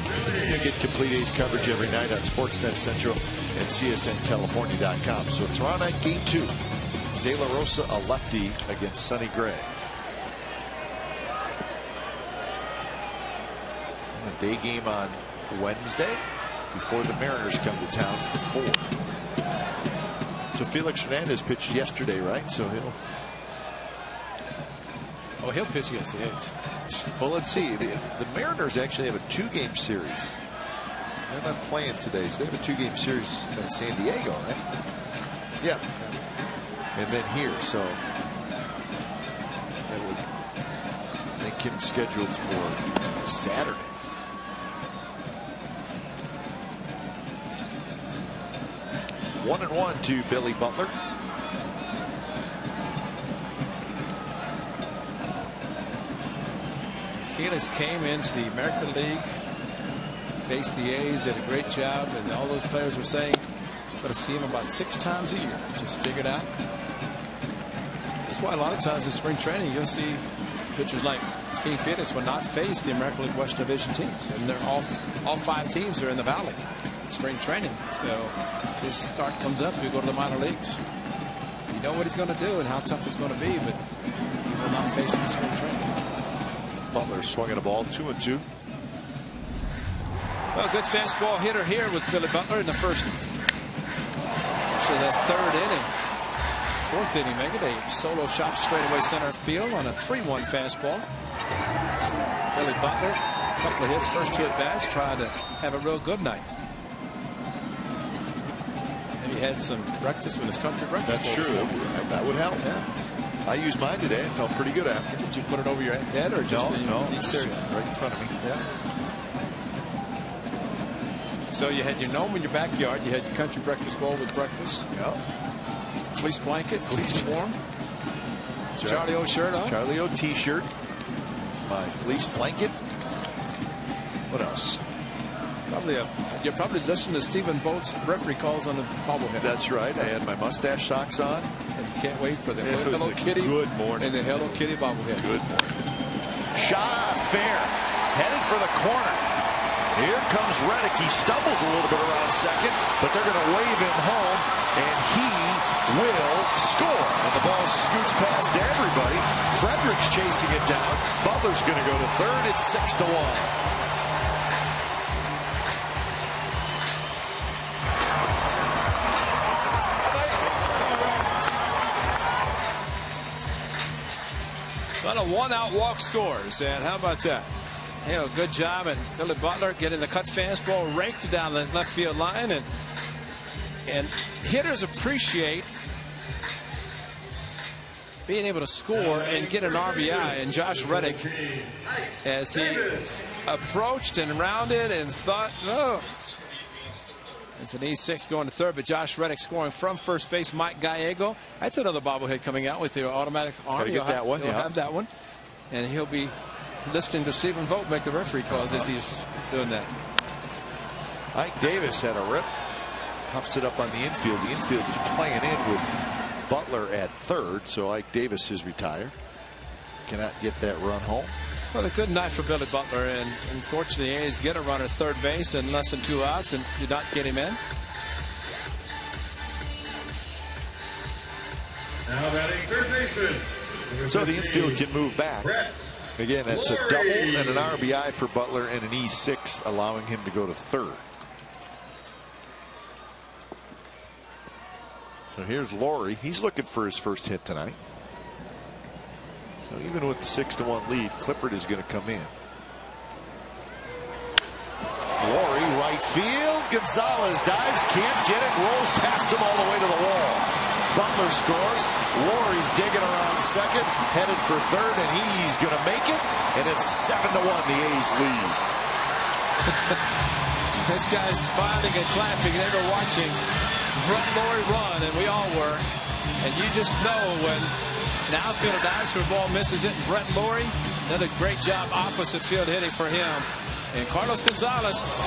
You get complete A's coverage every night on Sportsnet Central and CSNCalifornia.com. So tomorrow night, game 2. De La Rosa, a lefty, against Sonny Gray. A day game on Wednesday before the Mariners come to town for 4. So Felix Hernandez pitched yesterday, right? So he'll pitch against the A's. Well, let's see. The Mariners actually have a 2-game series. They're not playing today, so they have a 2-game series in San Diego, right? Yeah. And then here, so that would make him scheduled for Saturday. One and 1 to Billy Butler. Felix came into the American League Faced the A's, did a great job, and all those players were saying, "I'm going to see him about 6 times a year." Just figured out. That's why a lot of times in spring training you'll see pitchers like King Felix will not face the American League Western Division teams, and they're all 5 teams are in the Valley spring training. So if his start comes up, you go to the minor leagues. You know what he's going to do and how tough it's going to be, but he will not face him in spring training. Butler swinging a ball 2-2. Well, good fastball hitter here with Billy Butler in the first, actually the 3rd inning. 4th inning, make it a solo shot straightaway center field on a 3-1 fastball. Billy Butler, a couple of hits, first 2 at bats, trying to have a real good night. Maybe had some breakfast with his country breakfast. That's true. That would help. Yeah. I used mine today. It felt pretty good after. Did you put it over your head or just no, just right in front of me? Yeah. So you had your gnome in your backyard. You had your country breakfast bowl with breakfast. Yeah. Fleece blanket, fleece warm. Charlie O shirt on. Charlie O t-shirt. My fleece blanket. What else? You probably listened to Stephen Vogt's referee calls on the bobblehead. That's right. I had my mustache socks on. And you can't wait for the It was Hello a Kitty. good morning. And the Hello Kitty bobblehead. Good morning. Shot fair. Headed for the corner. Here comes Reddick. He stumbles a little bit around second, but they're going to wave him home, and he will score. And the ball scoots past everybody. Frederick's chasing it down. Butler's going to go to third. It's 6-1. Well, a 1-out walk scores, and how about that? Hey, a good job, and Billy Butler getting the cut fastball raked down the left field line, and hitters appreciate being able to score and get an RBI. And Josh Reddick, as he approached and rounded and thought, oh, it's an E6 going to third, but Josh Reddick scoring from first base. Mike Gallego, that's another bobblehead coming out with the automatic arm. Gotta get that one. He'll have that one, and he'll be listening to Stephen Vogt make the referee calls as he's doing that. Ike Davis had a rip. Pops it up on the infield. The infield is playing in with Butler at third, so Ike Davis is retired. Cannot get that run home. Well, a good night for Billy Butler, and unfortunately, A's get a runner at third base and less than 2 outs, and do not get him in. Now batting third baseman. So the infield can move back. Again, that's a double and an RBI for Butler and an E6, allowing him to go to third. So here's Laurie. He's looking for his first hit tonight. So even with the 6-1 lead, Clippard is going to come in. Laurie, right field. Gonzalez dives, can't get it, rolls past him all the way to the wall. Butler scores. Laurie's digging around second, headed for third, and he's going to make it. And it's 7-1, the A's lead. This guy's smiling and clapping. They were watching Brett Laurie run, and we all were. And you just know when an outfielder dives for a ball, misses it, and Brett Laurie, another great job opposite field hitting for him. And Carlos Gonzalez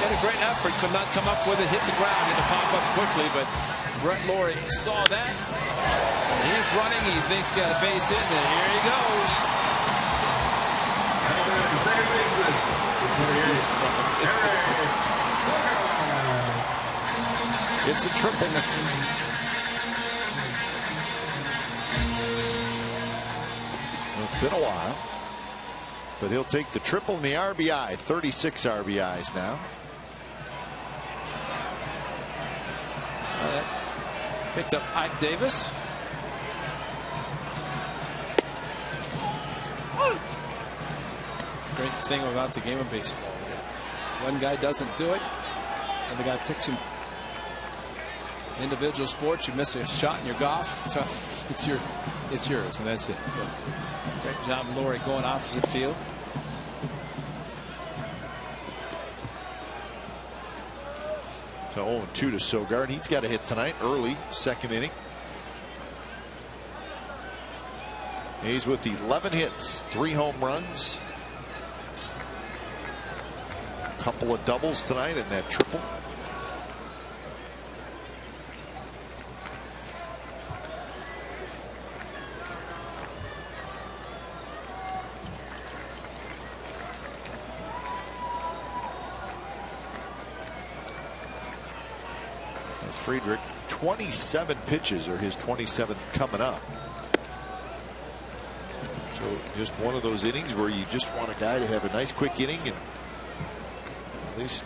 did a great effort, could not come up with it, hit the ground, had to pop up quickly, but Brett Laurie saw that. And he's running, he thinks he's got a base hit, and here he goes. It's a triple. It's been a while, but he'll take the triple and the RBI. 36 RBIs now. Picked up Ike Davis. It's a great thing about the game of baseball. One guy doesn't do it, and the guy picks him. Individual sports, you miss a shot in your golf, tough. It's yours, and that's it. But great job, Laurie, going opposite field. So 0-2 to Sogard. He's got a hit tonight, early, second inning. He's with 11 hits, 3 home runs. couple of doubles tonight in that triple. Friedrich, 27 pitches are his 27th coming up. So just one of those innings where you just want a guy to have a nice quick inning and at least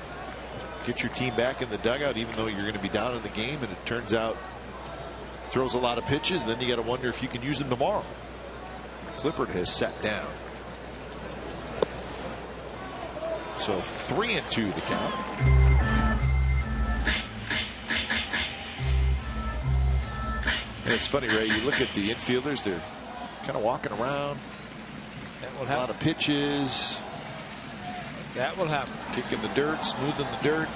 get your team back in the dugout, even though you're going to be down in the game, and it turns out throws a lot of pitches, and then you got to wonder if you can use them tomorrow. Clippard has sat down. So 3-2 the count. And it's funny, Ray, you look at the infielders, they're kind of walking around. That will a lot of pitches. That will happen. Kicking the dirt, smoothing the dirt.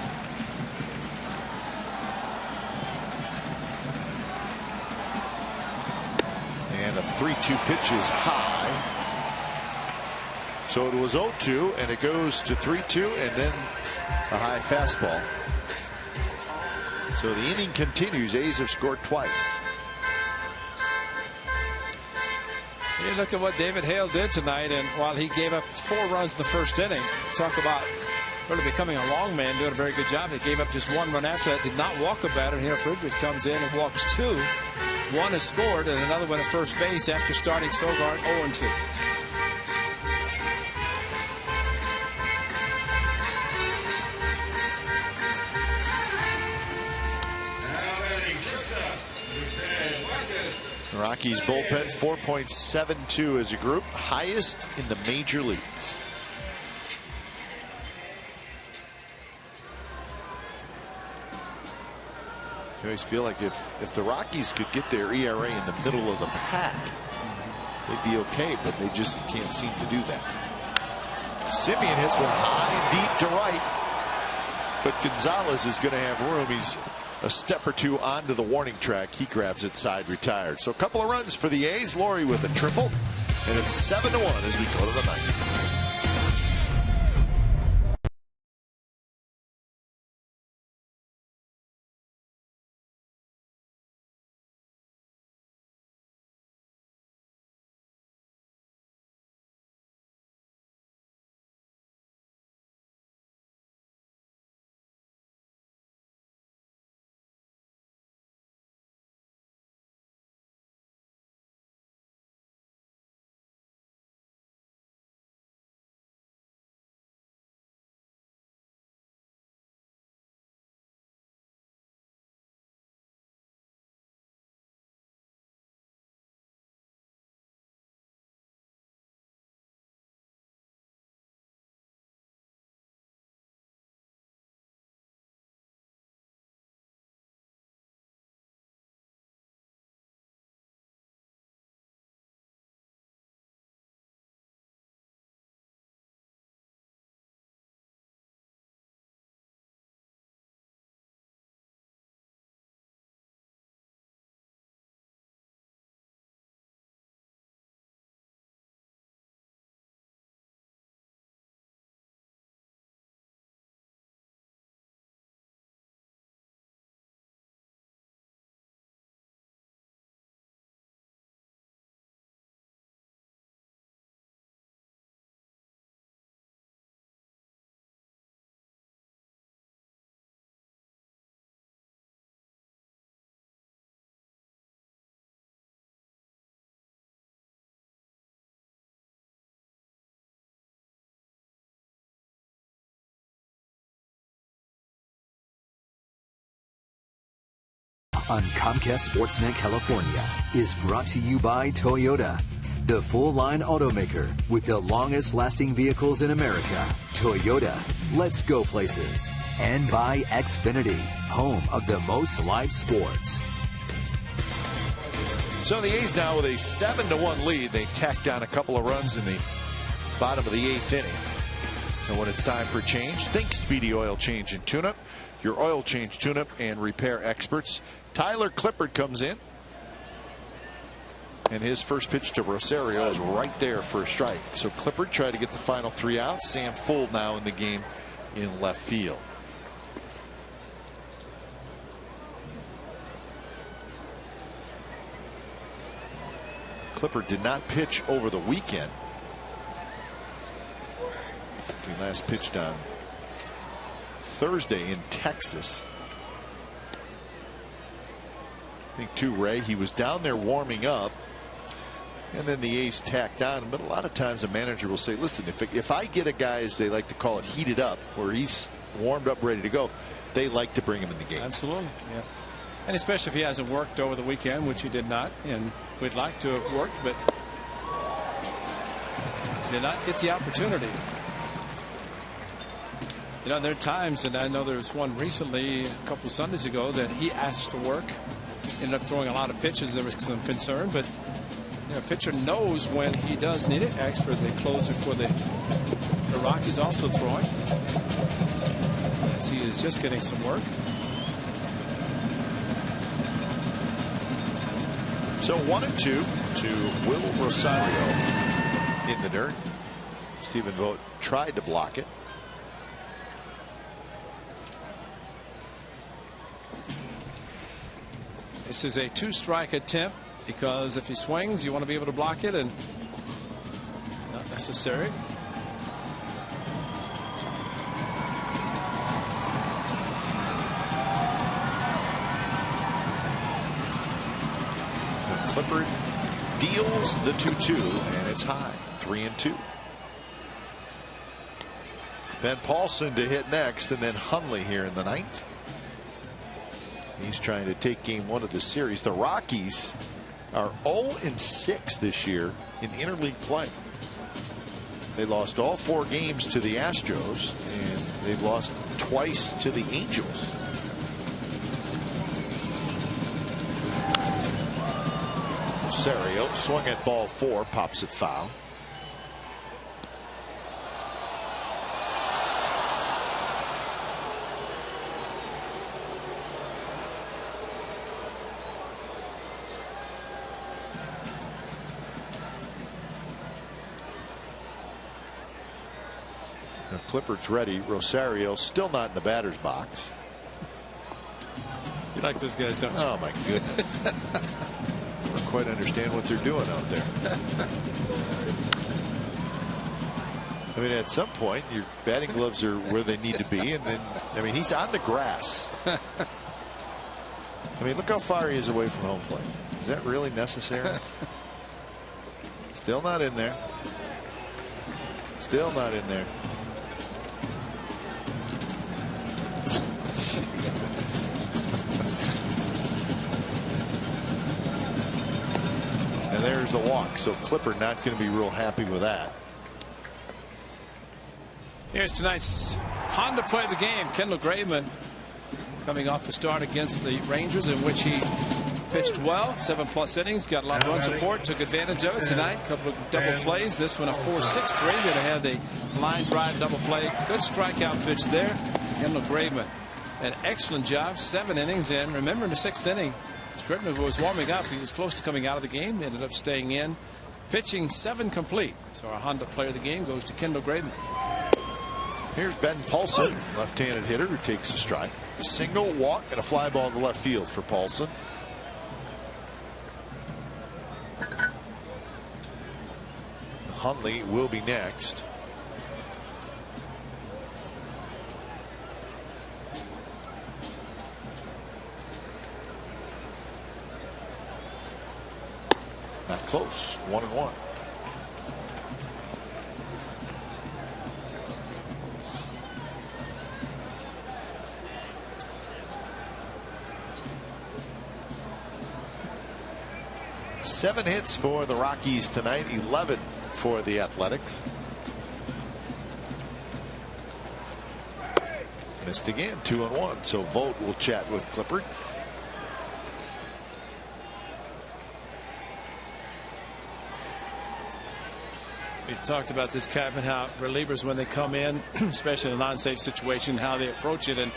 And a 3-2 pitch is high. So it was 0-2, and it goes to 3-2, and then a high fastball. So the inning continues. A's have scored twice. You look at what David Hale did tonight, and while he gave up 4 runs in the first inning, talk about really becoming a long man, doing a very good job. He gave up just 1 run after that, did not walk a batter. Here Friedrich comes in and walks 2. 1 is scored, and another one at first base after starting Sogard 0-2. Rockies bullpen 4.72 as a group, highest in the major leagues. I always feel like if the Rockies could get their ERA in the middle of the pack, they'd be okay, but they just can't seem to do that. Simeon hits one high and deep to right, but Gonzalez is going to have room. He's a step or 2 onto the warning track. He grabs it side retired. So a couple of runs for the A's. Laurie with a triple, and it's 7-1 as we go to the 9th. On Comcast Sportsnet California is brought to you by Toyota, the full-line automaker with the longest-lasting vehicles in America. Toyota, let's go places. And by Xfinity, home of the most live sports. So the A's now with a 7-1 lead. They tacked down a couple of runs in the bottom of the 8th inning. And when it's time for change, think Speedy Oil Change and Tune-Up. Your oil change, tune-up, and repair experts. Tyler Clippard comes in, and his first pitch to Rosario is right there for a strike. So Clippard tried to get the final 3 outs. Sam Fuld now in the game in left field. Clippard did not pitch over the weekend. He last pitched on Thursday in Texas. I think too, Ray, he was down there warming up, and then the ace tacked on. But a lot of times a manager will say, listen, if I get a guy, as they like to call it, heated up, where he's warmed up, ready to go, they like to bring him in the game. Absolutely, yeah. And especially if he hasn't worked over the weekend, which he did not, and we'd like to have worked, but did not get the opportunity. You know, there are times, and I know there was one recently, a couple of Sundays ago, that he asked to work, ended up throwing a lot of pitches. There was some concern, but you know, a pitcher knows when he does need it. As for the closer for the Rockies, also throwing, as he is just getting some work. So 1-2 to Will Rosario in the dirt. Stephen Vogt tried to block it. This is a 2-strike attempt, because if he swings, you want to be able to block it, and not necessary. Clippard deals the 2-2, and it's high, 3-2. Ben Paulson to hit next, and then Hundley here in the 9th. He's trying to take game 1 of the series. The Rockies are 0-6 this year in interleague play. They lost all 4 games to the Astros, and they've lost twice to the Angels. Rosario swung at ball 4, pops it foul. Clippard's ready. Rosario still not in the batter's box. You like those guys, don't you? Oh my goodness. Don't quite understand what they're doing out there. I mean, at some point your batting gloves are where they need to be, and then I mean, he's on the grass. I mean, look how far he is away from home plate. Is that really necessary? Still not in there. Still not in there. And there's the walk. So Clippard not going to be real happy with that. Here's tonight's Honda play of the game. Kendall Graveman coming off a start against the Rangers, in which he pitched well, 7+ innings, got a lot of run support, took advantage of it tonight. A couple of double plays. This one a 4-6-3. Going to have the line drive double play. Good strikeout pitch there. Kendall Graveman, an excellent job. 7 innings in. Remember, in the 6th inning, Scribner was warming up. He was close to coming out of the game. Ended up staying in, pitching 7 complete. So our Honda player of the game goes to Kendall Graveman. Here's Ben Paulson, left-handed hitter, who takes a strike. A single, walk, and a fly ball in the left field for Paulson. Hundley will be next. Not close. 1-1. Seven hits for the Rockies tonight, 11 for the Athletics. Missed again, 2-1. So Vogt will chat with Clippard. We talked about this, Kevin, how relievers, when they come in, especially in a non-safe situation, how they approach it. And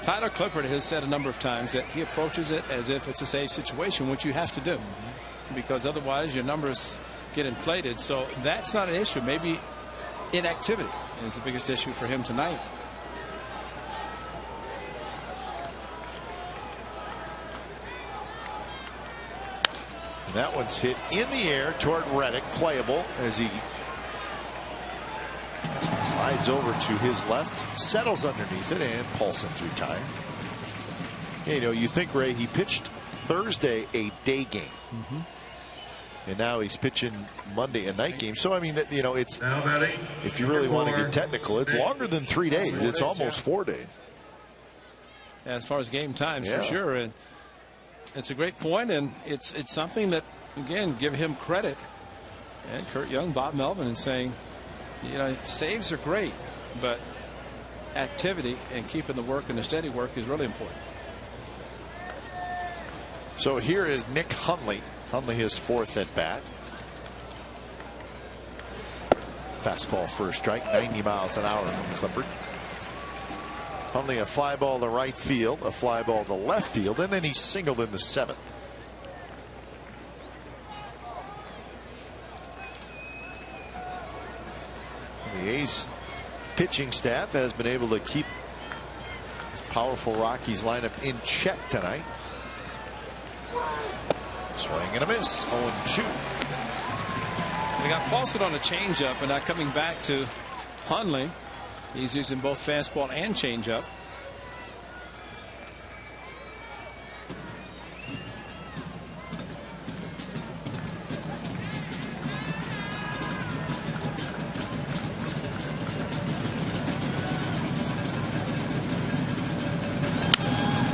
Tyler Clippard has said a number of times that he approaches it as if it's a safe situation, which you have to do, because otherwise your numbers get inflated. So that's not an issue. Maybe inactivity is the biggest issue for him tonight. That one's hit in the air toward Reddick, playable as he slides over to his left, settles underneath it, and Paulson's retired. You know, you think, Ray, he pitched Thursday a day game. And now he's pitching Monday a night game. So I mean, you know, it's, if you really want to get technical, it's longer than 3 days. It's almost 4 days. As far as game times, for sure. And it's a great point, and it's something that, again, give him credit. And Kurt Young, Bob Melvin, and saying, you know, saves are great, but activity and keeping the work and the steady work is really important. So here is Nick Hundley. Hundley his 4th at bat. Fastball for a strike, 90 miles an hour from Clippard. Hundley a fly ball to right field, a fly ball to left field, and then he singled in the 7th. The A's pitching staff has been able to keep this powerful Rockies lineup in check tonight. Swing and a miss. 0-2. They got Paulson on a changeup, and now coming back to Hundley. He's using both fastball and changeup.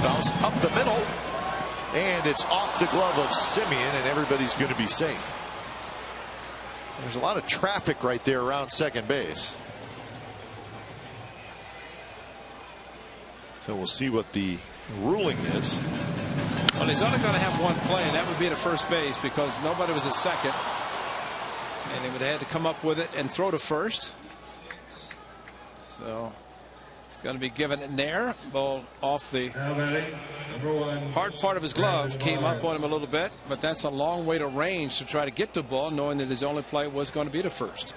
Bounced up the middle, and it's off the glove of Simeon, and everybody's going to be safe. There's a lot of traffic right there around second base. So we'll see what the ruling is. Well, he's only going to have one play, and that would be to first base because nobody was at second. And he would have had to come up with it and throw to first. So it's going to be given in there. Ball off the hard part of his glove. Came up on him a little bit, but that's a long way to range to try to get the ball, knowing that his only play was going to be to first.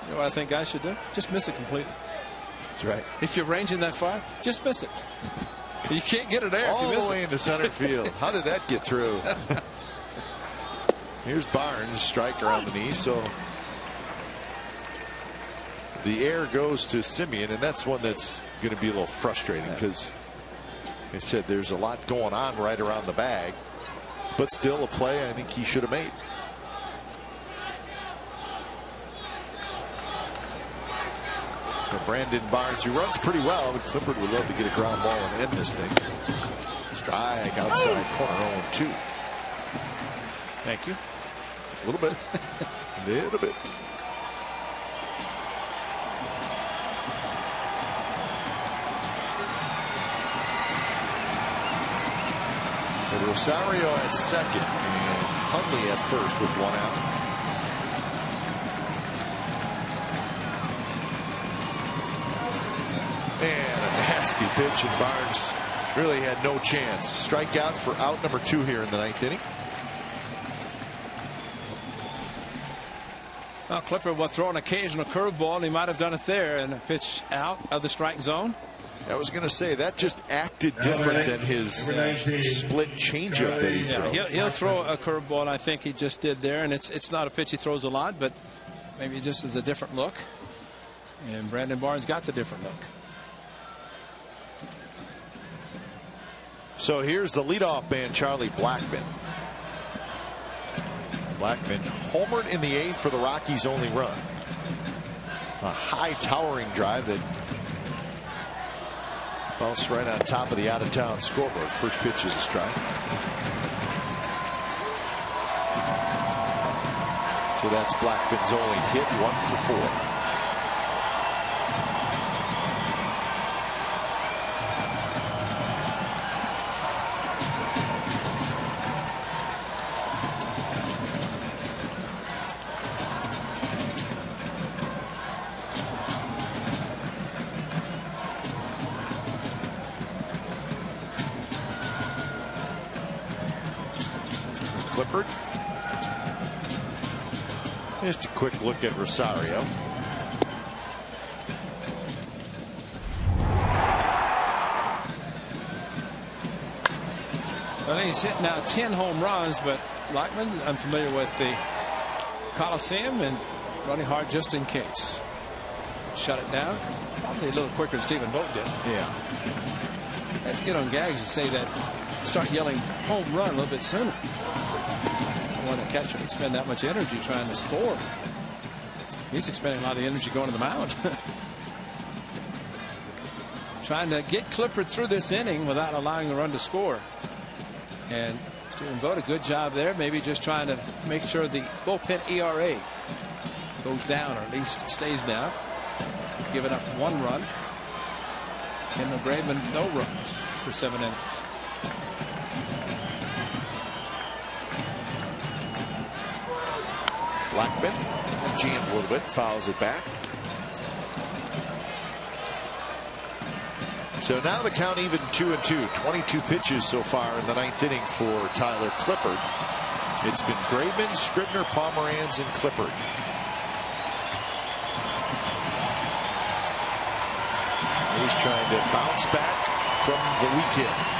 You know what I think guys should do? Just miss it completely. That's right. If you're ranging that far, just miss it. You can't get it there all if you miss the way it. into center field. How did that get through? Here's Barnes, strike around the knee. So the air goes to Simeon, and that's one that's going to be a little frustrating because I said there's a lot going on right around the bag, but still a play I think he should have made. So Brandon Barnes, who runs pretty well, but Clippard would love to get a ground ball and end this thing. Strike outside corner, 0-2. Thank you. A little bit. A little bit. So Rosario at second and Hundley at first with 1 out. And a nasty pitch, and Barnes really had no chance. Strikeout for out number 2 here in the 9th inning. Well, Clippard will throw an occasional curveball, and he might have done it there, and a pitch out of the strike zone. I was going to say that just acted different than his split changeup that he threw. Yeah, he'll throw a curveball, and I think he just did there, and it's not a pitch he throws a lot, but maybe just as a different look. And Brandon Barnes got the different look. So here's the leadoff man, Charlie Blackmon. Blackmon homered in the 8th for the Rockies' only run. A high towering drive that bounced right on top of the out-of-town scoreboard. First pitch is a strike. So that's Blackmon's only hit, 1 for 4. Clippard. Just a quick look at Rosario. I think he's hit now 10 home runs, but Blackman unfamiliar with the Coliseum and running hard just in case. Shut it down. Probably a little quicker than Stephen Vogt did. Yeah. Have to get on Gags and say that. Start yelling home run a little bit sooner. I don't want to catch him expend that much energy trying to score. He's expending a lot of energy going to the mound. Trying to get Clippard through this inning without allowing the run to score. And Stephen Vogt, a good job there. Maybe just trying to make sure the bullpen ERA goes down, or at least stays down. Giving up 1 run. Kendall Graveman, no runs for 7 innings. Blackman jammed a little bit, fouls it back. So now the count even 2-2. 22 pitches so far in the 9th inning for Tyler Clippard. It's been Graveman, Scribner, Pomeranz, and Clippard. He's trying to bounce back from the weekend.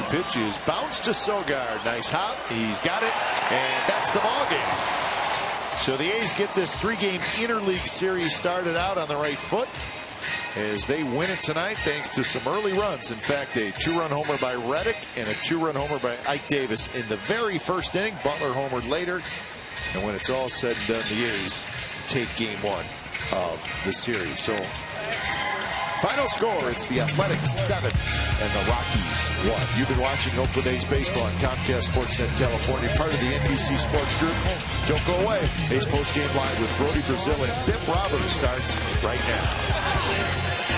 Pitches, bounce to Sogard. Nice hop. He's got it, and that's the ball game. So the A's get this 3-game interleague series started out on the right foot as they win it tonight thanks to some early runs. In fact, a 2-run homer by Reddick and a 2-run homer by Ike Davis in the very first inning. Butler homered later, and when it's all said and done, the A's take game 1 of the series. So final score, it's the Athletics 7 and the Rockies 1. You've been watching Oakland A's baseball on Comcast Sportsnet California, part of the NBC Sports Group. Don't go away. A's postgame live with Brody Brazil and Bip Roberts starts right now.